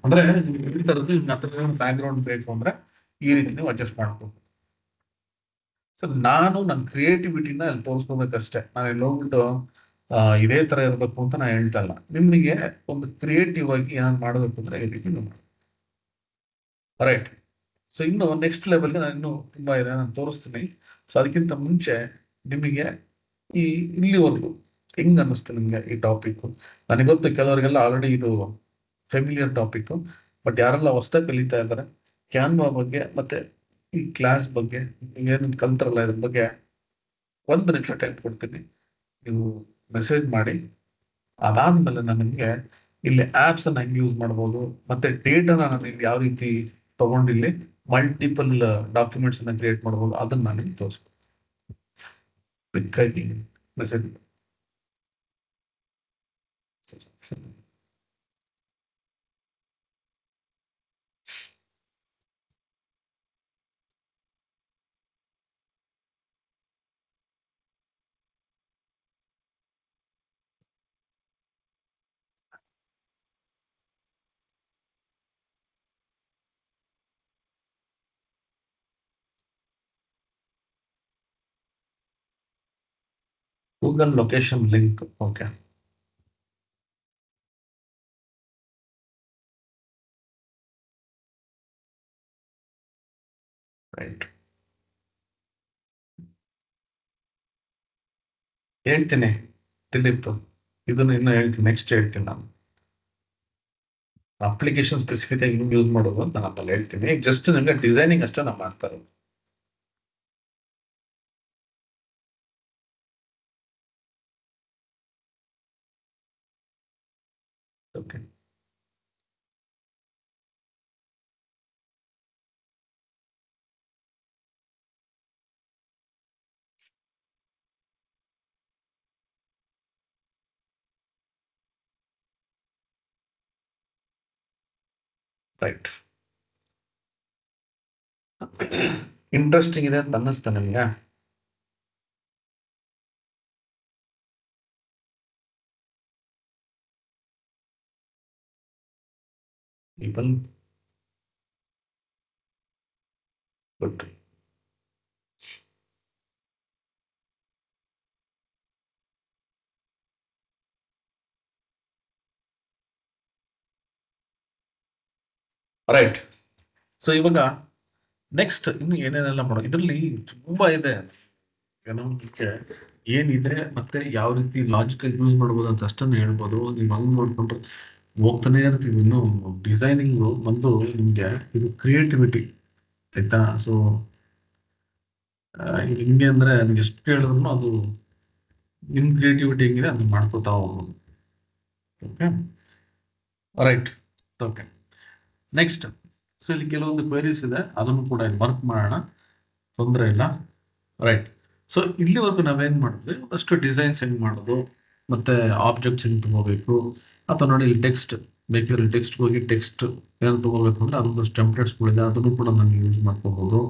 ಅಂದ್ರೆ ಈ ತರದ್ದು ಬ್ಯಾಕ್ಗ್ರೌಂಡ್ ಬೇಕು ಅಂದ್ರೆ ಈ ರೀತಿ ನೀವು ಅಡ್ಜಸ್ಟ್ ಮಾಡ್ಬೋದು. ಸೊ ನಾನು ನನ್ನ ಕ್ರಿಯೇಟಿವಿಟಿನ ಅಲ್ಲಿ ತೋರಿಸ್ಕೋಬೇಕಷ್ಟೇ. ನಾನು ಇಲ್ಲಿ ಹೋಗ್ಬಿಟ್ಟು ಇದೇ ತರ ಇರಬೇಕು ಅಂತ ನಾನು ಹೇಳ್ತಾ ಇಲ್ಲ. ನಿಮಗೆ ಒಂದು ಕ್ರಿಯೇಟಿವ್ ಆಗಿ ಏನಾದ್ರು ಮಾಡಬೇಕು ಅಂದ್ರೆ ಈ ರೀತಿ ನೀವು ಮಾಡಿ. ರೈಟ್. ಸೊ ಇನ್ನು ನೆಕ್ಸ್ಟ್ ಲೆವೆಲ್ಗೆ ನಾನು ಇನ್ನೂ ತುಂಬಾ ಇದೆ, ನಾನು ತೋರಿಸ್ತೀನಿ. ಸೊ ಅದಕ್ಕಿಂತ ಮುಂಚೆ ನಿಮಗೆ ಈ ಇಲ್ಲಿವರೆಗೂ ಹೆಂಗ್ ಅನ್ನಿಸ್ತು ನಿಮ್ಗೆ ಈ ಟಾಪಿಕ್? ನನಗೆ ಗೊತ್ತು ಕೆಲವರಿಗೆಲ್ಲ ಆಲ್ರೆಡಿ ಇದು ಫೆಮಿಲಿಯರ್ ಟಾಪಿಕ್. ಬಟ್ ಯಾರೆಲ್ಲ ಹೊಸದಾಗಿ ಕಲಿತಾ ಇದ್ದಾರೆ, ಕ್ಯಾನ್ವಾ ಬಗ್ಗೆ ಮತ್ತೆ ಈ ಕ್ಲಾಸ್ ಬಗ್ಗೆ ಏನು ಕಲ್ತಾರಲ್ಲ ಇದ್ರ ಬಗ್ಗೆ 1 ನಿಮಿಷ ಟೈಮ್ ಕೊಡ್ತೀನಿ, ನೀವು ಮೆಸೇಜ್ ಮಾಡಿ. ಅದಾದ್ಮೇಲೆ ನಾನು ನಿಮಗೆ ಇಲ್ಲಿ ಆಪ್ಸ್ ಅನ್ನ ಹೆಂಗ್ ಯೂಸ್ ಮಾಡ್ಬೋದು, ಮತ್ತೆ ಡೇಟಾನ ನಾನು ಇಲ್ಲಿ ಯಾವ ರೀತಿ ತಗೊಂಡಿಲ್ಲಿ ಮಲ್ಟಿಪಲ್ ಡಾಕ್ಯುಮೆಂಟ್ಸ್ ಅನ್ನ ಕ್ರಿಯೇಟ್ ಮಾಡ್ಬೋದು, ಅದನ್ನ ನಾನು ನಿಮ್ಗೆ ತೋರಿಸ್ಬೋದು. Message Google location link. Okay, right. ಹೇಳ್ತೀನಿ ದಿಲೀಪ್, ಇದನ್ನು ಇನ್ನೂ ಹೇಳ್ತೀನಿ, ನೆಕ್ಸ್ಟ್ ಹೇಳ್ತೀನಿ. ನಾನು ಅಪ್ಲಿಕೇಶನ್ ಸ್ಪೆಸಿಫಿಕ್ ಆಗಿ ಯೂಸ್ ಮಾಡೋದು ಅಂತ ನಾನು ಆಮೇಲೆ ಹೇಳ್ತೀನಿ. ಜಸ್ಟ್ ನಿಮಗೆ ಡಿಸೈನಿಂಗ್ ಅಷ್ಟೇ ನಾನು ಮಾಡ್ತಾ ಇರೋದು. Okay, right. ಇಂಟ್ರೆಸ್ಟಿಂಗ್ ಇದೆ ಅಂತ ಅನ್ನಿಸ್ತಾ ನಿಮಗೆ? People good. ರೈಟ್. ಸೊ ಇವಾಗ ನೆಕ್ಸ್ಟ್ ಇನ್ನು ಏನೇನೆಲ್ಲ ಮಾಡೋದು, ಇದರಲ್ಲಿ ತುಂಬಾ ಇದೆ. ಏನಕ್ಕೆ ಏನಿದೆ ಮತ್ತೆ ಯಾವ ರೀತಿ ಲಾಜಿಕಲ್ ಯೂಸ್ ಮಾಡ್ಬೋದು ಅಂತ ಅಷ್ಟನ್ನು ಹೇಳ್ಬೋದು. ನೀವು ಹಂಗ್ ನೋಡ್ಕೊಂಡ್ರೆ ಹೋಗ್ತಾನೆ ಇರ್ತೀವಿ. ಇನ್ನು ಡಿಸೈನಿಂಗು ಬಂದು ನಿಮ್ಗೆ ಇದು ಕ್ರಿಯೇಟಿವಿಟಿ, ಆಯ್ತಾ. ಸೊ ಹಿಂಗೆ ಅಂದ್ರೆ ನನಗೆ ಎಷ್ಟು ಹೇಳಿದ್ರು ಅದು ನಿಮ್ಮ ಕ್ರಿಯೇಟಿವಿಟಿ ಹೆಂಗಿದೆ ಅದನ್ನ ಮಾಡ್ಕೋತಾ ಹೋಗ್ಬೋದು. Okay, right. Okay, next. So ಇಲ್ಲಿ ಕೆಲವೊಂದು ಕ್ವೆರೀಸ್ ಇದೆ, ಅದನ್ನು ಕೂಡ ಇಲ್ಲಿ ವರ್ಕ್ ಮಾಡೋಣ, ತೊಂದರೆ ಇಲ್ಲ. ರೈಟ್. ಸೊ ಇಲ್ಲಿವರೆಗೂ ನಾವೇನ್ ಮಾಡಿದ್ವಿ, ಒಂದಷ್ಟು ಡಿಸೈನ್ಸ್ ಹೆಂಗ್ ಮಾಡೋದು, ಮತ್ತೆ ಆಬ್ಜೆಕ್ಟ್ಸ್ ಹೆಂಗ್ ತಗೋಬೇಕು, ಅಥವಾ ನೋಡಿ ಇಲ್ಲಿ ಟೆಕ್ಸ್ಟ್ ಬೇಕಿದ್ರೆ ಟೆಕ್ಸ್ಟ್ ಹೋಗಿ ಟೆಕ್ಸ್ಟ್ ಏನು ತಗೋಬೇಕು ಅಂದ್ರೆ ಅದೊಂದಷ್ಟು ಟೆಂಪ್ಲೇಟ್ಸ್ಗಳಿದೆ, ಅದನ್ನು ಕೂಡ ನಾನು ಯೂಸ್ ಮಾಡ್ಕೋಬಹುದು.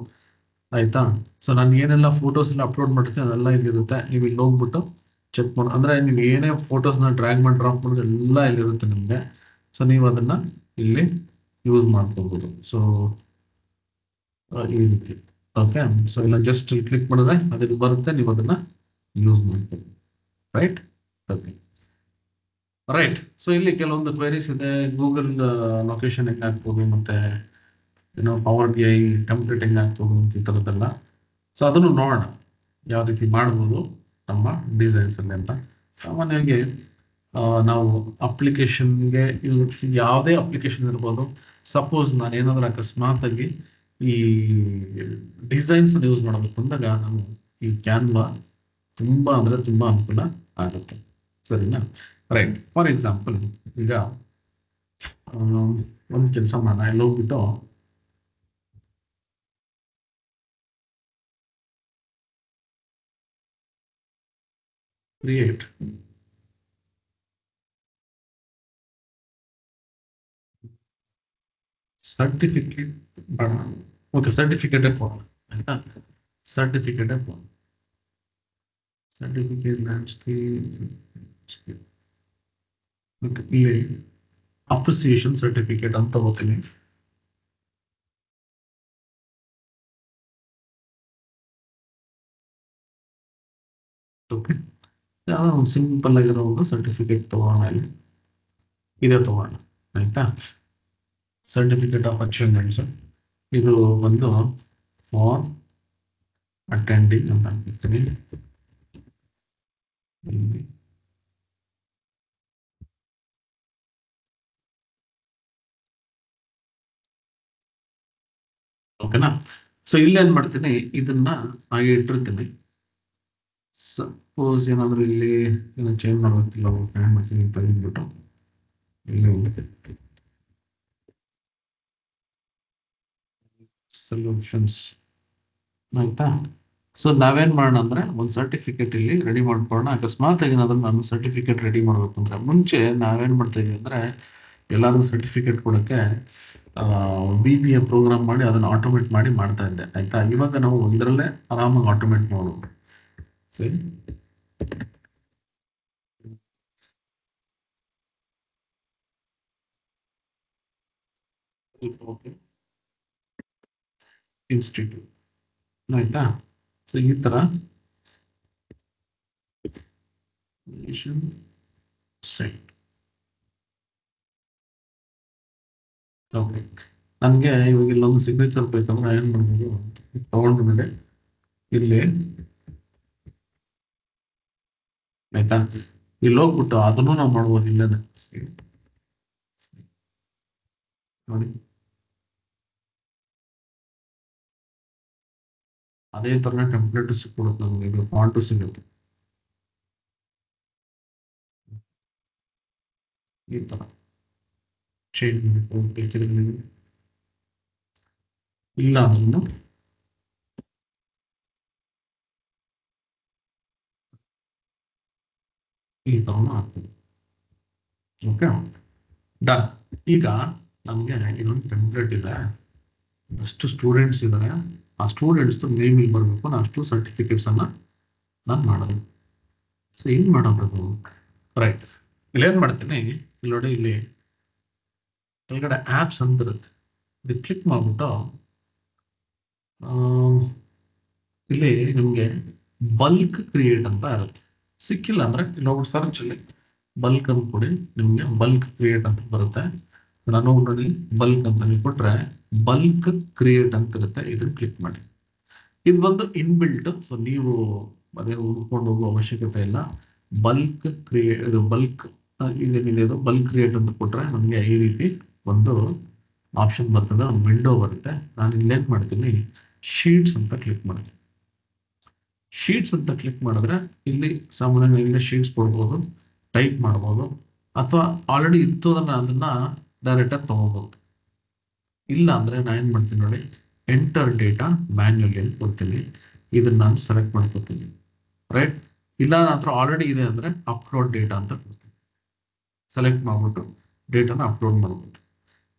ಆಯ್ತಾ? ಸೊ ನಾನು ಏನೆಲ್ಲ ಫೋಟೋಸ್ ಎಲ್ಲ ಅಪ್ಲೋಡ್ ಮಾಡ್ತೀನಿ ಅದೆಲ್ಲ ಇಲ್ಲಿರುತ್ತೆ, ನೀವು ಇಲ್ಲಿ ಹೋಗ್ಬಿಟ್ಟು ಚೆಕ್ ಮಾಡಿ. ಅಂದ್ರೆ ನೀವು ಏನೇ ಫೋಟೋಸ್ನ ಡ್ರ್ಯಾಗ್ ಮಾಡಿ ಡ್ರಾಪ್ ಮಾಡಿದ್ರೆ ಎಲ್ಲ ಇಲ್ಲಿರುತ್ತೆ ನಿಮಗೆ. ಸೊ ನೀವು ಅದನ್ನ ಇಲ್ಲಿ ಯೂಸ್ ಮಾಡ್ಕೋಬಹುದು. ಸೊ ಈ ರೀತಿ. ಓಕೆ, ಸೊ ಇಲ್ಲ ಜಸ್ಟ್ ಕ್ಲಿಕ್ ಮಾಡಿದ್ರೆ ಅದಕ್ಕೆ ಬರುತ್ತೆ, ನೀವು ಅದನ್ನ ಯೂಸ್ ಮಾಡ್ಬೋದು. ರೈಟ್. Okay, right. ಸೊ ಇಲ್ಲಿ ಕೆಲವೊಂದು ಕ್ವೆರೀಸ್ ಇದೆ, ಗೂಗಲ್ ಲೊಕೇಶನ್ ಹೆಂಗ್ ಹಾಕ್ಬೋದು, ಮತ್ತೆ ಪವರ್ ಬಿ ಐ ಟೆಂಪ್ಲೇಟ್ ಹೆಂಗ್ ಹಾಕ್ಬೋದು ಅಂತ ಈ ಥರದ್ದೆಲ್ಲ. ಸೊ ಅದನ್ನು ನೋಡೋಣ ಯಾವ ರೀತಿ ಮಾಡ್ಬೋದು ನಮ್ಮ ಡಿಸೈನ್ಸ್ ಅಲ್ಲಿ ಅಂತ. ಸಾಮಾನ್ಯವಾಗಿ ನಾವು ಅಪ್ಲಿಕೇಶನ್ಗೆ ಯಾವುದೇ ಅಪ್ಲಿಕೇಶನ್ ಇರ್ಬೋದು. ಸಪೋಸ್ ನಾನು ಏನಾದರೂ ಅಕಸ್ಮಾತ್ ಆಗಿ ಈ ಡಿಸೈನ್ಸ್ ಯೂಸ್ ಮಾಡಬೇಕು ಅಂದಾಗ ನಾನು ಈ ಕ್ಯಾನ್ವಾ ತುಂಬಾ ಅಂದ್ರೆ ತುಂಬಾ ಅನುಕೂಲ ಆಗುತ್ತೆ. ಸರಿನಾ? ರೈಟ್. ಫಾರ್ ಎಕ್ಸಾಂಪಲ್ ಈಗ ಒಂದು ಕೆಲಸ ಮಾಡೋಣ, ಇಲ್ಲಿ ಹೋಗ್ಬಿಟ್ಟು ಕ್ರಿಯೇಟ್ ಸರ್ಟಿಫಿಕೇಟ್. ಓಕೆ, ಸರ್ಟಿಫಿಕೇಟ್ ಆಯ್ತಾ? ಸರ್ಟಿಫಿಕೇಟ್ ಲ್ಯಾಂಡ್ಸ್ಕೇಪ್ ಇಲ್ಲಿ ಅಪ್ರಿಸಿಯೇಷನ್ ಸರ್ಟಿಫಿಕೇಟ್ ಅಂತ ತಗೋತೀನಿ. ಓಕೆ, ಯಾವುದೋ ಒಂದು ಸಿಂಪಲ್ ಆಗಿರೋ ಒಂದು ಸರ್ಟಿಫಿಕೇಟ್ ತಗೋಣ, ಇಲ್ಲಿ ಇದೇ ತಗೋಣ. ಆಯ್ತಾ? ಸರ್ಟಿಫಿಕೇಟ್ ಆಫ್ ಅಚೀವ್ಮೆಂಟ್ಸ್ ಇದು ಒಂದು ಫಾರ್ ಅಟೆಂಡಿಂಗ್ ಅಂತ ಅನ್ಕೊಳ್ತೀನಿ. ಓಕೆನಾ? ಸೊ ಇಲ್ಲೇನ್ ಮಾಡ್ತೀನಿ, ಇದನ್ನ ಹಾಗೆ ಇಟ್ಟಿರ್ತೀನಿ. ಸಪೋಸ್ ಏನಾದ್ರು ಇಲ್ಲಿ ಏನೋ ಚೇಂಜ್ ಮಾಡ್ಬೇಕಿಲ್ಲ, ಮಾಡ್ತೀನಿ ತೆಗೆದ್ಬಿಟ್ಟು ಇಲ್ಲಿ ಸೊಲ್ಯೂಷನ್ಸ್. ಆಯ್ತಾ? ಸೊ ನಾವೇನ್ ಮಾಡೋಣ ಅಂದ್ರೆ ಒಂದು ಸರ್ಟಿಫಿಕೇಟ್ ಇಲ್ಲಿ ರೆಡಿ ಮಾಡ್ಕೊಳ್ಳೋಣ. ಅಕಸ್ಮಾತ್ ಏನಾದ್ರು ನಾನು ಸರ್ಟಿಫಿಕೇಟ್ ರೆಡಿ ಮಾಡ್ಬೇಕು ಅಂದ್ರೆ ಮುಂಚೆ ನಾವೇನ್ ಮಾಡ್ತಾ ಇದೀವಿ ಅಂದ್ರೆ ಎಲ್ಲಾದ್ರೂ ಸರ್ಟಿಫಿಕೇಟ್ ಕೊಡಕ್ಕೆ BPA ಪ್ರೋಗ್ರಾಮ್ ಮಾಡಿ ಅದನ್ನ ಆಟೋಮೇಟ್ ಮಾಡಿ ಮಾಡ್ತಾ ಇದ್ದೆ. ಆಯ್ತಾ? ಇವಾಗ ನಾವು ಇದರಲ್ಲೇ ಆರಾಮಾಗಿ ಆಟೋಮೇಟ್ ಮಾಡೋದು. ಸರಿ, ಇನ್ಸ್ಟಿಟ್ಯೂಟ್. ಆಯ್ತಾ? ಸೊ ಈ ತರ ಸೈಟ್. ಓಕೆ, ನನಗೆ ಇವಾಗ ಇಲ್ಲೊಂದು ಸಿಗ್ನೇಚರ್ ಬೇಕಂದ್ರೆ ಏನ್ ಮಾಡ್ಬೋದು, ತಗೊಂಡು ಮೇಲೆ ಇಲ್ಲಿ ಆಯ್ತಾ, ಇಲ್ಲಿ ಹೋಗ್ಬಿಟ್ಟು ಅದನ್ನು ನಾವು ಮಾಡ್ಬೋದು ಇಲ್ಲೇನೆ. ನೋಡಿ, ಅದೇ ತರ ಟೆಂಪ್ಲೇಟ್ ಸಿಕ್ಬಿಡುತ್ತೆ ನಮಗೆ, ಇದು ಫಾಂಟು ಸಿಗುತ್ತೆ ಈ ತರ ಚೇಂಜ್ ಬೇಕಿದ್ರೆ ಇಲ್ಲ ಅದನ್ನು ಈ ತರ ಹಾಕ್ತೀವಿ. Okay, done. ಈಗ ನಮಗೆ ಇದೊಂದು ಟೆಂಪ್ಲೇಟ್ ಇದೆ, ಅಷ್ಟು ಸ್ಟೂಡೆಂಟ್ಸ್ ಇದ್ದಾರೆ, ಆ ಸ್ಟೂಡೆಂಟ್ಸ್ ನೇಮ್ ಇಲ್ಲಿ ಬರಬೇಕು, ನಾನು ಅಷ್ಟು ಸರ್ಟಿಫಿಕೇಟ್ಸ್ ಅನ್ನ ನಾನು ಮಾಡೋದು. ಸೊ ಹೆಂಗ್ ಮಾಡೋದು? ರೈಟ್, ಇಲ್ಲಿ ಏನ್ ಮಾಡ್ತೀನಿ, ಇಲ್ಲಿ ನೋಡಿ, ಇಲ್ಲಿ ಕೆಳಗಡೆ ಆಪ್ಸ್ ಅಂತ ಇರುತ್ತೆ, ಇದು ಕ್ಲಿಕ್ ಮಾಡ್ಬಿಟ್ಟು ಇಲ್ಲಿ ನಿಮ್ಗೆ ಬಲ್ಕ್ ಕ್ರಿಯೇಟ್ ಅಂತ ಇರುತ್ತೆ. ಸಿಕ್ಕಿಲ್ಲ ಅಂದ್ರೆ ಇಲ್ಲಿ ಹೋಗ್ಬಿಟ್ಟು ಸರ್ಚ್ ಅಲ್ಲಿ ಬಲ್ಕ್ ಅಂತ ಕೊಡಿ, ನಿಮ್ಗೆ ಬಲ್ಕ್ ಕ್ರಿಯೇಟ್ ಅಂತ ಬರುತ್ತೆ. ನಾನು ನೋಡಿ ಬಲ್ಕ್ ಅಂತ ನೀವು ಕೊಟ್ರೆ ಬಲ್ಕ್ ಕ್ರಿಯೇಟ್ ಅಂತ ಇರುತ್ತೆ, ಇದನ್ನ ಕ್ಲಿಕ್ ಮಾಡಿ. ಇದು ಬಂದು ಇನ್ಬಿಲ್ಟ್, ಸೊ ನೀವು ಅದೇ ಹುಡ್ಕೊಂಡು ಹೋಗುವ ಅವಶ್ಯಕತೆ ಇಲ್ಲ. ಬಲ್ಕ್ ಕ್ರಿಯೇಟ್, ಬಲ್ಕ್ ಇದೇನಿದೆ ಇದು ಬಲ್ಕ್ ಕ್ರಿಯೇಟ್ ಅಂತ ಕೊಟ್ರೆ ನಮಗೆ ಈ ರೀತಿ ಒಂದು ಆಪ್ಷನ್ ಬರ್ತದೆ, ಒಂದು ವಿಂಡೋ ಬರುತ್ತೆ. ನಾನು ಇಲ್ಲೇನ್ ಮಾಡ್ತೀನಿ, ಶೀಟ್ಸ್ ಅಂತ ಕ್ಲಿಕ್ ಮಾಡ್ತೀನಿ. ಶೀಟ್ಸ್ ಅಂತ ಕ್ಲಿಕ್ ಮಾಡಿದ್ರೆ ಇಲ್ಲಿ ಸಾಮಾನ್ಯವಾಗಿ ಶೀಟ್ಸ್ ಕೊಡ್ಬೋದು, ಟೈಪ್ ಮಾಡ್ಬೋದು, ಅಥವಾ ಆಲ್ರೆಡಿ ಇತ್ತು ಅದನ್ನ ಡೈರೆಕ್ಟಾಗಿ ತಗೋಬಹುದು. ಇಲ್ಲ ಅಂದ್ರೆ ನಾನು ಏನು ಮಾಡ್ತೀನಿ ನೋಡಿ, ಎಂಟರ್ ಡೇಟಾ ಮ್ಯಾನ್ಯುಯಲಿ ಅಂತ ಕೊಡ್ತೀನಿ. ಇದನ್ನ ನಾನು ಸೆಲೆಕ್ಟ್ ಮಾಡ್ಕೊತೀನಿ. ರೈಟ್. ಇಲ್ಲ ನನ್ನ ಹತ್ರ ಆಲ್ರೆಡಿ ಇದೆ ಅಂದ್ರೆ ಅಪ್ಲೋಡ್ ಡೇಟಾ ಅಂತ ಕೊಡ್ತೀನಿ. ಸೆಲೆಕ್ಟ್ ಮಾಡ್ಬಿಟ್ಟು ಡೇಟಾನ ಅಪ್ಲೋಡ್ ಮಾಡ್ಬೋದು.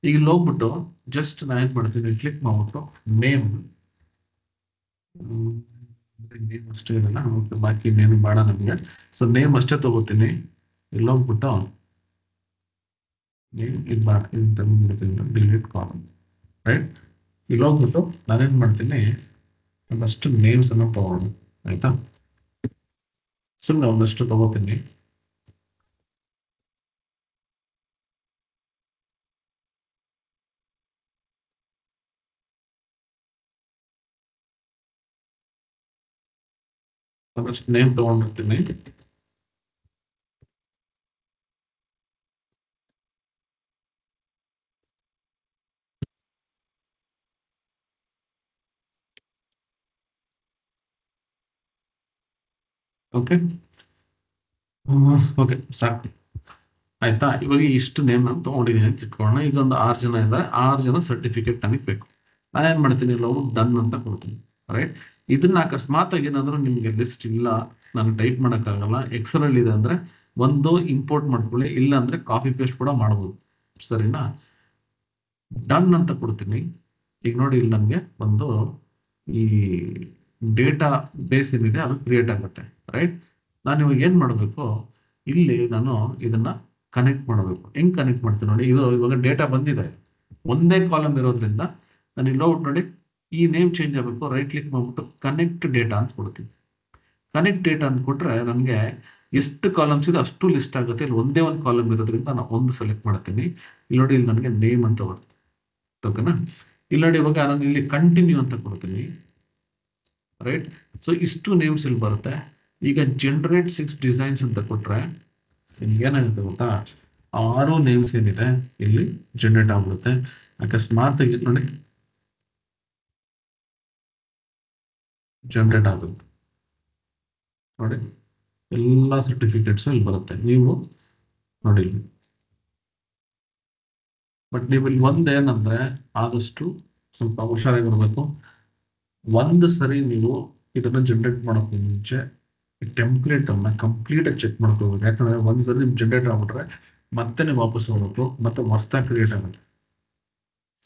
ಈಗ ಇಲ್ಲಿ ಹೋಗ್ಬಿಟ್ಟು ಜಸ್ಟ್ ನಾನು ಏನು ಮಾಡ್ತೀನಿ, ಕ್ಲಿಕ್ ಮಾಡ್ಬಿಟ್ಟು ನೇಮ್ ಅಷ್ಟೇ ಇರಲ್ಲ, ಬಾಕಿ ನೇಮ್ ಬೇಡ ನಮಗೆ. ಸೊ ನೇಮ್ ಅಷ್ಟೇ ತಗೋತೀನಿ. ಇಲ್ಲಿ ಹೋಗ್ಬಿಟ್ಟು ಡಿಲೀಟ್ ಕಾಲಮ್. ರೈಟ್. ಇಲ್ಲಿ ಹೋಗ್ಬಿಟ್ಟು ನಾನೇನ್ ಮಾಡ್ತೀನಿ, ಒಂದಷ್ಟು ನೇಮ್ಸ್ ಅನ್ನ ತಗೋಣ. ಆಯ್ತಾ, ಸುಮ್ಮನೆ ಒಂದಷ್ಟು ತಗೋತೀನಿ. ಒಂದಷ್ಟು ನೇಮ್ ತಗೊಂಡಿರ್ತೀನಿ. ಓಕೆ ಓಕೆ ಸಾಕು. ಆಯ್ತಾ, ಇವಾಗ ಇಷ್ಟು ನೇಮ್ ನಾನು ತಗೊಂಡಿದ್ದೀನಿ ಅಂತ ಇಟ್ಕೊಳ್ಳೋಣ. ಈಗ ಒಂದು 6 ಜನ ಇದ್ದಾರೆ, 6 ಜನ ಸರ್ಟಿಫಿಕೇಟ್ ನನಗೆ ಬೇಕು. ನಾನೇನ್ ಮಾಡ್ತೀನಿ, ಇಲ್ಲ ಡನ್ ಅಂತ ಕೊಡ್ತೀನಿ. ರೈಟ್. ಇದನ್ನ ಅಕಸ್ಮಾತ್ ಆಗಿ ಏನಾದ್ರು ನಿಮ್ಗೆ ಲಿಸ್ಟ್ ಇಲ್ಲ, ನಾನು ಟೈಪ್ ಮಾಡೋಕ್ಕಾಗಲ್ಲ, ಎಕ್ಸೆಲ್ ಅಲ್ಲಿ ಇದೆ ಅಂದ್ರೆ ಒಂದು ಇಂಪೋರ್ಟ್ ಮಾಡ್ಕೊಳ್ಳಿ, ಇಲ್ಲ ಅಂದ್ರೆ ಕಾಪಿ ಪೇಸ್ಟ್ ಕೂಡ ಮಾಡ್ಬೋದು. ಸರಿನಾ. ಡನ್ ಅಂತ ಕೊಡ್ತೀನಿ. ಈಗ ನೋಡಿ, ಇಲ್ಲಿ ನನಗೆ ಒಂದು ಈ ಡೇಟಾ ಬೇಸ್ ಏನಿದೆ ಅದು ಕ್ರಿಯೇಟ್ ಆಗುತ್ತೆ. ರೈಟ್. ನಾನು ಇವಾಗ ಏನ್ ಮಾಡಬೇಕು, ಇಲ್ಲಿ ನಾನು ಇದನ್ನ ಕನೆಕ್ಟ್ ಮಾಡಬೇಕು. ಹೆಂಗ್ ಕನೆಕ್ಟ್ ಮಾಡ್ತೀನಿ ನೋಡಿ, ಇದು ಇವಾಗ ಡೇಟಾ ಬಂದಿದೆ, ಒಂದೇ ಕಾಲಮ್ ಇರೋದ್ರಿಂದ ನಾನು ಇಲ್ಲಿ ಹೋಗ್ಬಿಟ್ಟು ನೋಡಿ, ಈ ನೇಮ್ ಚೇಂಜ್ ಆಗಬೇಕು. ರೈಟ್ ಕ್ಲಿಕ್ ಮಾಡ್ಬಿಟ್ಟು ಕನೆಕ್ಟ್ ಡೇಟಾ ಅಂತ ಕೊಡ್ತೀನಿ. ಕನೆಕ್ಟ್ ಡೇಟಾ ಅಂತ ಕೊಟ್ರೆ ನನಗೆ ಎಷ್ಟು ಕಾಲಮ್ಸ್ ಇದೆ ಅಷ್ಟು ಲಿಸ್ಟ್ ಆಗುತ್ತೆ. ಇಲ್ಲಿ ಒಂದೇ ಒಂದು ಕಾಲಮ್ ಇರೋದ್ರಿಂದ ನಾನು ಒಂದು ಸೆಲೆಕ್ಟ್ ಮಾಡ್ತೀನಿ. ಇಲ್ಲಿ ನೋಡಿ, ಇಲ್ಲಿ ನನಗೆ ನೇಮ್ ಅಂತ ಬರುತ್ತೆ. ಓಕೆನಾ. ಇಲ್ಲಿ ನೋಡಿ, ಇವಾಗ ನಾನು ಇಲ್ಲಿ ಕಂಟಿನ್ಯೂ ಅಂತ ಕೊಡ್ತೀನಿ. ರೈಟ್. ಸೊ ಇಷ್ಟು ನೇಮ್ಸ್ ಇಲ್ಲಿ ಬರುತ್ತೆ. ಈಗ ಜನರೇಟ್ 6 ಡಿಸೈನ್ಸ್ ಅಂತ ಕೊಟ್ರೆ ಏನಾಗುತ್ತೆ ಗೊತ್ತಾ, 6 ನೇಮ್ಸ್ ಏನಿದೆ ಇಲ್ಲಿ ಜನರೇಟ್ ಆಗ್ಬಿಡುತ್ತೆ. ಅಕಸ್ಮಾತ್ ನೋಡಿ ಜನರೇಟ್ ಆಗುತ್ತೆ. ನೋಡಿ, ಎಲ್ಲ ಸರ್ಟಿಫಿಕೇಟ್ಸ್ ಇಲ್ಲಿ ಬರುತ್ತೆ. ನೀವು ನೋಡಿ, ಬಟ್ ನೀವು ಇಲ್ಲಿ ಒಂದೇನಂದ್ರೆ ಆದಷ್ಟು ಸ್ವಲ್ಪ ಹುಷಾರಾಗಿರ್ಬೇಕು. ಒಂದು ಸರಿ ನೀವು ಇದನ್ನ ಜನರೇಟ್ ಮಾಡೋಕೆ ಮುಂಚೆ ಟೆಂಪ್ಲೇಟ್ ಅನ್ನ ಕಂಪ್ಲೀಟ್ ಆಗಿ ಚೆಕ್ ಮಾಡ್ಕೋಬೇಕು. ಯಾಕಂದ್ರೆ ಒಂದ್ಸರಿ ನಿಮ್ ಜನರೇಟ್ ಆಗ್ಬಿಟ್ರೆ ಮತ್ತೆ ನೀವು ವಾಪಸ್ ಹೋಗ್ಬೇಕು, ಮತ್ತೆ ಹೊಸದಾಗಿ ಕ್ರಿಯೇಟ್ ಆಗುತ್ತೆ.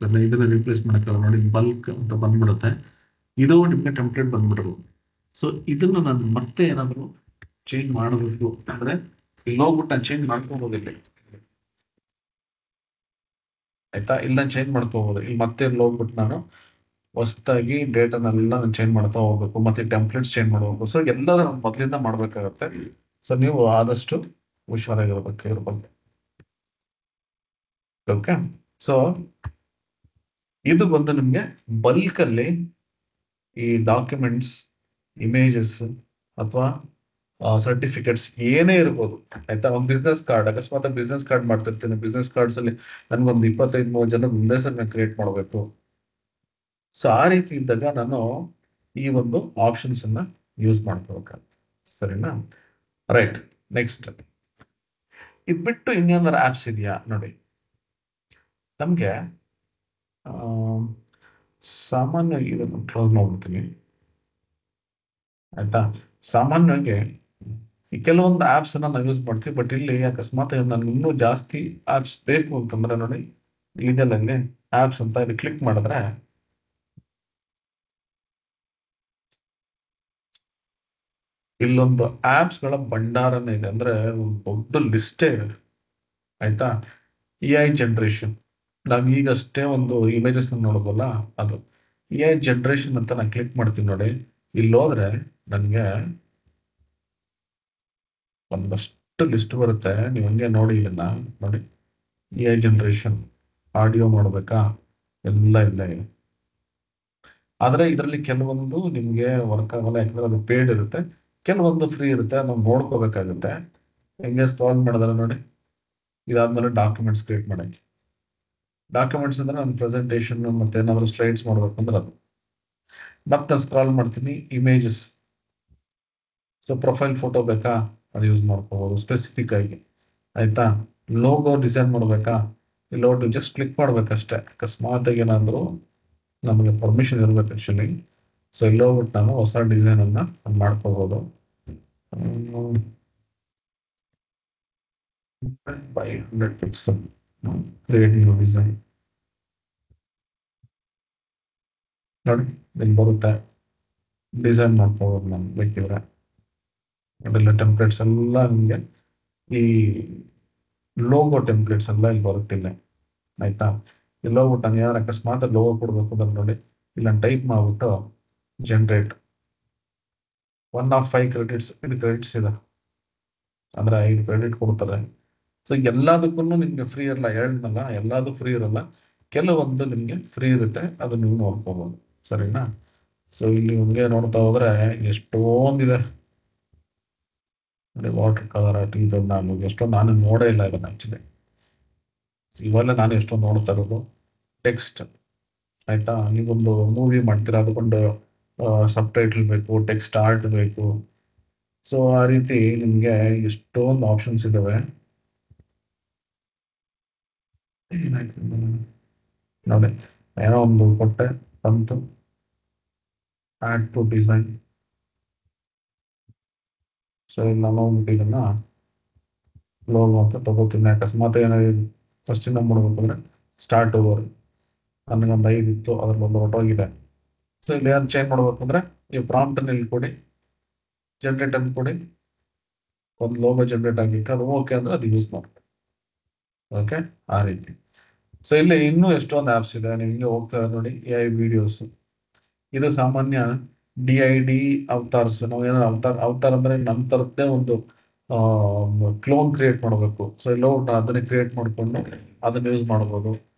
ಸರಿ, ಇದನ್ನ ರಿಪ್ಲೇಸ್ ಮಾಡಕ್ಕಲ್ಲ. ನೋಡಿ, ಬಲ್ಕ್ ಅಂತ ಬಂದ್ಬಿಡುತ್ತೆ. ಇದು ನಿಮ್ಗೆ ಟೆಂಪ್ಲೇಟ್ ಬಂದ್ಬಿಡ್ಬೋದು. ಸೊ ಇದನ್ನ ನಾನು ಮತ್ತೆ ಏನಾದ್ರು ಚೇಂಜ್ ಮಾಡಬೇಕು ಅಂದ್ರೆ ಇಲ್ಲಿ ಹೋಗ್ಬಿಟ್ಟು ನಾನು ಚೇಂಜ್ ಮಾಡ್ಕೋಬೋದಿಲ್ಲ. ಆಯ್ತಾ, ಇಲ್ಲ ಚೇಂಜ್ ಮಾಡ್ಕೋಬಹುದು. ಇಲ್ಲಿ ಮತ್ತೆ ಇಲ್ಲಿ ಹೋಗ್ಬಿಟ್ಟು ನಾನು ಹೊಸದಾಗಿ ಡೇಟಾನೆಲ್ಲ ನಾನು ಚೇಂಜ್ ಮಾಡ್ತಾ ಹೋಗ್ಬೇಕು, ಮತ್ತೆ ಟೆಂಪ್ಲೇಟ್ಸ್ ಚೇಂಜ್ ಮಾಡಬೇಕು. ಸೊ ಎಲ್ಲ ಮೊದಲಿಂದ ಮಾಡ್ಬೇಕಾಗತ್ತೆ. ಸೊ ನೀವು ಆದಷ್ಟು ಹುಷಾರಾಗಿರ್ಬೇಕು ಇದ್ರ ಬಗ್ಗೆ. ಓಕೆ. ಸೊ ಇದು ಬಂದು ನಿಮ್ಗೆ ಬಲ್ಕ್ ಅಲ್ಲಿ ಈ ಡಾಕ್ಯುಮೆಂಟ್ಸ್, ಇಮೇಜಸ್ ಅಥವಾ ಸರ್ಟಿಫಿಕೇಟ್ಸ್ ಏನೇ ಇರ್ಬೋದು. ಆಯ್ತಾ, ಒಂದು ಬಿಸ್ನೆಸ್ ಕಾರ್ಡ್, ಅಕಸ್ಮಾತ್ ಬಿಸ್ನೆಸ್ ಕಾರ್ಡ್ ಮಾಡ್ತಿರ್ತೀನಿ. ಬಿಸ್ನೆಸ್ ಕಾರ್ಡ್ಸ್ ಅಲ್ಲಿ ನನ್ಗೊಂದು 25-30 ಜನ ಮುಂದೆ ಸರ್ ನಾನು ಕ್ರಿಯೇಟ್ ಮಾಡಬೇಕು. ಸೊ ಆ ರೀತಿ ಇದ್ದಾಗ ನಾನು ಈ ಒಂದು ಆಪ್ಷನ್ಸ್ ಅನ್ನ ಯೂಸ್ ಮಾಡ್ಕೋಬೇಕಾಗುತ್ತೆ. ಸರಿನಾ. ರೈಟ್. ನೆಕ್ಸ್ಟ್, ಇದ್ ಬಿಟ್ಟು ಇನ್ನೇನಾದ್ರು ಆಪ್ಸ್ ಇದೆಯಾ ನೋಡಿ. ನಮ್ಗೆ ಸಾಮಾನ್ಯವಾಗಿ ಇದನ್ನು ಕ್ಲೋಸ್ ಮಾಡ್ಬಿಡ್ತೀನಿ. ಆಯ್ತಾ, ಸಾಮಾನ್ಯವಾಗಿ ಈ ಕೆಲವೊಂದು ಆಪ್ಸ್ ಅನ್ನ ನಾವು ಯೂಸ್ ಮಾಡ್ತೀವಿ. ಬಟ್ ಇಲ್ಲಿ ಅಕಸ್ಮಾತ್ ನನ್ಗೆ ಇನ್ನೂ ಜಾಸ್ತಿ ಆಪ್ಸ್ ಬೇಕು ಅಂತಂದ್ರೆ ನೋಡಿ, ಇದರಲ್ಲಿ ಆಪ್ಸ್ ಅಂತ ಇದು ಕ್ಲಿಕ್ ಮಾಡಿದ್ರೆ ಇಲ್ಲೊಂದು ಆಪ್ಸ್ ಗಳ ಭಂಡಾರನೇ ಇದೆ. ಅಂದ್ರೆ ಒಂದು ದೊಡ್ಡ ಲಿಸ್ಟೇ ಇದೆ. ಆಯ್ತಾ, AI ಜನರೇಷನ್, ನಾವ್ ಈಗಷ್ಟೇ ಒಂದು ಇಮೇಜಸ್ ನೋಡೋದಲ್ಲ, ಅದು AI ಜನರೇಷನ್ ಅಂತ ನಾನು ಕ್ಲಿಕ್ ಮಾಡ್ತೀನಿ. ನೋಡಿ, ಇಲ್ಲಿ ಹೋದ್ರೆ ನನಗೆ ಒಂದಷ್ಟು ಲಿಸ್ಟ್ ಬರುತ್ತೆ. ನೀವು ಹಂಗೆ ನೋಡಿ, ಇದನ್ನ ನೋಡಿ, AI ಜನರೇಷನ್ ಆಡಿಯೋ ಮಾಡ್ಬೇಕಾ, ಎಲ್ಲ ಇಲ್ಲ ಇದೆ. ಆದ್ರೆ ಇದರಲ್ಲಿ ಕೆಲವೊಂದು ನಿಮ್ಗೆ ವರ್ಕ್ ಆಗಲ್ಲ, ಯಾಕಂದ್ರೆ ಅದು ಪೇಡ್ ಇರುತ್ತೆ. ಕೆಲವೊಂದು ಫ್ರೀ ಇರುತ್ತೆ, ನಾವು ನೋಡ್ಕೋಬೇಕಾಗುತ್ತೆ. ಹೆಂಗೆ ಸ್ಕ್ರಾಲ್ ಮಾಡಿದ್ರೆ ನೋಡಿ, ಇದಾದ್ಮೇಲೆ ಡಾಕ್ಯುಮೆಂಟ್ಸ್ ಕ್ರಿಯೇಟ್ ಮಾಡಕ್ಕೆ. ಡಾಕ್ಯುಮೆಂಟ್ಸ್ ಅಂದ್ರೆ ನಾನು ಪ್ರೆಸೆಂಟೇಷನ್ ಮತ್ತೆ ಏನಾದ್ರು ಸ್ಲೈಡ್ಸ್ ಮಾಡ್ಬೇಕು ಅಂದ್ರೆ ಅದು. ಮತ್ತೆ ಸ್ಕ್ರಾಲ್ ಮಾಡ್ತೀನಿ, ಇಮೇಜಸ್. ಸೊ ಪ್ರೊಫೈಲ್ ಫೋಟೋ ಬೇಕಾ, ಅದು ಯೂಸ್ ಮಾಡ್ಕೋಬೋದು ಸ್ಪೆಸಿಫಿಕ್ ಆಗಿ. ಆಯ್ತಾ? ಲೋಗೋ ಡಿಸೈನ್ ಮಾಡಬೇಕಾ, ಇಲ್ಲಿ ಜಸ್ಟ್ ಕ್ಲಿಕ್ ಮಾಡ್ಬೇಕಷ್ಟೇ. ಅಕಸ್ಮಾತ್ ಏನಾದರೂ ನಮಗೆ ಪರ್ಮಿಷನ್ ಇರ್ಬೇಕು ಆ್ಯಕ್ಚುಲಿ. ಸೊ ಇಲ್ಲಿ ಹೋಗ್ಬಿಟ್ಟು ನಾನು ಹೊಸ ಡಿಸೈನನ್ನು ಮಾಡ್ಕೋಬೋದು. by 100 pixel create new design. ನೋಡಿ ಇಲ್ಲಿ ಬರುತ್ತೆ, ಡಿಸೈನ್ ಮಾಡ್ಕೋಬೋದು ನಾನು ಬೇಕಿದ್ರೆ. ಅದೆಲ್ಲ ಟೆಂಪ್ಲೇಟ್ಸ್ ಎಲ್ಲ ನಿಮಗೆ ಈ ಲೋಗೋ ಟೆಂಪ್ಲೇಟ್ಸ್ ಎಲ್ಲ ಇಲ್ಲಿ ಬರುತ್ತಿಲ್ಲ. ಆಯ್ತಾ? ಇಲ್ಲಿ ಹೋಗ್ಬಿಟ್ಟು ನಾನು ಯಾರು ಅಕಸ್ಮಾತ್ ಲೋಗೋ ಕೊಡ್ಬೇಕು ಅಂದ್ರೆ ನೋಡಿ, ಇಲ್ಲ ಟೈಪ್ ಮಾಡ್ಬಿಟ್ಟು ಜನರೇಟ್ 1 of 5 ಕ್ರೆಡಿಟ್ಸ್, ಇದು ಕ್ರೆಡಿಟ್ಸ್ ಇದೆ ಅಂದ್ರೆ 5 ಕ್ರೆಡಿಟ್ ಕೊಡ್ತಾರೆ. ಸೊ ಎಲ್ಲದಕ್ಕೂ ನಿಮ್ಗೆ ಫ್ರೀ ಇರಲ್ಲ, ಹೇಳಿದ್ನಲ್ಲ ಎಲ್ಲದೂ ಫ್ರೀ ಇರಲ್ಲ, ಕೆಲವೊಂದು ನಿಮ್ಗೆ ಫ್ರೀ ಇರುತ್ತೆ, ಅದು ನೀವು ನೋಡ್ಕೋಬಹುದು. ಸರಿನಾ? ಸೊ ಇಲ್ಲಿ ನಿಮ್ಗೆ ನೋಡ್ತಾ ಹೋದ್ರೆ ಎಷ್ಟೊಂದಿದೆ ನೋಡಿ. ವಾಟರ್ ಕಲರ್ ಆರ್ಟ್ ಇದು ನಾನು ನೋಡೇ ಇಲ್ಲ ಇದನ್ನ ಆಕ್ಚುಲಿ. ಇವೆಲ್ಲ ನಾನು ಎಷ್ಟೊಂದು ನೋಡ್ತಾ ಇರೋದು ಟೆಕ್ಸ್ಟ್. ಆಯ್ತಾ? ನೀವೊಂದು ಮೂವಿ ಮಾಡ್ತೀರಾ, ಅದಕ್ಕೊಂದು ಸಬ್ ಟೈಟಲ್ ಬೇಕು, ಟೆಕ್ಸ್ಟ್ ಆರ್ಟ್ ಬೇಕು. ಸೊ ಆ ರೀತಿ ನಿಮ್ಗೆ ಎಷ್ಟೊಂದು ಆಪ್ಷನ್ಸ್ ಇದಾವೆ. ಏನಾಯ್ತು ನೋಡಿ, ಏನೋ ಒಂದು ಕೊಟ್ಟೆ ಬಂತು, ಆಡ್ ಟು ಡಿಸೈನ್. ಸೊ ಇಲ್ಲಿ ನಾನು ಹೋಗ್ಬಿಟ್ಟು ಇದನ್ನ ಲೋಗೋ ಅಂತ ತಗೋತೀನಿ. ಅಕಸ್ಮಾತ್ ಏನಾದ್ರು ಫಸ್ಟಿಂದ ಮಾಡ್ಬೇಕು ಅಂದ್ರೆ ಸ್ಟಾರ್ಟ್ ಓವರ್, ನನಗೊಂದು 5 ಇತ್ತು, ಅದ್ರಲ್ಲಿ ಒಂದು ಹೊರಟೋಗಿದೆ. ಸೊ ಇಲ್ಲಿ ಏನು ಚೇಂಜ್ ಮಾಡ್ಬೇಕು ಅಂದ್ರೆ ಈ ಪ್ರಾಂಪ್ಟ್ ಅನ್ನು ಇಲ್ಲಿ ಕೊಡಿ, ಜನರೇಟ್ ಅನ್ನು ಕೊಡಿ, ಒಂದು ಲೋಗೋ ಜನರೇಟ್ ಆಗಿತ್ತು, ಅದು ಓಕೆ ಅಂದ್ರೆ ಅದು ಯೂಸ್ ಮಾಡ್ಬೇಕು. ಓಕೆ, ಆ ರೀತಿ. ಸೊ ಇಲ್ಲಿ ಇನ್ನೂ ಎಷ್ಟೊಂದು ಆ್ಯಪ್ಸ್ ಇದೆ, ನೀವು ಹಿಂಗೆ ಹೋಗ್ತಾ ನೋಡಿ. AI ವಿಡಿಯೋಸ್, ಇದು ಸಾಮಾನ್ಯ DID ಅವತಾರ್ಸ್. ನಾವು ಏನೋ ಅವತಾರ್ ಅಂದ್ರೆ ನಮ್ಮ ಥರದ್ದೇ ಒಂದು ಕ್ಲೋನ್ ಕ್ರಿಯೇಟ್ ಮಾಡಬೇಕು. ಸೊ ಎಲ್ಲೋ ಅದನ್ನೇ ಕ್ರಿಯೇಟ್ ಮಾಡಿಕೊಂಡು ಅದನ್ನ ಯೂಸ್ ಮಾಡ್ಬೋದು.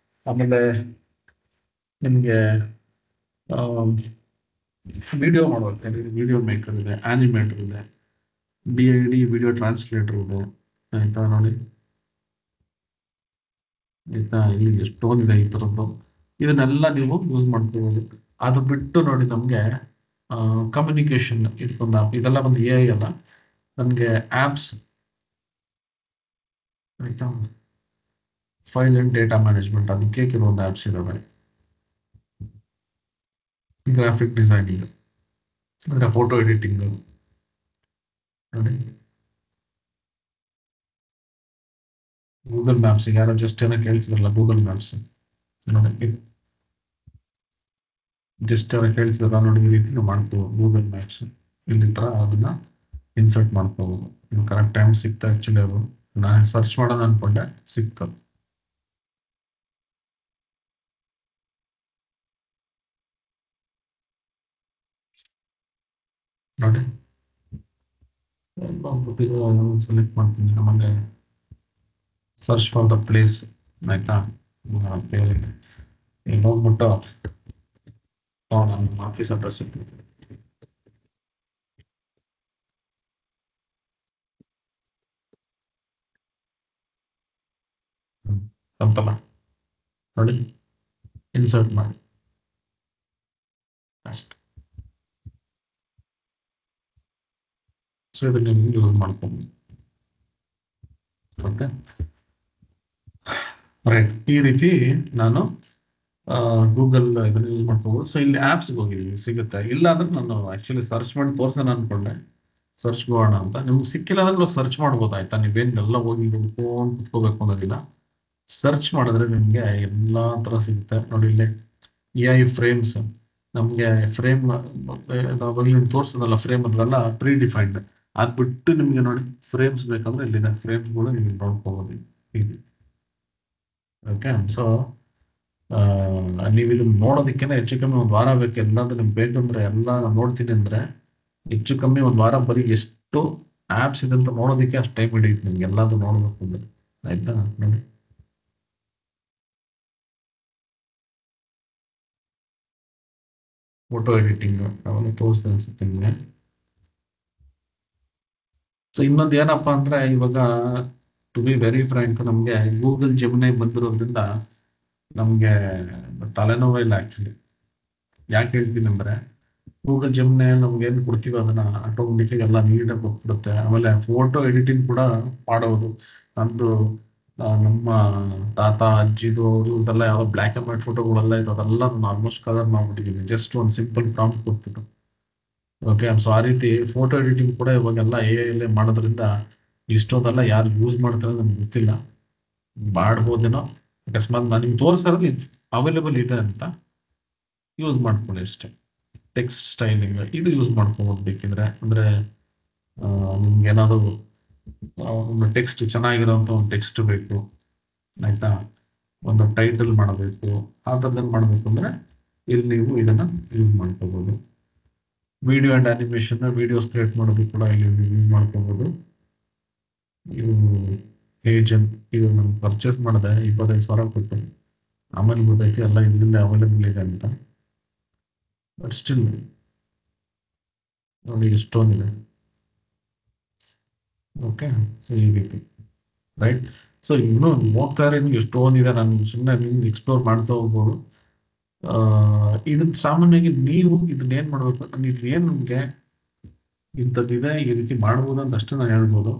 ಆಮೇಲೆ ನಿಮಗೆ ವಿಡಿಯೋ ಮಾಡ್ಬೇಕು, ವಿಡಿಯೋ ಮೇಕರ್ ಇದೆ, ಆನಿಮೇಟರ್ ಇದೆ, DID ವಿಡಿಯೋ ಟ್ರಾನ್ಸ್ಲೇಟರ್ ಇದೆ. ಆಯ್ತಾ? ನೋಡಿ, ಆಯ್ತಾ? ಇಲ್ಲಿ ಎಷ್ಟೊಂದಿದೆ ಈ ಥರದ್ದು. ಇದನ್ನೆಲ್ಲ ನೀವು ಯೂಸ್ ಮಾಡ್ಕೋಬೋದು. ಅದು ಬಿಟ್ಟು ನೋಡಿ, ನಮಗೆ ಕಮ್ಯುನಿಕೇಶನ್ ಇದಕ್ಕೊಂದು ಆ್ಯಪ್, ಇದೆಲ್ಲ ಒಂದು AI ಅಲ್ಲ, ನನಗೆ ಆ್ಯಪ್ಸ್. ಆಯ್ತಾ? ಫೈಲ್ ಆ್ಯಂಡ್ ಡೇಟಾ ಮ್ಯಾನೇಜ್ಮೆಂಟ್, ಅದಕ್ಕೆ ಕೆಲವೊಂದು ಆ್ಯಪ್ಸ್ ಇದಾವೆ. ಗ್ರಾಫಿಕ್ ಡಿಸೈನಿಂಗ್ ಅಂದರೆ ಫೋಟೋ ಎಡಿಟಿಂಗ್ ನೋಡಿ. ಗೂಗಲ್ ಮ್ಯಾಪ್ಸ್, ಯಾರೋ ಜಸ್ಟ್ ಏನೋ ಕೇಳ್ತಿದ್ರಲ್ಲ, ಗೂಗಲ್ ಮ್ಯಾಪ್ಸ್ ನೋಡಿ, ಜಸ್ಟ್ ಯಾರೋ ಕೇಳ್ತಿದ್ರ ನೋಡಿ, ಈ ರೀತಿ ನಾವು ಮಾಡ್ಕೋಬೋದು. ಗೂಗಲ್ ಮ್ಯಾಪ್ಸ್ ಇಲ್ಲಿ ಥರ ಅದನ್ನ ಇನ್ಸರ್ಟ್ ಮಾಡ್ಕೋಬೋದು. ನೀವು ಕರೆಕ್ಟ್ ಟೈಮ್ ಸಿಗ್ತಾ ಆ್ಯಕ್ಚುಲಿ, ಅದು ನಾನು ಸರ್ಚ್ ಮಾಡೋಣ ಅಂದ್ಕೊಂಡೆ, ಸಿಗ್ತದೆ. ನೋಡಿ, ಸೆಲೆಕ್ಟ್ ಮಾಡ್ತೀನಿ, ಆಮೇಲೆ ಸರ್ಚ್ ಫಾರ್ ದ ಪ್ಲೇಸ್. ಆಯ್ತಾ? ಈಗ ಹೋಗ್ಬಿಟ್ಟು ನಮ್ಮ ಆಫೀಸ್ ಅಡ್ರೆಸ್ ಇರ್ತೈತೆ. ಅಂತಲ್ಲ ನೋಡಿ, ಇನ್ಸರ್ಟ್ ಮಾಡಿ ಅಷ್ಟೆ. ಸೊ ಇದನ್ನ ನೀವು ಯೂಸ್ ಮಾಡ್ಕೊಂಡು, ಓಕೆ ರೈಟ್. ಈ ರೀತಿ ನಾನು ಗೂಗಲ್ ಇದನ್ನ ಯೂಸ್ ಮಾಡ್ಕೋಬೋದು. ಸೊ ಇಲ್ಲಿ ಆ್ಯಪ್ಸ್ಗೆ ಹೋಗಿದ್ದೀವಿ, ಸಿಗುತ್ತೆ. ಇಲ್ಲ ಅಂದ್ರೆ ನಾನು ಆ್ಯಕ್ಚುಲಿ ಸರ್ಚ್ ಮಾಡಿ ತೋರ್ಸೋಣ ಅನ್ಕೊಂಡೆ, ಸರ್ಚ್ ಮಾಡೋಣ ಅಂತ. ನಿಮ್ಗೆ ಸಿಕ್ಕಿಲ್ಲ ಅಂದ್ರೆ ಸರ್ಚ್ ಮಾಡ್ಬೋದು. ಆಯ್ತಾ? ನೀವೇನೆಲ್ಲ ಹೋಗಿ ಹುಡ್ಕೊಂಡು ಕುತ್ಕೋಬೇಕು ಅನ್ನೋದಿಲ್ಲ. ಸರ್ಚ್ ಮಾಡಿದ್ರೆ ನಿಮಗೆ ಎಲ್ಲ ಥರ ಸಿಗುತ್ತೆ. ನೋಡಿ, ಇಲ್ಲಿ AI ಫ್ರೇಮ್ಸ್, ನಮಗೆ ಫ್ರೇಮ್ ತೋರಿಸೋದಲ್ಲ, ಫ್ರೇಮ್ ಅದೆಲ್ಲ ಪ್ರೀ ಡಿಫೈನ್ಡ್. ಅದು ಬಿಟ್ಟು ನಿಮಗೆ ನೋಡಿ ಫ್ರೇಮ್ಸ್ ಬೇಕಂದ್ರೆ ಇಲ್ಲಿದೆ, ಫ್ರೇಮ್ಸ್ಗಳು ನೀವು ನೋಡ್ಕೋಬೋದು ಇಲ್ಲಿ. ಓಕೆ, ಸೊ ನೀವು ಇದನ್ನ ನೋಡೋದಕ್ಕಿಂತ ಹೆಚ್ಚು ಕಮ್ಮಿ ಒಂದು ವಾರ ಬೇಕು. ಎಲ್ಲಾದ್ರೂ ನಿಮ್ಗೆ ಬೇಕಂದ್ರೆ ಎಲ್ಲ ನೋಡ್ತೀನಿ ಅಂದ್ರೆ ಹೆಚ್ಚು ಕಮ್ಮಿ ಒಂದು ವಾರ ಬರೀ ಎಷ್ಟು ಆ್ಯಪ್ಸ್ ಇದೆ ಅಂತ ನೋಡೋದಕ್ಕೆ ಅಷ್ಟು ಟೈಮ್ ಹಿಡಿಯುತ್ತೆ ನಿಮ್ಗೆ ಎಲ್ಲಾದ್ರೂ ನೋಡ್ಬೇಕು ಅಂದ್ರೆ. ಆಯ್ತಾ? ನೋಡಿ, ಫೋಟೋ ಎಡಿಟಿಂಗ್ ಅವೆಲ್ಲ ತೋರಿಸ್ತೀನಿ ಅನ್ಸುತ್ತೆ ನಿಮಗೆ. ಸೊ ಇನ್ನೊಂದು ಏನಪ್ಪ ಅಂದ್ರೆ, ಇವಾಗ ಟು ಬಿ ವೆರಿ ಫ್ರ್ಯಾಂಕ್, ನಮಗೆ ಗೂಗಲ್ ಜೆಮಿನೈ ಬಂದಿರೋದ್ರಿಂದ ನಮಗೆ ತಲೆನೋವೇ ಇಲ್ಲ ಆ್ಯಕ್ಚುಲಿ. ಯಾಕೆ ಹೇಳ್ತೀನಿ ಅಂದರೆ, ಗೂಗಲ್ ಜೆಮ್ನೆ ನಮ್ಗೆ ಏನು ಕೊಡ್ತೀವಿ ಅದನ್ನ ಆಟೋಮೆಟಿಕ್ ಎಲ್ಲ ನೀಟಾಗಿ ಕೊಟ್ಬಿಡುತ್ತೆ. ಆಮೇಲೆ ಫೋಟೋ ಎಡಿಟಿಂಗ್ ಕೂಡ ಮಾಡೋದು. ನಂದು ನಮ್ಮ ತಾತ ಅಜ್ಜಿದು ಅವರು ಇದೆಲ್ಲ ಯಾವ ಬ್ಲ್ಯಾಕ್ ಅಂಡ್ ವೈಟ್ ಫೋಟೋಗಳೆಲ್ಲ ಇತ್ತು, ಅದೆಲ್ಲ ನಾನು ಆಲ್ಮೋಸ್ಟ್ ಕಲರ್ ಮಾಡ್ಬಿಟ್ಟಿದ್ದೀನಿ ಜಸ್ಟ್ ಒಂದು ಸಿಂಪಲ್ ಪ್ರಾಂಪ್ಟ್ ಕೊಟ್ಬಿಟ್ಟು. ಓಕೆ, ಸೊ ಆ ರೀತಿ ಫೋಟೋ ಎಡಿಟಿಂಗ್ ಕೂಡ ಇವಾಗೆಲ್ಲ AI ಮಾಡೋದ್ರಿಂದ ಇಷ್ಟೊಂದೆಲ್ಲ ಯಾರು ಯೂಸ್ ಮಾಡ್ತಾರೆ ನಮ್ಗೆ ಗೊತ್ತಿಲ್ಲ. ಮಾಡ್ಬೋದೇನೋ, ಅಕಸ್ಮಾತ್ ನಾನು ನಿಮ್ಗೆ ತೋರಿಸೋದ್ರಲ್ಲಿ ಅವೈಲೇಬಲ್ ಇದೆ ಅಂತ ಯೂಸ್ ಮಾಡ್ಕೊಳ್ಳಿ ಅಷ್ಟೇ. ಟೆಕ್ಸ್ಟ್ ಸ್ಟೈಲಿಂಗ್ ಇದು ಯೂಸ್ ಮಾಡ್ಕೋಬೋದು ಬೇಕಿದ್ರೆ. ಅಂದರೆ ನಿಮ್ಗೆ ಏನಾದರೂ ಒಂದು ಟೆಕ್ಸ್ಟ್ ಚೆನ್ನಾಗಿರೋಂಥ ಒಂದು ಟೆಕ್ಸ್ಟ್ ಬೇಕು, ಆಯ್ತಾ, ಒಂದು ಟೈಟಲ್ ಮಾಡಬೇಕು, ಆ ಥರದಲ್ಲಿ ಮಾಡಬೇಕು ಅಂದರೆ ಇಲ್ಲಿ ನೀವು ಇದನ್ನು ಯೂಸ್ ಮಾಡ್ಕೋಬೋದು. Video and animation videos create ಮಾಡೋದು ಕೂಡ ಇಲ್ಲಿ ಯೂಸ್ ಮಾಡ್ಕೋಬೋದು. ಇದು ಏಜನ್ ಇದು ನಾನು ಪರ್ಚೇಸ್ ಮಾಡಿದೆ 25,000 ಕೊಟ್ಟು. ಆಮೇಲೆ ಗೊತ್ತೈತಿ ಎಲ್ಲ ಇಲ್ಲಿಂದ ಅವೈಲೇಬಲ್ ಇದೆ ಅಂತ. ಬಟ್ ಸ್ಟಿಲ್ ನೋಡಿ ಎಷ್ಟೊಂದಿದೆ. ಓಕೆ, ಸೊ ಈ ರೀತಿ ರೈಟ್. ಸೊ ಇನ್ನೂ ನೋಡ್ತಾ ಇರೋ ಎಷ್ಟೊಂದಿದೆ, ನಾನು ಸುಮ್ಮನೆ ನಿಮ್ಗೆ ಎಕ್ಸ್ಪ್ಲೋರ್ ಮಾಡ್ತಾ ಹೋಗ್ಬೋದು. ಇದನ್ನ ಸಾಮಾನ್ಯವಾಗಿ ನೀವು ಇದನ್ನ ಏನು ಮಾಡಬೇಕು, ಇದನ್ನೇನು ನಿಮಗೆ ಇಂಥದ್ದಿದೆ ಈ ರೀತಿ ಮಾಡ್ಬೋದು ಅಂತ ಅಷ್ಟೇ ನಾನು ಹೇಳ್ಬೋದು.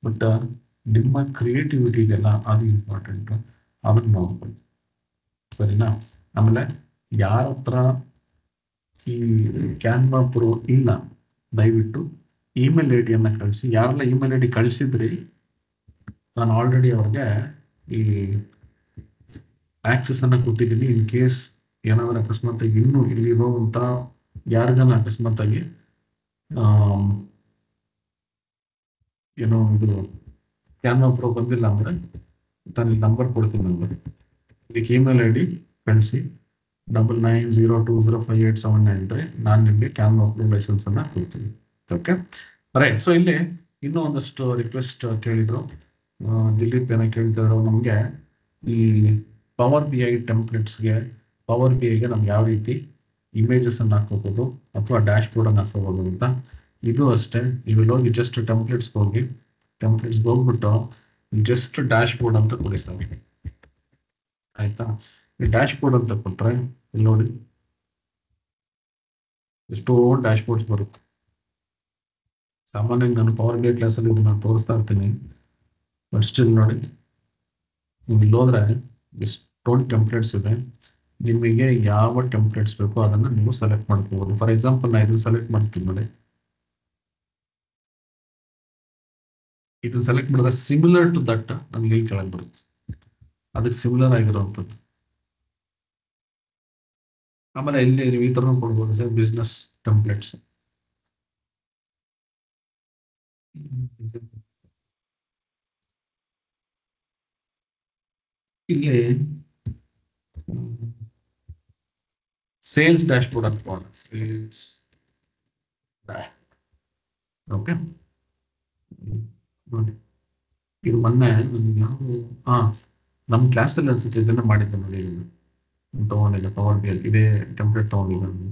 ಬಟ್ ನಿಮ್ಮ ಕ್ರಿಯೇಟಿವಿಟಿಗೆಲ್ಲ ಅದು ಇಂಪಾರ್ಟೆಂಟು, ಅದನ್ನು ನೋಡ್ಕೊಳ್ಳಿ, ಸರಿನಾ. ಆಮೇಲೆ ಯಾರ ಹತ್ರ ಈ ಕ್ಯಾನ್ವಾ ಪ್ರೋ ಇಲ್ಲ, ದಯವಿಟ್ಟು ಇಮೇಲ್ ಐ ಡಿಯನ್ನು ಕಳಿಸಿ. ಯಾರೆಲ್ಲ ಇಮೇಲ್ ಐ ಡಿ ಕಳಿಸಿದ್ರಿ, ನಾನು ಆಲ್ರೆಡಿ ಅವ್ರಿಗೆ ಈ ಆಕ್ಸೆಸನ್ನು ಕೊಟ್ಟಿದ್ದೀನಿ. ಇನ್ ಕೇಸ್ ಏನಾದರೂ ಅಕಸ್ಮಾತಾಗಿ ಇನ್ನೂ ಇಲ್ಲಿರೋವಂಥ ಯಾರಿಗಾನ ಅಕಸ್ಮಾತಾಗಿ ಏನೋ ಇದು ಕ್ಯಾನ್ವಾ ಪ್ರೋ ಬಂದಿಲ್ಲ ಅಂದರೆ ನಾನು ಇಲ್ಲಿ ನಂಬರ್ ಕೊಡ್ತೀನಿ. ನಂಬರ್ ಇದಕ್ಕೆ ಇಮೇಲ್ ಐ ಡಿ ಕಳಿಸಿ 9902058793. ನಾನು ನಿಮಗೆ ಕ್ಯಾನ್ವಾ ಪ್ರೋ ಲೈಸೆನ್ಸನ್ನು ಕೊಡ್ತೀನಿ. Okay right. ಸೊ ಇಲ್ಲಿ ಇನ್ನೂ ಒಂದಷ್ಟು ರಿಕ್ವೆಸ್ಟ್ ಕೇಳಿದ್ರು. ದಿಲೀಪ್ ಏನೋ ಕೇಳ್ತಿದ್ರು, ನಮಗೆ ಈ ಪವರ್ BI ಟೆಂಪ್ಲೇಟ್ಸ್ಗೆ, ಪವರ್ BIಗೆ ನಮ್ಗೆ ಯಾವ ರೀತಿ ಇಮೇಜಸನ್ನು ಹಾಕೋಬೋದು ಅಥವಾ ಡ್ಯಾಶ್ ಬೋರ್ಡನ್ನು ಹಾಕೋಬೋದು ಅಂತ. ಇದು ಅಷ್ಟೇ, ನೀವು ಹೋಗಿ ಜಸ್ಟ್ ಟೆಂಪ್ಲೇಟ್ಸ್ಗೆ ಹೋಗಿ, ಟೆಂಪ್ಲೇಟ್ಸ್ಗೆ ಹೋಗ್ಬಿಟ್ಟು ಜಸ್ಟ್ ಡ್ಯಾಶ್ ಬೋರ್ಡ್ ಅಂತ ಕೊಡಿ ಸರ್, ಆಯ್ತಾ. ಈ ಡ್ಯಾಶ್ ಬೋರ್ಡ್ ಅಂತ ಕೊಟ್ಟರೆ ಇಲ್ಲಿ ನೋಡಿ ಎಷ್ಟೋ ಡ್ಯಾಶ್ ಬೋರ್ಡ್ಸ್ ಬರುತ್ತೆ. ಸಾಮಾನ್ಯವಾಗಿ ನಾನು ಪವರ್ BI ಕ್ಲಾಸಲ್ಲಿ ಇದನ್ನ ತೋರಿಸ್ತಾ ಇರ್ತೀನಿ. ಬಟ್ ಸ್ಟಿಲ್ ನೋಡಿ, ನೀವು ಇಲ್ಲಿ ಹೋದ್ರೆ ಎಷ್ಟೊಂದು ಟೆಂಪ್ಲೇಟ್ಸ್ ಇದೆ. ನಿಮಗೆ ಯಾವ ಟೆಂಪ್ಲೇಟ್ಸ್ ಬೇಕೋ ಅದನ್ನು ನೀವು ಸೆಲೆಕ್ಟ್ ಮಾಡ್ಕೋಬೋದು. ಫಾರ್ ಎಕ್ಸಾಂಪಲ್ ನಾನು ಇದನ್ನು ಸೆಲೆಕ್ಟ್ ಮಾಡ್ತೀನಿ ನೋಡಿ. ಇದನ್ನು ಸೆಲೆಕ್ಟ್ ಮಾಡಿದ್ರೆ ಸಿಮಿಲರ್ ಟು ದಟ್ ನಮ್ಗೆ ಇಲ್ಲಿ ಕೆಳಗೆ ಬರುತ್ತೆ, ಅದಕ್ಕೆ ಸಿಮಿಲರ್ ಆಗಿರುವಂಥದ್ದು. ಆಮೇಲೆ ಇಲ್ಲಿ ನೀವು ಈ ಥರ ಕೊಡ್ಬೋದು ಸರ್, ಬಿಸ್ನೆಸ್ ಟೆಂಪ್ಲೇಟ್ಸ್. ಇಲ್ಲಿ ಸೇಲ್ಸ್ ಡ್ಯಾಶ್ ಬೋರ್ಡ್ ಅಂತ ಸೇಲ್ಸ್ ಡ್ಯಾಶ್. ಓಕೆ, ನೋಡಿ ಇದು ಮೊನ್ನೆ ನಾವು ನಮ್ಮ ಕ್ಲಾಸಲ್ಲಿ ಅನ್ಸುತ್ತೆ ಇದನ್ನ ಮಾಡಿದ್ದೆ ನೋಡಿ. ತಗೊಂಡಿದ್ದೆ ಪವರ್ BI ಇದೇ ಟೆಂಪ್ಲೇಟ್ ತಗೊಂಡಿದ್ದೆ ನಾನು.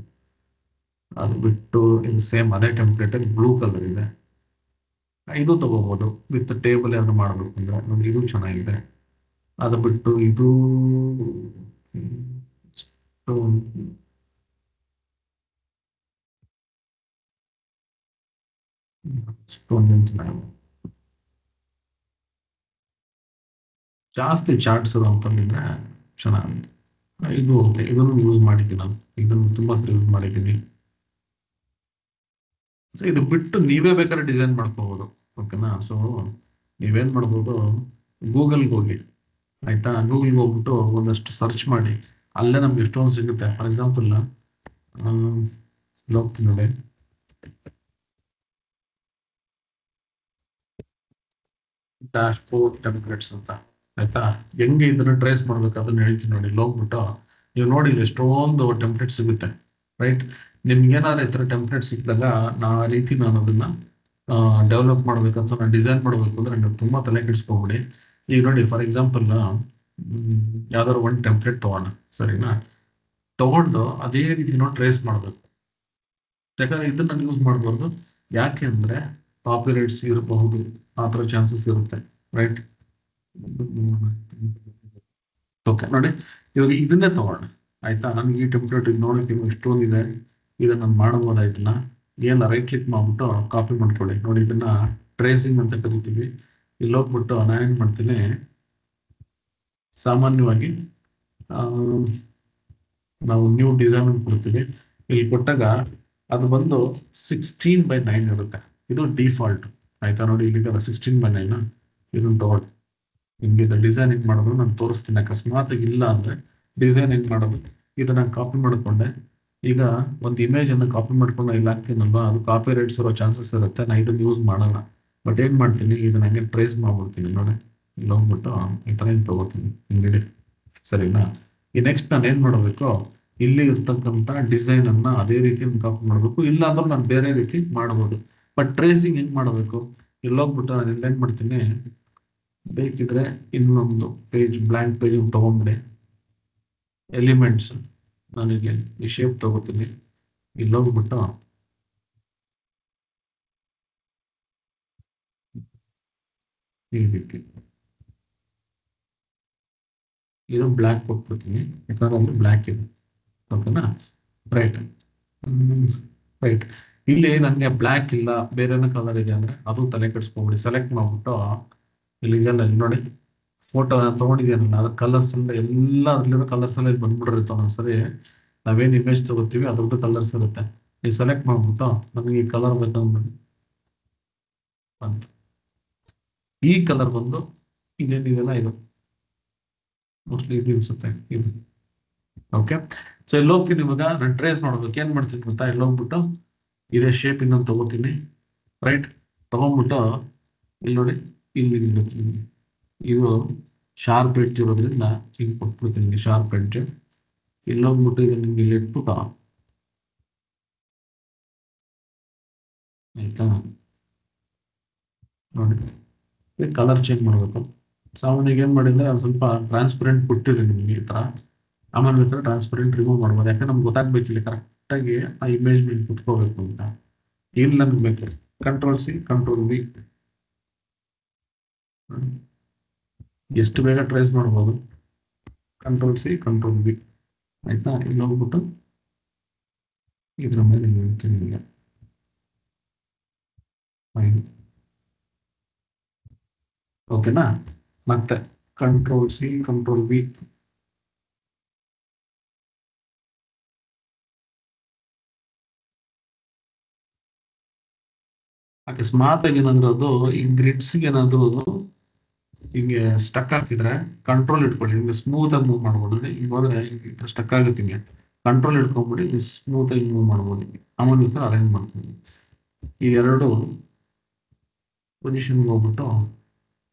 ಅದು ಬಿಟ್ಟು ಇದು ಸೇಮ್ ಅದೇ ಟೆಂಪ್ಲೇಟ್ ಬ್ಲೂ ಕಲರ್ ಇದೆ, ಇದು ತಗೋಬಹುದು. ವಿತ್ ಟೇಬಲ್ ಏನಾದ್ರು ಮಾಡಬೇಕು ಅಂದ್ರೆ ನೋಡಿ, ಇದು ಚೆನ್ನಾಗಿದೆ. ಅದು ಬಿಟ್ಟು ಇದು ಜಾಸ್ತಿ ಚಾರ್ಟ್ಸ್ ಅಂತಂದ್ರೆ ಚೆನ್ನಾಗಿದೆ. ಇದು ಓಕೆ, ಇದನ್ನು ಯೂಸ್ ಮಾಡಿದ್ದೀನಿ ನಾನು, ಇದನ್ನು ತುಂಬಾ ಸರಿ ಯೂಸ್ ಮಾಡಿದ್ದೀನಿ. ಸೊ ಇದು ಬಿಟ್ಟು ನೀವೇ ಬೇಕಾದ್ರೆ ಡಿಸೈನ್ ಮಾಡ್ಕೋಬಹುದು. ಓಕೆನಾ. ಸೊ ನೀವೇನ್ ಮಾಡ್ಬೋದು, ಗೂಗಲ್ಗೆ ಹೋಗಿ, ಆಯ್ತಾ. ಗೂಗಲ್ಗೆ ಹೋಗ್ಬಿಟ್ಟು ಒಂದಷ್ಟು ಸರ್ಚ್ ಮಾಡಿ, ಅಲ್ಲೇ ನಮ್ಗೆ ಎಷ್ಟೊಂದು ಸಿಗುತ್ತೆ. ಫಾರ್ ಎಕ್ಸಾಂಪಲ್ ಹೋಗ್ತೀನಿ ನೋಡಿ, ಡ್ಯಾಶ್ ಬೋರ್ಡ್ ಟೆಂಪ್ಲೇಟ್ಸ್ ಅಂತ, ಆಯ್ತಾ. ಹೆಂಗೆ ಇದನ್ನ ಟ್ರೇಸ್ ಮಾಡ್ಬೇಕು ಅದನ್ನ ಹೇಳ್ತೀನಿ ನೋಡಿ. ಇಲ್ಲಿ ಹೋಗ್ಬಿಟ್ಟು ನೀವು ನೋಡಿ, ಇಲ್ಲಿ ಎಷ್ಟೊಂದು ಟೆಂಪ್ಲೇಟ್ ಸಿಗುತ್ತೆ, ರೈಟ್. ನಿಮ್ಗೆ ಏನಾದ್ರು ಈ ಥರ ಟೆಂಪ್ಲೇಟ್ ಸಿಕ್ಕಿದಾಗ ಆ ರೀತಿ ನಾನು ಅದನ್ನ ಡೆವಲಪ್ ಮಾಡ್ಬೇಕಂತ, ನಾನು ಡಿಸೈನ್ ಮಾಡ್ಬೇಕು ಅಂದ್ರೆ ನೀವು ತುಂಬಾ ತಲೆ ಕೆಡಿಸ್ಕೊಬಿಡಿ. ಈಗ ನೋಡಿ, ಫಾರ್ ಎಕ್ಸಾಂಪಲ್ ಯಾವ್ದಾದ್ರು ಒಂದು ಟೆಂಪ್ಲೇಟ್ ತಗೋಣ, ಸರಿನಾ. ತಗೊಂಡು ಅದೇ ರೀತಿ ನಾವು ಟ್ರೇಸ್ ಮಾಡ್ಬೇಕು. ಯಾಕಂದ್ರೆ ಇದನ್ನ ಯೂಸ್ ಮಾಡಬಾರ್ದು, ಯಾಕೆ ಅಂದ್ರೆ ಕಾಪಿರೈಟ್ಸ್ ಇರಬಹುದು, ಆ ಥರ ಚಾನ್ಸಸ್ ಇರುತ್ತೆ, ರೈಟ್. ಓಕೆ ನೋಡಿ, ಇವಾಗ ಇದನ್ನೇ ತಗೋಣ, ಆಯ್ತಾ. ನನಗೆ ಈ ಟೆಂಪ್ಲೇಟ್ ಇದು ನೋಡೋಕೆ ಇಷ್ಟೊಂದಿದೆ, ಇದನ್ನ ಮಾಡ್ಬೋದಾಯ್ತಲ್ಲ, ಏನು ರೈಟ್ ಕ್ಲಿಕ್ ಮಾಡ್ಬಿಟ್ಟು ಕಾಪಿ ಮಾಡ್ಕೊಳ್ಳಿ. ನೋಡಿ ಇದನ್ನ ಟ್ರೇಸಿಂಗ್ ಅಂತ ಕರಿತೀವಿ. ಇಲ್ಲಿ ಹೋಗ್ಬಿಟ್ಟು ನಾನು ಏನು ಮಾಡ್ತೀನಿ, ಸಾಮಾನ್ಯವಾಗಿ ನಾವು ನ್ಯೂ ಡಿಸೈನ್ ಕೊಡ್ತೀವಿ. ಇಲ್ಲಿ ಕೊಟ್ಟಾಗ ಅದು ಬಂದು 16:9 ಇರುತ್ತೆ. ಇದು ಡಿಫಾಲ್ಟ್ ಆಯ್ತಾ. ನೋಡಿ ಇಲ್ಲಿದೆ 16:9. ಇದನ್ನ ತಗೊಳ್ಳಿ. ನಿಮ್ಗೆ ಇದು ಡಿಸೈನ್ ಹೆಂಗ್ ಮಾಡೋದು ನಾನು ತೋರಿಸ್ತೀನಿ. ಅಕಸ್ಮಾತ್ ಇಲ್ಲ ಅಂದ್ರೆ ಡಿಸೈನ್ ಹೆಂಗ್ ಮಾಡೋದು ಇದನ್ನ ಕಾಪಿ ಮಾಡಿಕೊಂಡೆ. ಈಗ ಒಂದು ಇಮೇಜ್ ಅನ್ನು ಕಾಪಿ ಮಾಡ್ಕೊಂಡು ಇಲ್ಲಿ ಹಾಕ್ತೀನಲ್ವಾ, ಅದು ಕಾಪಿ ರೈಟ್ಸ್ ಇರೋ ಚಾನ್ಸಸ್ ಇರುತ್ತೆ. ನಾನು ಇದನ್ನ ಯೂಸ್ ಮಾಡಲ್ಲ. ಬಟ್ ಏನ್ ಮಾಡ್ತೀನಿ, ಇದನ್ನ ಹಂಗೆ ಟ್ರೇಸ್ ಮಾಡ್ಬಿಡ್ತೀನಿ. ನೋಡಿ ಇಲ್ಲಿ ಹೋಗ್ಬಿಟ್ಟು ಈ ತರ ಹಿಂಗೆ ತಗೋತೀನಿ, ಹಿಂಗೆ ಸರಿನಾ. ಈ ನೆಕ್ಸ್ಟ್ ನಾನು ಏನ್ ಮಾಡಬೇಕು, ಇಲ್ಲಿ ಇರ್ತಕ್ಕಂಥ ಡಿಸೈನ್ ಅನ್ನ ಅದೇ ರೀತಿ ಕಾಪಿ ಮಾಡಬೇಕು. ಇಲ್ಲ ಅಂದ್ರೆ ನಾನು ಬೇರೆ ರೀತಿ ಮಾಡಬಹುದು. ಬಟ್ ಟ್ರೇಸಿಂಗ್ ಹೆಂಗ್ ಮಾಡಬೇಕು, ಇಲ್ಲಿ ಹೋಗ್ಬಿಟ್ಟು ನಾನು ಇಲ್ಲಿ ಏನ್ ಮಾಡ್ತೀನಿ, ಬೇಕಿದ್ರೆ ಇನ್ನೊಂದು ಪೇಜ್ ಬ್ಲಾಂಕ್ ಪೇಜ್ ತಗೊಂಡ್ರೆ ಎಲಿಮೆಂಟ್ಸ್ ನನಗೆ ಈ ಶೇಪ್ ತಗೋತೀನಿ. ಇಲ್ಲಿ ಹೋಗ್ಬಿಟ್ಟು ಈ ರೀತಿ ಇದು ಬ್ಲ್ಯಾಕ್ ಕೊಟ್ಬಿಡ್ತೀನಿ, ಯಾಕಂದ್ರೆ ಅಲ್ಲಿ ಬ್ಲ್ಯಾಕ್ ಇದೆ. ಓಕೆನಾ, ರೈಟ್. ರೈಟ್. ಇಲ್ಲಿ ನನಗೆ ಬ್ಲ್ಯಾಕ್ ಇಲ್ಲ, ಬೇರೆ ಕಲರ್ ಇದೆ ಅಂದ್ರೆ ಅದು ತಲೆ ಕೆಡಿಸ್ಕೊಂಬಿಡಿ. ಸೆಲೆಕ್ಟ್ ಮಾಡ್ಬಿಟ್ಟು ಇಲ್ಲಿ ಇದೆಲ್ಲ ಇಲ್ಲಿ ನೋಡಿ, ಫೋಟೋ ತಗೊಂಡಿದ್ದೀನಲ್ಲ ಅದ್ರ ಕಲರ್ಸ್ ಎಲ್ಲ ಅದ್ರಲ್ಲಿರೋ ಕಲರ್ಸ್ ಎಲ್ಲ ಇಲ್ಲಿ ಬಂದ್ಬಿಟ್ಟಿರುತ್ತೆ. ಒಂದೊಂದ್ಸರಿ ನಾವೇನು ಇಮೇಜ್ ತಗೋತೀವಿ ಅದ್ರದ್ದು ಕಲರ್ಸ್ ಇರುತ್ತೆ. ನೀವು ಸೆಲೆಕ್ಟ್ ಮಾಡ್ಬಿಟ್ಟು ನಮಗೆ ಈ ಕಲರ್ ಬೇಕಂದ್ಬಿಟ್ಟು ಅಂತ ಈ ಕಲರ್ ಬಂದು ಇದೇನಿದೆಲ್ಲ ಇದು ಮೋಸ್ಟ್ಲಿ ಇದು ಅನ್ಸುತ್ತೆ ಇದು. ಓಕೆ, ಸೊ ಇಲ್ಲಿ ಹೋಗ್ತೀನಿ. ಇವಾಗ ನಾನು ಟ್ರೇಸ್ ಮಾಡೋದಕ್ಕೆ ಏನ್ ಮಾಡ್ತೀನಿ ಗೊತ್ತಾ, ಇಲ್ಲಿ ಹೋಗ್ಬಿಟ್ಟು ಇದೇ ಶೇಪ್ ಇನ್ನೊಂದು ತಗೋತೀನಿ. ರೈಟ್, ತಗೊಂಡ್ಬಿಟ್ಟು ಇಲ್ಲಿ ನೋಡಿ ಇಲ್ಲಿ ಇಡ್ತೀನಿ. ಇದು ಶಾರ್ಪ್ ಎಡ್ಜ್ ಇರೋದ್ರಿಂದ ಹಿಂಗೆ ಕೊಟ್ಬಿಡ್ತೀನಿ, ಶಾರ್ಪ್ ಎಡ್ಜ್. ಇಲ್ಲಿ ಹೋಗ್ಬಿಟ್ಟು ಇದನ್ನ ನಿಮ್ಗೆ ಇಲ್ಲಿ ಇಟ್ಬಿಟ್ಟು ಆಯ್ತಾ. ನೋಡಿ ಕಲರ್ ಚೇಂಜ್ ಮಾಡಬೇಕು. ಸಾಮಾನ್ಯವಾಗಿ ಏನ್ ಮಾಡಿದ್ರೆ ಒಂದು ಸ್ವಲ್ಪ ಟ್ರಾನ್ಸ್ಪರೆಂಟ್ ಕೊಟ್ಟಿರಿ ನಿಮ್ಗೆ ಈ ತರ. ಆಮೇಲೆ ಬೇಕಾದ್ರೆ ಟ್ರಾನ್ಸ್ಪರೆಂಟ್ ರಿಮೂವ್ ಮಾಡ್ಬೋದು. ಯಾಕಂದ್ರೆ ನಮ್ಗೆ ಗೊತ್ತಾಗ್ಬೇಕಿಲ್ಲ ಕರೆಕ್ಟಾಗಿ ಆ ಇಮೇಜ್ ಮೇಲೆ ಕುತ್ಕೋಬೇಕು ಅಂತ. ಇಲ್ಲಿ ನಮ್ಗೆ ಬೇಕು ಕಂಟ್ರೋಲ್-C ಕಂಟ್ರೋಲ್-V. ಎಷ್ಟು ಬೇಗ ಟ್ರೇಸ್ ಮಾಡ್ಬೋದು. ಕಂಟ್ರೋಲ್-C ಕಂಟ್ರೋಲ್-V ಆಯ್ತಾ. ಇಲ್ಲಿ ಹೋಗ್ಬಿಟ್ಟು ಇದ್ರ ಮೇಲೆ ಹೇಳ್ತೀನಿ ಈಗ ಓಕೆನಾ. ಮತ್ತೆ ಕಂಟ್ರೋಲ್-C ಕಂಟ್ರೋಲ್-V. ಅಕಸ್ಮಾತ್ ಏನಾದ್ರು ಅದು ಈ ಗ್ರಿಡ್ಸ್ಗೆ ಏನಾದ್ರು ಹಿಂಗೆ ಸ್ಟಕ್ ಆಗ್ತಿದ್ರೆ ಕಂಟ್ರೋಲ್ ಇಟ್ಕೊಳ್ಳಿ, ಹಿಂಗೆ ಸ್ಮೂತ್ ಆಗಿ ಮೂವ್ ಮಾಡ್ಬೋದು. ಈಗ ಹೋದ್ರೆ ಸ್ಟಕ್ ಆಗುತ್ತೆ, ಹಿಂಗೆ ಕಂಟ್ರೋಲ್ ಇಟ್ಕೊಂಡ್ಬಿಟ್ಟು ಸ್ಮೂತ್ ಆಗಿ ಮೂವ್ ಮಾಡ್ಬೋದು. ಆಮೇಲೆ ಅರೇಂಜ್ ಮಾಡ್ತೀನಿ. ಈ ಎರಡು ಪೊಸಿಷನ್ಗೆ ಹೋಗ್ಬಿಟ್ಟು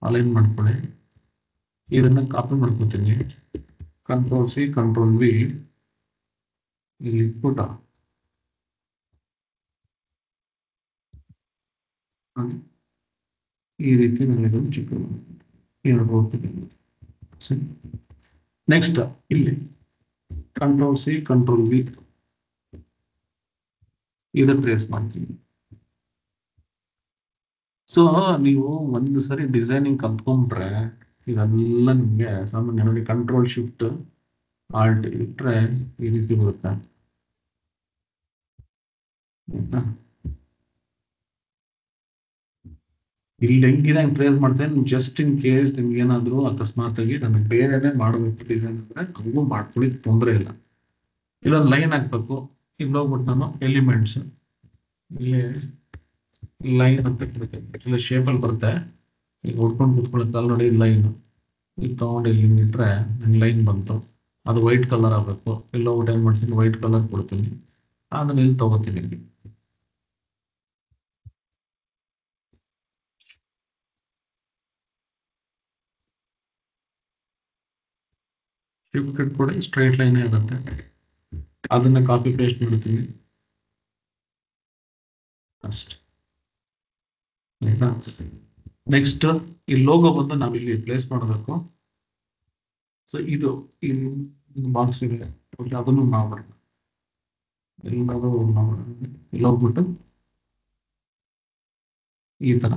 ಅಲೈನ್ ಮಾಡ್ಕೊಳ್ಳಿ. ಇದನ್ನ ಕಾಪಿ ಮಾಡ್ಕೊತೀನಿ. ಕಂಟ್ರೋಲ್-C ಕಂಟ್ರೋಲ್-V ಇಲ್ಲಿ ಇಟ್ಬಿಟ್ಟು ಈ ರೀತಿ ನನಗೆ ಚಿಕ್ಕ ಎರಡು ಹೋಗ್ತೀನಿ. ನೆಕ್ಸ್ಟ್ ಇಲ್ಲಿ ಕಂಟ್ರೋಲ್-C ಕಂಟ್ರೋಲ್-V ಇದು ಟ್ರೇಸ್ ಮಾಡ್ತೀನಿ. ಸೊ ನೀವು ಒಂದು ಸರಿ ಡಿಸೈನಿಂಗ್ ಕಲ್ತ್ಕೊಂಡ್ರೆ ಇದೆಲ್ಲ ನಿಮಗೆ ಸಾಮಾನ್ಯ. ನೋಡಿ ಕಂಟ್ರೋಲ್-Shift-Alt ಇಟ್ರೆ ಈ ರೀತಿ ಬರುತ್ತೆ ಆಯ್ತಾ. ಇಲ್ಲಿ ಹೆಂಗಿದೆ ಟ್ರೇಸ್ ಮಾಡ್ತೇನೆ. ಜಸ್ಟ್ ಇನ್ ಕೇಸ್ ನಿಮ್ಗೆ ಏನಾದ್ರು ಅಕಸ್ಮಾತ್ ಆಗಿ ನನಗೆ ಬೇರೆನೆ ಮಾಡಬೇಕು ಡಿಸೈನ್ ಅಂದ್ರೆ ಹಂಗೂ ಮಾಡ್ಕೊಳ್ಳಿ, ತೊಂದರೆ ಇಲ್ಲ. ಇಲ್ಲೊಂದು ಲೈನ್ ಹಾಕ್ಬೇಕು. ಇಲ್ಲಿ ಹೋಗ್ಬಿಟ್ಟು ನಾನು ಎಲಿಮೆಂಟ್ಸ್ ಇಲ್ಲಿ ಲೈನ್ ಅಂತ ಇಲ್ಲ ಶೇಪಲ್ಲಿ ಬರುತ್ತೆ. ಈಗ ಹೊಡ್ಕೊಂಡು ಕುತ್ಕೊಳ್ಳುತ್ತಲ್ಲ ನೋಡಿ ಲೈನ್. ಈಗ ತಗೊಂಡು ಇಲ್ಲಿ ಇಟ್ರೆ ನಂಗೆ ಲೈನ್ ಬಂತು. ಅದು ವೈಟ್ ಕಲರ್ ಆಗಬೇಕು. ಇಲ್ಲಿ ಹೋಗ್ಬಿಟ್ಟು ಏನ್ ಮಾಡ್ತೀನಿ, ವೈಟ್ ಕಲರ್ ಕೊಡ್ತೀನಿ. ಅದನ್ನ ಇಲ್ಲಿ ತಗೋತೀನಿ. ಶಿಫ್ಟ್ ಕೂಡ ಸ್ಟ್ರೈಟ್ ಲೈನ್ ಇರುತ್ತೆ. ಅದನ್ನ ಕಾಪಿ ಪೇಸ್ಟ್ ಮಾಡ್ತೀನಿ ಅಷ್ಟೇ ಆಯ್ತಾ. ನೆಕ್ಸ್ಟ್ ಈ ಲೋಗೋ ಬಂದು ನಾವಿಲ್ಲಿ ಪ್ಲೇಸ್ ಮಾಡಬೇಕು. ಸೊ ಇದು ಬಾಕ್ಸ್ ಇದೆ, ಅದನ್ನು ಮಾಡೋಣ. ಎಲ್ಲರೂ ಇಲ್ಲಿ ಹೋಗ್ಬಿಟ್ಟು ಈ ತರ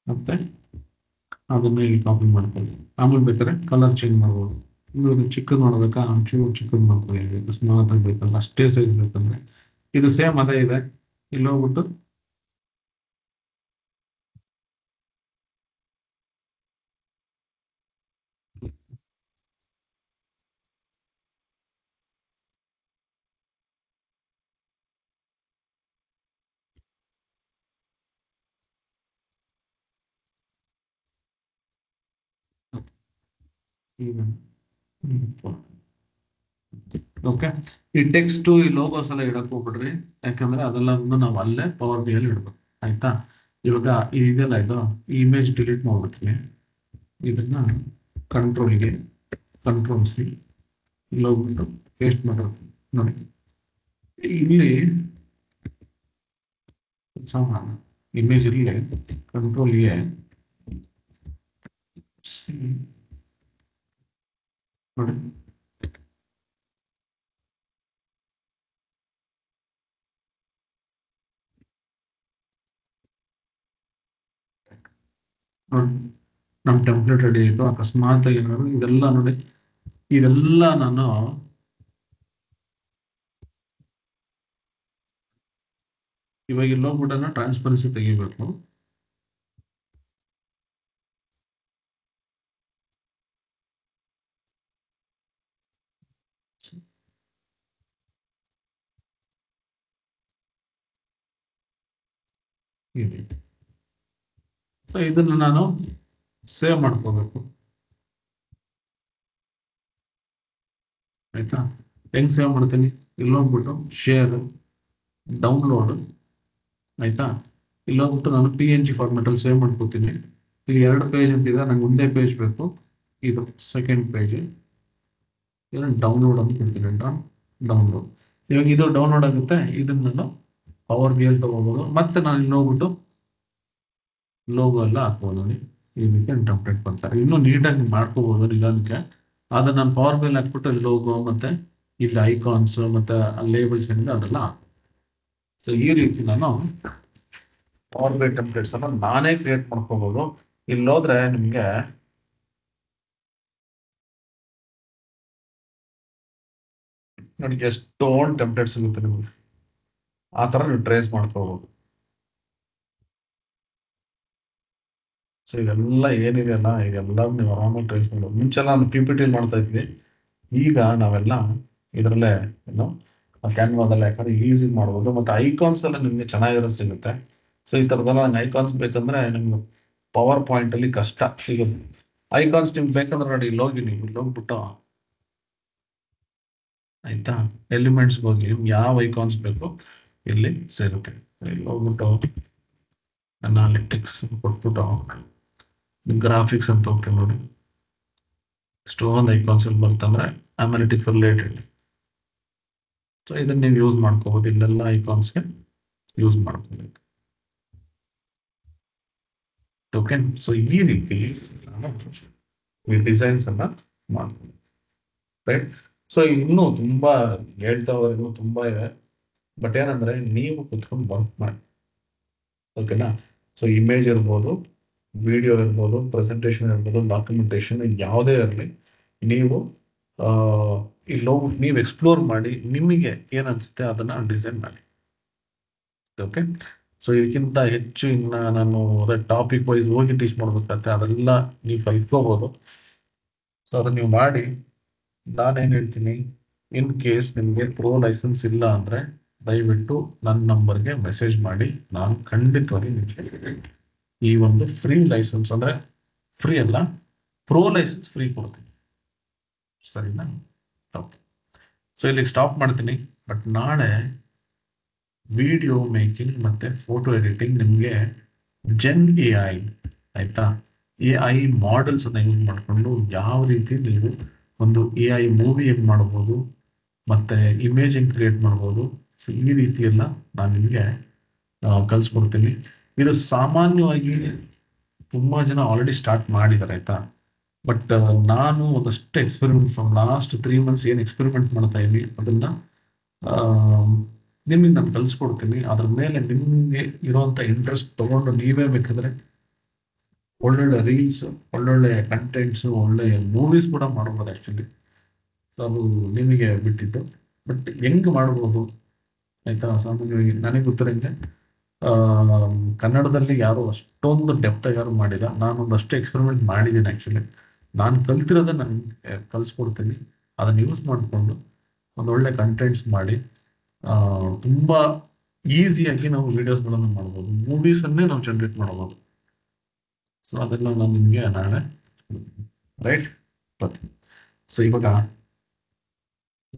ಮತ್ತೆ ಅದನ್ನ ಇಲ್ಲಿ ಕಾಪಿ ಮಾಡ್ಕೊಳ್ಳಿ. ಆಮೇಲೆ ಬೇಕಾದ್ರೆ ಕಲರ್ ಚೇಂಜ್ ಮಾಡ್ಬೋದು. ಇವಾಗ ಚಿಕ್ಕದ್ ನೋಡ್ಬೇಕಾ, ಒಂಚೂರು ಚಿಕ್ಕದ್ ಮಾಡ್ಕೊಳ್ಳಿ. ಅಕಸ್ಮಾತ್ ಬೇಕಂದ್ರೆ ಅಷ್ಟೇ ಸೈಜ್ ಬೇಕಂದ್ರೆ ಇದು ಸೇಮ್ ಅದೇ ಇದೆ. ಇಲ್ಲಿ ಹೋಗ್ಬಿಟ್ಟು ಓಕೆ, ಈ ಟೆಕ್ಸ್ಟ್ ಈ ಲೋಗೋಸ್ ಎಲ್ಲ ಇಡಕ್ ಹೋಗ್ಬಿಡ್ರಿ. ಯಾಕಂದ್ರೆ ಅದೆಲ್ಲ ನಾವು ಅಲ್ಲೇ ಪವರ್ ಬಿ ಅಲ್ಲಿ ಇಡ್ಬೇಕು. ಆಯ್ತಾ? ಇವಾಗ ಇದೆಲ್ಲ ಇದು ಇಮೇಜ್ ಡಿಲೀಟ್ ಮಾಡ್ಬಿಡ್ತೀನಿ. ಇದನ್ನ ಕಂಟ್ರೋಲ್ಗೆ, ಕಂಟ್ರೋಲ್ ಸಿ, ಇಲ್ಲಿ ಹೋಗ್ಬಿಟ್ಟು ಪೇಸ್ಟ್ ಮಾಡೋದು. ನೋಡಿ ಇಲ್ಲಿ ಇಮೇಜ್ ಇರಲಿ, ಕಂಟ್ರೋಲ್ ಎ, ನೋಡಿ ನಮ್ ಟೆಂಪ್ಲೇಟ್ ರೆಡಿ ಆಯ್ತು. ಅಕಸ್ಮಾತ್ ಏನಾದ್ರು ಇದೆಲ್ಲ ನೋಡಿ, ಇದೆಲ್ಲ ನಾನು ಇವಾಗ ಇಲ್ಲಿ ಹೋಗ್ಬಿಟ್ಟು ಟ್ರಾನ್ಸ್ಪರೆನ್ಸಿ ತೆಗಿಬೇಕು. ಈ ರೀತಿ. ಸೊ ಇದನ್ನ ನಾನು ಸೇವ್ ಮಾಡ್ಕೋಬೇಕು. ಆಯ್ತಾ? ಹೆಂಗ್ ಸೇವ್ ಮಾಡ್ತೀನಿ? ಇಲ್ಲಿ ಹೋಗ್ಬಿಟ್ಟು ಶೇರ್, ಡೌನ್ಲೋಡ್. ಆಯ್ತಾ? ಇಲ್ಲಿ ಹೋಗ್ಬಿಟ್ಟು ನಾನು PNG ಫಾರ್ಮೆಟ್ ಅಲ್ಲಿ ಸೇವ್ ಮಾಡ್ಕೋತೀನಿ. ಇಲ್ಲಿ 2 ಪೇಜ್ ಅಂತಿದೆ, ನಂಗೆ ಒಂದೇ ಪೇಜ್ ಬೇಕು. ಇದು ಸೆಕೆಂಡ್ ಪೇಜ್. ಡೌನ್ಲೋಡ್ ಅಂತ ಕೊಡ್ತೀನಿ. ಡೌನ್ಲೋಡ್. ಇವಾಗ ಇದು ಡೌನ್ಲೋಡ್ ಆಗುತ್ತೆ. ಇದನ್ನ ನಾನು ಪವರ್ ಬಿ ಅಲ್ಲಿ ತಗೋಬಹುದು. ಮತ್ತೆ ನಾನು ಇಲ್ಲಿ ಹೋಗ್ಬಿಟ್ಟು ಲೋಗೋ ಎಲ್ಲ ಹಾಕ್ಬೋದು. ಈ ರೀತಿ ಟೆಂಪ್ಲೇಟ್ ಬರ್ತಾರೆ. ಇನ್ನೂ ನೀಟಾಗಿ ಮಾಡ್ಕೋಬಹುದು ನಿಧಾನಕ್ಕೆ. ಅದನ್ನ ನಾನು ಪವರ್ ಬಿ ಅಲ್ಲಿ ಹಾಕ್ಬಿಟ್ಟು ಲೋಗೋ ಮತ್ತೆ ಇಲ್ಲಿ ಐಕಾನ್ಸ್ ಮತ್ತೆ ಲೇಬಲ್ಸ್ ಏನಿದೆ ಅದೆಲ್ಲ. ಸೊ ಈ ರೀತಿ ನಾನು ಪವರ್ ಬಿ ಟೆಂಪ್ಲೇಟ್ಸ್ ಅನ್ನ ನಾನೇ ಕ್ರಿಯೇಟ್ ಮಾಡ್ಕೋಬಹುದು. ಇಲ್ಲಿ ಹೋದ್ರೆ ನಿಮ್ಗೆ ನೋಡಿ ಎಷ್ಟೊಂದು ಟೆಂಪ್ಲೇಟ್ ಸಿಗುತ್ತೆ ನಿಮ್ಗೆ. ಆ ತರ ನೀವು ಟ್ರೇಸ್ ಮಾಡ್ಕೋಬಹುದು. ಸೊ ಇದೆಲ್ಲ ಏನಿದೆ ಅಲ್ಲ, ಇದೆಲ್ಲ ನೀವು ಆರಾಮಾಗಿ ಟ್ರೇಸ್ ಮಾಡ್ಬೋದು. ಮುಂಚೆಲ್ಲ ನಾನು PPT ಮಾಡ್ತಾ ಇದ್ವಿ. ಈಗ ನಾವೆಲ್ಲ ಇದರಲ್ಲೇ ಏನು ಕ್ಯಾನ್ವಾದಲ್ಲ, ಯಾಕಂದ್ರೆ ಈಸಿ ಮಾಡ್ಬೋದು. ಮತ್ತೆ ಐಕಾನ್ಸ್ ಎಲ್ಲ ನಿಮ್ಗೆ ಚೆನ್ನಾಗಿರೋ ಸಿಗುತ್ತೆ. ಸೊ ಈ ತರದೆಲ್ಲ ನಂಗೆ ಐಕಾನ್ಸ್ ಬೇಕಂದ್ರೆ ನಿಮ್ಗೆ ಪವರ್ ಪಾಯಿಂಟ್ ಅಲ್ಲಿ ಕಷ್ಟ ಸಿಗುತ್ತೆ. ಐಕಾನ್ಸ್ ನಿಮ್ಗೆ ಬೇಕಂದ್ರೆ ನೋಡಿ ಇಲ್ಲಿ ಹೋಗಿ, ನೀವು ಇಲ್ಲಿ ಹೋಗ್ಬಿಟ್ಟು ಆಯ್ತಾ, ಎಲಿಮೆಂಟ್ಸ್ ಹೋಗಿ ನಿಮ್ಗೆ ಯಾವ ಐಕಾನ್ಸ್ ಬೇಕು ಇಲ್ಲಿ ಸಿಗುತ್ತೆ. ಇಲ್ಲಿ ಹೋಗ್ಬಿಟ್ಟು ಅನಾಲಿಟಿಕ್ಸ್ ಕೊಟ್ಬಿಟ್ಟು ಗ್ರಾಫಿಕ್ಸ್ ಅಂತ ಹೋಗ್ತೀನಿ ನೋಡಿ. ಎಷ್ಟೊಂದು ಐಕಾನ್ಸ್ ಇಲ್ಲಿ ಬರ್ತಂದ್ರೆ ಅನಾಲಿಟಿಕ್ಸ್ ರಿಲೇಟೆಡ್. ಸೊ ಇದನ್ನ ನೀವು ಯೂಸ್ ಮಾಡ್ಕೋಬಹುದು. ಇಲ್ಲೆಲ್ಲ ಐಕಾನ್ಸ್ಗೆ ಯೂಸ್ ಮಾಡ್ಕೋಬೇಕು. ಓಕೆ, ಸೊ ಈ ರೀತಿ ನಾನು ಡಿಸೈನ್ಸ್ ಅನ್ನ ಮಾಡ್ತೀನಿ. ರೈಟ್? ಸೊ ಇನ್ನೂ ತುಂಬಾ ಹೇಳ್ತಾ ಹೋದ್ರೆ ಇನ್ನೂ ತುಂಬಾ ಇದೆ. ಬಟ್ ಏನಂದ್ರೆ ನೀವು ಕುತ್ಕೊಂಡು ವರ್ಕ್ ಮಾಡಿ. ಓಕೆನಾ? ಸೊ ಇಮೇಜ್ ಇರ್ಬೋದು, ವಿಡಿಯೋ ಇರ್ಬೋದು, ಪ್ರೆಸೆಂಟೇಷನ್ ಇರ್ಬೋದು, ಡಾಕ್ಯುಮೆಂಟೇಶನ್ ಯಾವುದೇ ಇರಲಿ, ನೀವು ಇಲ್ಲಿ ಹೋಗ್ಬಿಟ್ಟು ನೀವು ಎಕ್ಸ್ಪ್ಲೋರ್ ಮಾಡಿ ನಿಮಗೆ ಏನ್ ಅನ್ಸುತ್ತೆ ಅದನ್ನ ಡಿಸೈನ್ ಮಾಡಿ. ಓಕೆ, ಸೊ ಇದಕ್ಕಿಂತ ಹೆಚ್ಚು ಇನ್ನ ನಾನು ಟಾಪಿಕ್ ವೈಸ್ ಹೋಗಿ ಟೀಚ್ ಮಾಡ್ಬೇಕಾಗತ್ತೆ. ಅದೆಲ್ಲ ನೀವು ಕಲ್ತ್ಕೋಬಹುದು. ಸೊ ಅದನ್ನ ನೀವು ಮಾಡಿ. ನಾನೇನ್ ಹೇಳ್ತೀನಿ, ಇನ್ ಕೇಸ್ ನಿಮ್ಗೆ ಪ್ರೋ ಲೈಸೆನ್ಸ್ ಇಲ್ಲ ಅಂದ್ರೆ ದಯವಿಟ್ಟು ನನ್ನ ನಂಬರ್ಗೆ ಮೆಸೇಜ್ ಮಾಡಿ. ನಾನು ಖಂಡಿತವಾಗಿ ನಿಮಗೆ ಈ ಒಂದು ಫ್ರೀ ಲೈಸೆನ್ಸ್, ಅಂದ್ರೆ ಫ್ರೀ ಅಲ್ಲ, ಪ್ರೋ ಲೈಸೆನ್ಸ್ ಫ್ರೀ ಕೊಡ್ತೀನಿ. ಸರಿನಾ? ಓಕೆ, ಸೊ ಇಲ್ಲಿಗೆ ಸ್ಟಾಪ್ ಮಾಡ್ತೀನಿ. ಬಟ್ ನಾಳೆ ವಿಡಿಯೋ ಮೇಕಿಂಗ್ ಮತ್ತೆ ಫೋಟೋ ಎಡಿಟಿಂಗ್ ನಿಮಗೆ Gen AI, ಆಯ್ತಾ, AI ಮಾಡೆಲ್ಸ್ ಅನ್ನ ಯೂಸ್ ಮಾಡಿಕೊಂಡು ಯಾವ ರೀತಿ ನೀವು ಒಂದು AI ಮೂವಿ ಹೆಂಗ್ ಮಾಡ್ಬೋದು, ಮತ್ತೆ ಇಮೇಜಿಂಗ್ ಕ್ರಿಯೇಟ್ ಮಾಡ್ಬೋದು. ಸೊ ಈ ರೀತಿ ಎಲ್ಲ ನಾನು ನಿಮಗೆ ಕಲಿಸ್ಕೊಡ್ತೀನಿ. ಇದು ಸಾಮಾನ್ಯವಾಗಿ ತುಂಬಾ ಜನ ಆಲ್ರೆಡಿ ಸ್ಟಾರ್ಟ್ ಮಾಡಿದ್ದಾರೆ, ಆಯ್ತಾ. ಬಟ್ ನಾನು ಒಂದಷ್ಟು ಎಕ್ಸ್ಪೆರಿಮೆಂಟ್ ಫ್ರಮ್ ಲಾಸ್ಟ್ 3 months ಏನು ಎಕ್ಸ್ಪೆರಿಮೆಂಟ್ ಮಾಡ್ತಾ ಇದ್ದೀನಿ ಅದನ್ನ ನಿಮಗೆ ನಾನು ಕಲಿಸ್ಕೊಡ್ತೀನಿ. ಅದ್ರ ಮೇಲೆ ನಿಮ್ಗೆ ಇರೋಂಥ ಇಂಟ್ರೆಸ್ಟ್ ತಗೊಂಡು ನೀವೇ ಬೇಕಾದ್ರೆ ಒಳ್ಳೊಳ್ಳೆ ರೀಲ್ಸ್, ಒಳ್ಳೊಳ್ಳೆ ಕಂಟೆಂಟ್ಸ್, ಒಳ್ಳೆ ಮೂವೀಸ್ ಕೂಡ ಮಾಡ್ಬೋದು ಆ್ಯಕ್ಚುಲಿ. ಸೊ ಅದು ನಿಮಗೆ ಬಿಟ್ಟಿದ್ದು. ಬಟ್ ಹೆಂಗ್ ಮಾಡ್ಬೋದು ಆಯ್ತಾ? ಸಾಮಾನ್ಯವಾಗಿ ನನಗೆ ಗೊತ್ತಿರಂಗೆ ಆ, ಕನ್ನಡದಲ್ಲಿ ಯಾರು ಅಷ್ಟೊಂದು ಡೆಪ್ತ್ ಯಾರು ಮಾಡಿಲ್ಲ. ನಾನೊಂದಷ್ಟು ಎಕ್ಸ್ಪೆರಿಮೆಂಟ್ ಮಾಡಿದ್ದೀನಿ ಆ್ಯಕ್ಚುಲಿ. ನಾನು ಕಲ್ತಿರೋದನ್ನ ನಿಮ್ಗೆ ಕಲಿಸ್ಕೊಡ್ತೀನಿ. ಅದನ್ನು ಯೂಸ್ ಮಾಡಿಕೊಂಡು ಒಂದೊಳ್ಳೆ ಕಂಟೆಂಟ್ಸ್ ಮಾಡಿ ಆ, ತುಂಬಾ ಈಸಿಯಾಗಿ ನಾವು ವಿಡಿಯೋಸ್ಗಳನ್ನು ಮಾಡ್ಬೋದು, ಮೂವೀಸನ್ನೇ ನಾವು ಜನರೇಟ್ ಮಾಡ್ಬೋದು. ಸೊ ಅದೆಲ್ಲ ನಾನು ನಿಮಗೆ ನಾಳೆ ರೈಟ್. ಬಟ್ ಸೊ ಇವಾಗ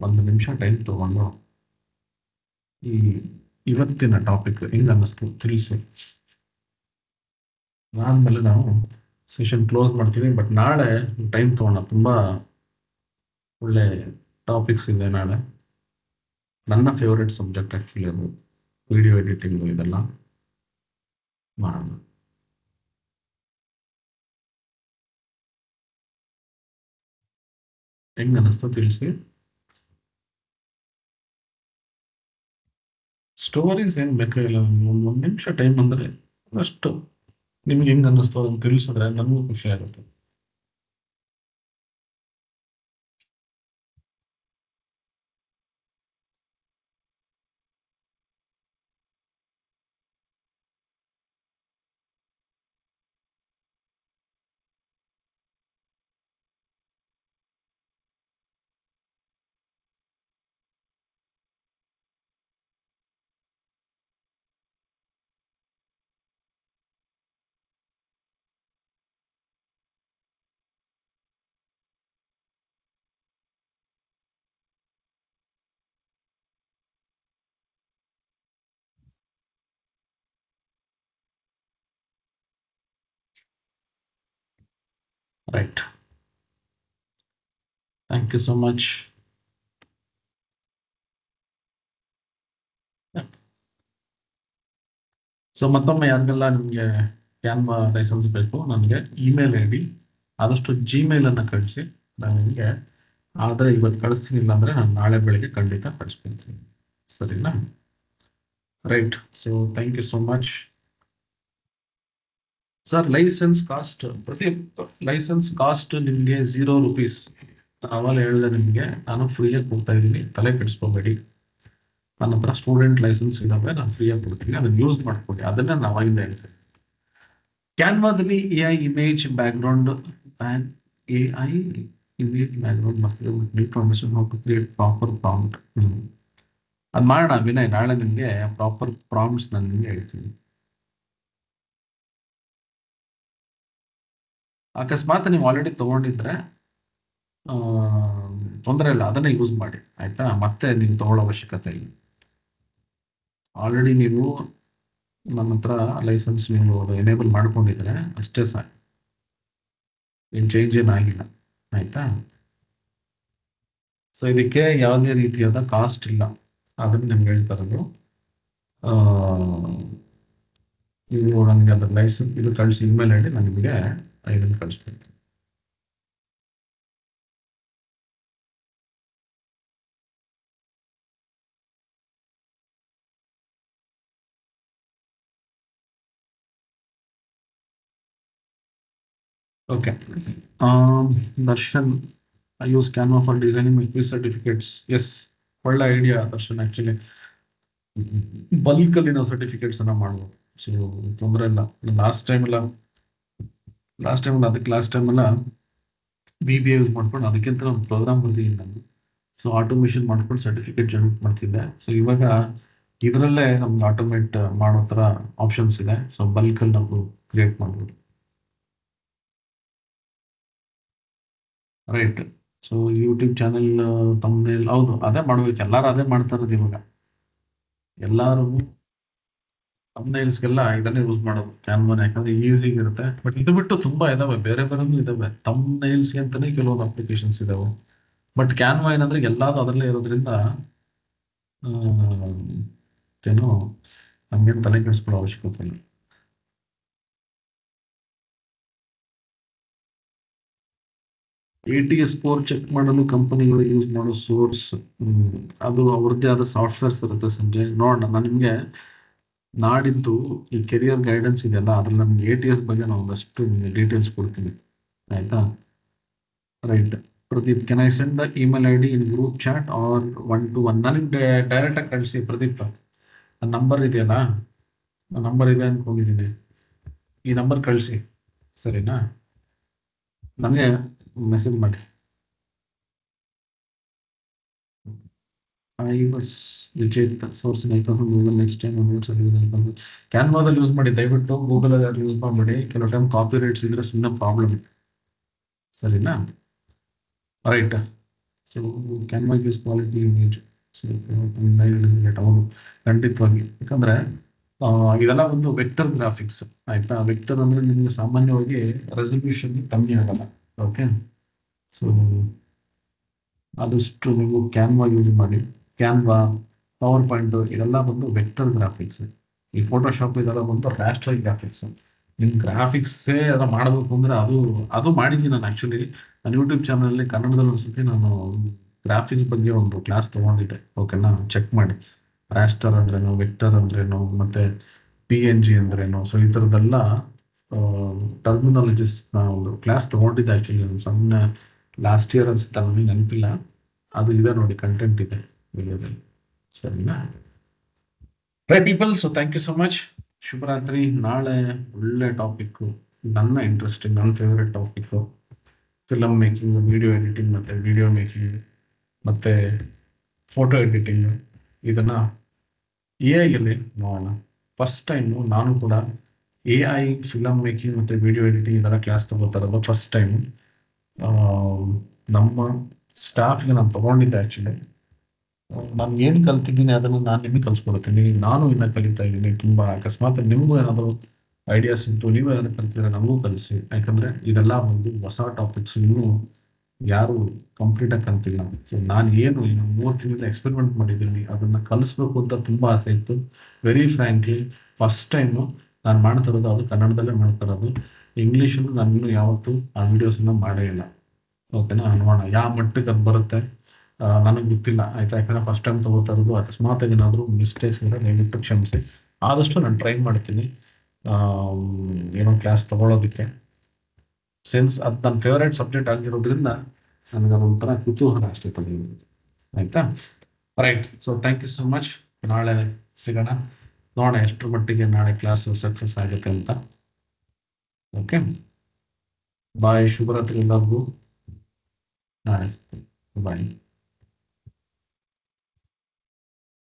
ಒಂದು ನಿಮಿಷ ಟೈಮ್ ತಗೊಂಡು ಈ ಇವತ್ತಿನ ಟಾಪಿಕ್ ಹೆಂಗ್ ಅನ್ನಿಸ್ತು ತಿಳಿಸಿ. ಆದ್ಮೇಲೆ ನಾವು ಸೆಷನ್ ಕ್ಲೋಸ್ ಮಾಡ್ತೀವಿ. ಬಟ್ ನಾಳೆ ಟೈಮ್ ತಗೋಣ, ತುಂಬಾ ಒಳ್ಳೆ ಟಾಪಿಕ್ಸ್ ಇದೆ ನಾಳೆ. ನನ್ನ ಫೇವರೆಟ್ ಸಬ್ಜೆಕ್ಟ್ ಆ್ಯಕ್ಚುಲಿ ಅದು ವಿಡಿಯೋ ಎಡಿಟಿಂಗ್, ಇದೆಲ್ಲ ಮಾಡೋಣ. ಹೆಂಗ್ ಅನ್ನಿಸ್ತು ತಿಳಿಸಿ. ಸ್ಟೋರೀಸ್ ಏನು ಬೇಕಾಗಿಲ್ಲ, ಒಂದು ನಿಮಿಷ ಟೈಮ್ ಅಂದರೆ ಅಷ್ಟು ನಿಮ್ಗೆ ಹೆಂಗ್ ಅನ್ನಿಸ್ತು ಅದನ್ನು ತಿಳಿಸಿದ್ರೆ ನನಗೂ ಖುಷಿ ಆಗುತ್ತೆ. Right, thank you so much. So ಮತ್ತೊಮ್ಮೆ ಯಾರಿಗೆಲ್ಲ ನಿಮಗೆ ಕ್ಯಾನ್ವಾ ಲೈಸೆನ್ಸ್ ಬೇಕು, ನನಗೆ ಇಮೇಲ್ ಐ ಡಿ ಆದಷ್ಟು ಜಿಮೇಲನ್ನು ಕಳಿಸಿ. ನಾನು ನಿಮಗೆ ಆದರೆ ಇವತ್ತು ಕಳಿಸ್ತೀನಿ, ಇಲ್ಲಾಂದರೆ ನಾನು ನಾಳೆ ಬೆಳಿಗ್ಗೆ ಖಂಡಿತ ಕಳಿಸ್ಕೊಳ್ತೀನಿ. ಸರಿನಾ? Right. So thank you so much sir. Licence cost, ಪ್ರತಿ ಲೈಸೆನ್ಸ್ ಕಾಸ್ಟ್ ನಿಮಗೆ 0 ರೂಪೀಸ್. ಅವಾಗ ಹೇಳಿದೆ ನಿಮಗೆ, ನಾನು ಫ್ರೀಯಾಗಿ ಕೊಡ್ತಾ ಇದ್ದೀನಿ, ತಲೆ ಕೆಡಿಸ್ಕೋಬೇಡಿ. ನನ್ನ ಹತ್ರ ಸ್ಟೂಡೆಂಟ್ ಲೈಸೆನ್ಸ್ ಇದಾವೆ, ನಾನು ಫ್ರೀಯಾಗಿ ಕೊಡ್ತೀನಿ, ಅದನ್ನ ಯೂಸ್ ಮಾಡ್ಕೊಳ್ಳಿ. ಅದನ್ನ ನಾವು ಆಗಿಂದ ಹೇಳ್ತೇವೆ. ಕ್ಯಾನ್ವಾದಲ್ಲಿ AI image background AI image background create proper prompt. ಅದು ಮಾಡೋಣ ವಿನಯ್, ನಾಳೆ ನಿಮಗೆ ಪ್ರಾಪರ್ ಪ್ರಾಂಪ್ಟ್ಸ್ ನಾನು ನಿಮಗೆ ಹೇಳ್ತೀನಿ. ಅಕಸ್ಮಾತ್ ನೀವು ಆಲ್ರೆಡಿ ತಗೊಂಡಿದ್ರೆ ತೊಂದರೆ ಇಲ್ಲ, ಅದನ್ನೇ ಯೂಸ್ ಮಾಡಿ ಆಯ್ತಾ. ಮತ್ತೆ ನೀವು ತಗೊಳ್ಳೋ ಅವಶ್ಯಕತೆ ಇಲ್ಲ. ಆಲ್ರೆಡಿ ನೀವು ನನ್ನ ಹತ್ರ ಲೈಸೆನ್ಸ್ ನೀವು ಎನೇಬಲ್ ಮಾಡ್ಕೊಂಡಿದ್ರೆ ಅಷ್ಟೇ ಸಾಕು, ಏನು ಚೇಂಜ್ ಏನಾಗಿಲ್ಲ ಆಯ್ತಾ. ಸೊ ಇದಕ್ಕೆ ಯಾವುದೇ ರೀತಿಯಾದ ಕಾಸ್ಟ್ ಇಲ್ಲ, ಅದನ್ನು ನಿಮ್ಗೆ ಹೇಳ್ತಾ ಇರೋದು. ನೀವು ನನಗೆ ಅದ್ರ ಲೈಸೆನ್ಸ್ ಇದು ಕಳಿಸಿ, ಇಮೇಲ್ ಐ ಡಿ, ನಾನು ನಿಮಗೆ ಇದನ್ನು ಕಳಿಸ್ಬೇಕು. Okay. Darshan, I use Canva for designing my quiz certificates. Yes, ಒಳ್ಳೆ ಐಡಿಯಾ ದರ್ಶನ್. ಆ್ಯಕ್ಚುಲಿ ಬಲ್ಕಲ್ಲಿ ನಾವು ಸರ್ಟಿಫಿಕೇಟ್ಸ್ ಅನ್ನ ಮಾಡ್ಬೋದು. ಸೊ ತೊಂದರೆ ಇಲ್ಲ. ಲಾಸ್ಟ್ ಟೈಮ್ ಎಲ್ಲ BBA ಯೂಸ್ ಮಾಡ್ಕೊಂಡು ಅದಕ್ಕಿಂತ ಒಂದು ಪ್ರೋಗ್ರಾಮ್ ಬರ್ತೀನಿ ನಾನು. ಸೊ ಆಟೋಮೇಷನ್ ಮಾಡ್ಕೊಂಡು ಸರ್ಟಿಫಿಕೇಟ್ ಜನರೇಟ್ ಮಾಡ್ತಿದ್ದೆ. ಸೊ ಇವಾಗ ಇದರಲ್ಲೇ ನಮ್ಗೆ ಆಟೋಮೇಟ್ ಮಾಡೋ ಥರ ಆಪ್ಷನ್ಸ್ ಇದೆ. ಸೊ ಬಲ್ಕಲ್ಲಿ ನಾವು ಕ್ರಿಯೇಟ್ ಮಾಡ್ಬೋದು. ರೈಟ್. ಸೊ ಯೂಟ್ಯೂಬ್ ಚಾನೆಲ್ ತಮ್ಮನೇಲಿ, ಹೌದು ಅದೇ ಮಾಡ್ಬೇಕು, ಎಲ್ಲರೂ ಅದೇ ಮಾಡ್ತಾ ಇರೋದು ಇವಾಗ. ಎಲ್ಲರೂ ತಮ್ನೇಲ್ಸ್ಗೆಲ್ಲ ಇದನ್ನೇ ಯೂಸ್ ಮಾಡೋದು, ಕ್ಯಾನ್ವಾನ್, ಯಾಕಂದ್ರೆ ಈಸಿಗೆ ಇರುತ್ತೆ. ಬಟ್ ಇದು ಬಿಟ್ಟು ತುಂಬಾ ಇದಾವೆ, ಬೇರೆ ಬೇರೆನೂ ಇದಾವೆ. ತಮ್ನೇಲ್ಸ್ಗೆ ಅಂತಾನೆ ಕೆಲವೊಂದು ಅಪ್ಲಿಕೇಶನ್ಸ್ ಇದಾವೆ. ಬಟ್ ಕ್ಯಾನ್ವಾ ಏನಂದ್ರೆ ಎಲ್ಲಾದು ಅದರಲ್ಲೇ ಇರೋದ್ರಿಂದ ಏನು ನಮ್ಗೇನು ತಲೆ ಕೆಡಿಸ್ಕೊಳ್ಳೋ ಅವಶ್ಯಕತೆ ಇಲ್ಲ. ATS ಸ್ಕೋರ್ ಚೆಕ್ ಮಾಡಲು ಕಂಪನಿಗಳು ಯೂಸ್ ಮಾಡೋ ಸೋರ್ಸ್, ಅದು ಅವ್ರದ್ದೇ ಆದ ಸಾಫ್ಟ್ವೇರ್ಸ್ ಇರುತ್ತೆ ಸಂಜಯ್. ನೋಡೋಣ, ನಾನು ನಿಮಗೆ ನಾಡಿದ್ದು ಈ ಕೆರಿಯರ್ ಗೈಡೆನ್ಸ್ ಇದೆಯಲ್ಲ ಅದ್ರಲ್ಲಿ ನಮ್ಗೆ ATS ಬಗ್ಗೆ ನಾವು ಒಂದಷ್ಟು ಡೀಟೇಲ್ಸ್ ಕೊಡ್ತೀನಿ, ಆಯ್ತಾ? Right. Pradeep, can I send the email ID in group chat or 1-to-1? ನನಗೆ ಡೈರೆಕ್ಟಾಗಿ ಕಳಿಸಿ ಪ್ರದೀಪ್. ನಂಬರ್ ಇದೆಯಲ್ಲ, ನಂಬರ್ ಇದೆ ಅನ್ಕೊಂಡಿದ್ದೀನಿ, ಈ ನಂಬರ್ ಕಳಿಸಿ, ಸರಿನಾ? ನನಗೆ ಮೆಸೇಜ್ ಮಾಡಿ. I was Vijeth sourcing icon Google next time ಕ್ಯಾನ್ವಾದಲ್ಲಿ ಯೂಸ್ ಮಾಡಿ, ದಯವಿಟ್ಟು ಗೂಗಲ್ ಯೂಸ್ ಮಾಡಬೇಡಿ. ಕೆಲವು ಟೈಮ್ ಕಾಪಿ ರೈಟ್ಸ್ ಇದ್ರೆ ಸುಮ್ಮನೆ ಪ್ರಾಬ್ಲಮ್, ಸರಿನಾ? Right. So Canva use quality image, ಹೌದು ಖಂಡಿತವಾಗಿ. ಯಾಕಂದ್ರೆ ಇದೆಲ್ಲ ಒಂದು ವೆಕ್ಟರ್ ಗ್ರಾಫಿಕ್ಸ್, ಆಯ್ತಾ? ವೆಕ್ಟರ್ ಅಂದ್ರೆ ನಿಮಗೆ ಸಾಮಾನ್ಯವಾಗಿ ರೆಸಲ್ಯೂಷನ್ ಕಮ್ಮಿ ಆಗಲ್ಲ. ಓಕೆ, ಸೊ ಆದಷ್ಟು ನೀವು ಕ್ಯಾನ್ವಾ ಯೂಸ್ ಮಾಡಿ. ಕ್ಯಾನ್ವಾ, ಪವರ್ ಪಾಯಿಂಟ್ ಇದೆಲ್ಲ ಬಂದು ವೆಕ್ಟರ್ ಗ್ರಾಫಿಕ್ಸ್. ಈ ಫೋಟೋಶಾಪ್ ಇದೆಲ್ಲ ಬಂದು ರಾಸ್ಟರ್ ಗ್ರಾಫಿಕ್ಸ್. ನಿಮ್ ಗ್ರಾಫಿಕ್ಸೇ ಎಲ್ಲ ಮಾಡಬೇಕು ಅಂದ್ರೆ ಅದು ಮಾಡಿದ್ದೀನಿ ನಾನು. ಆಕ್ಚುಲಿ ನನ್ನ ಯೂಟ್ಯೂಬ್ ಚಾನಲಲ್ಲಿ ಕನ್ನಡದಲ್ಲಿ ಅನ್ಸುತ್ತೆ ನಾನು ಗ್ರಾಫಿಕ್ಸ್ ಬಗ್ಗೆ ಒಂದು ಕ್ಲಾಸ್ ತಗೊಂಡಿದ್ದೆ. ಓಕೆನಾ, ಚೆಕ್ ಮಾಡಿ. ರಾಸ್ಟರ್ ಅಂದ್ರೇನು, ವೆಕ್ಟರ್ ಅಂದ್ರೇನು, ಮತ್ತೆ PNG ಅಂದ್ರೇನು, ಸೊ ಈ ಥರದ್ದೆಲ್ಲ ಟರ್ಮಿನಾಲಜಿಸ್ ಒಂದು ಕ್ಲಾಸ್ ತಗೊಂಡಿದ್ದೆ. ಆಕ್ಚುಲಿ ಸುಮ್ಮನೆ ಲಾಸ್ಟ್ ಇಯರ್ ಅನ್ಸುತ್ತೆ, ನನಗೆ ನೆನಪಿಲ್ಲ. ಅದು ಇದೆ ನೋಡಿ, ಕಂಟೆಂಟ್ ಇದೆ ವಿಡಿಯೋದಲ್ಲಿ, ಸರಿನಾ? Right people, so thank you so much. ಶುಭರಾತ್ರಿ. ನಾಳೆ ಒಳ್ಳೆ ಟಾಪಿಕ್ಕು, ನನ್ನ ಇಂಟ್ರೆಸ್ಟಿಂಗ್, ನನ್ನ favourite topic film making, video editing, ಮತ್ತು ವಿಡಿಯೋ ಮೇಕಿಂಗ್, ಮತ್ತು ಫೋಟೋ ಎಡಿಟಿಂಗ್. ಇದನ್ನು AI ನೋಡೋಣ. ಫಸ್ಟ್ ಟೈಮು ನಾನು ಕೂಡ AI ಫಿಲಮ್ ಮೇಕಿಂಗ್ ಮತ್ತು ವಿಡಿಯೋ ಎಡಿಟಿಂಗ್ ಇದೆಲ್ಲ ಕ್ಲಾಸ್ ತಗೋತಾರಲ್ಲ ಫಸ್ಟ್ ಟೈಮು. ನಮ್ಮ ಸ್ಟಾಫ್ಗೆ ನಾನು ತಗೊಂಡಿದ್ದೆ. ಆ್ಯಕ್ಚುಲಿ ನಾನು ಏನು ಕಲ್ತಿದ್ದೀನಿ ಅದನ್ನು ನಾನು ನಿಮಗೆ ಕಲಿಸ್ಕೊಡ್ತೀನಿ. ನಾನು ಇನ್ನೂ ಕಲಿತಾ ಇದ್ದೀನಿ ತುಂಬ. ಅಕಸ್ಮಾತ್ ನಿಮಗೂ ಏನಾದರೂ ಐಡಿಯಾಸ್ ಇತ್ತು, ನೀವು ಏನಾದ್ರು ಕಲ್ತಿದ್ರೆ ನಮಗೂ ಕಲಿಸಿ. ಯಾಕಂದರೆ ಇದೆಲ್ಲ ಒಂದು ಹೊಸ ಟಾಪಿಕ್ಸ್, ಇನ್ನೂ ಯಾರು ಕಂಪ್ಲೀಟಾಗಿ ಕಲ್ತಿಲ್ಲ. ಸೊ ನಾನು ಏನು ಇನ್ನು 3 ತಿಂಗಳಿಂದ ಎಕ್ಸ್ಪೆರಿಮೆಂಟ್ ಮಾಡಿದ್ದೀನಿ, ಅದನ್ನು ಕಲಿಸ್ಬೇಕು ಅಂತ ತುಂಬ ಆಸೆ ಇತ್ತು. ವೆರಿ ಫ್ರ್ಯಾಂಕ್ಲಿ ಫಸ್ಟ್ ಟೈಮು ನಾನು ಮಾಡ್ತಿರೋದು ಅದು ಕನ್ನಡದಲ್ಲೇ ಮಾಡ್ತಿರೋದು. ಇಂಗ್ಲೀಷನ್ನು ನಾನು ಇನ್ನೂ ಯಾವತ್ತೂ ಆ ವಿಡಿಯೋಸನ್ನು ಮಾಡೇ ಇಲ್ಲ. ಓಕೆನಾ, ನೋಡೋಣ ಯಾವ ಮಟ್ಟಕ್ಕೆ ಅದು ಬರುತ್ತೆ, ನನಗೆ ಗೊತ್ತಿಲ್ಲ, ಆಯ್ತಾ? ಯಾಕಂದರೆ ಫಸ್ಟ್ ಟೈಮ್ ತಗೋತಾ ಇರೋದು. ಅಕಸ್ಮಾತ್ ಏನಾದರೂ ಮಿಸ್ಟೇಕ್ಸ್ ಇದ್ದರೆ ದಯವಿಟ್ಟು ಕ್ಷಮಿಸಿ. ಆದಷ್ಟು ನಾನು ಟ್ರೈ ಮಾಡ್ತೀನಿ ಏನೋ ಕ್ಲಾಸ್ ತಗೊಳ್ಳೋದಕ್ಕೆ. ಸಿನ್ಸ್ ಅದು ನನ್ನ ಫೇವ್ರೇಟ್ ಸಬ್ಜೆಕ್ಟ್ ಆಗಿರೋದ್ರಿಂದ ನನಗೆ ಅದೊಂಥರ ಕುತೂಹಲ ಅಷ್ಟೇ ತಗೊಂಡು, ಆಯ್ತಾ? Right. So thank you so much. ನಾಳೆ ಸಿಗೋಣ, ನೋಡೋಣ ಎಷ್ಟರ ಮಟ್ಟಿಗೆ ನಾಳೆ ಕ್ಲಾಸು ಸಕ್ಸಸ್ ಆಗುತ್ತೆ ಅಂತ. ಓಕೆ, ಬಾಯ್. ಶುಭರಾತ್ರಿ ಎಲ್ಲರಿಗೂ. ನಾಳೆ ಸಿಗ್ತೀನಿ. ಬಾಯ್.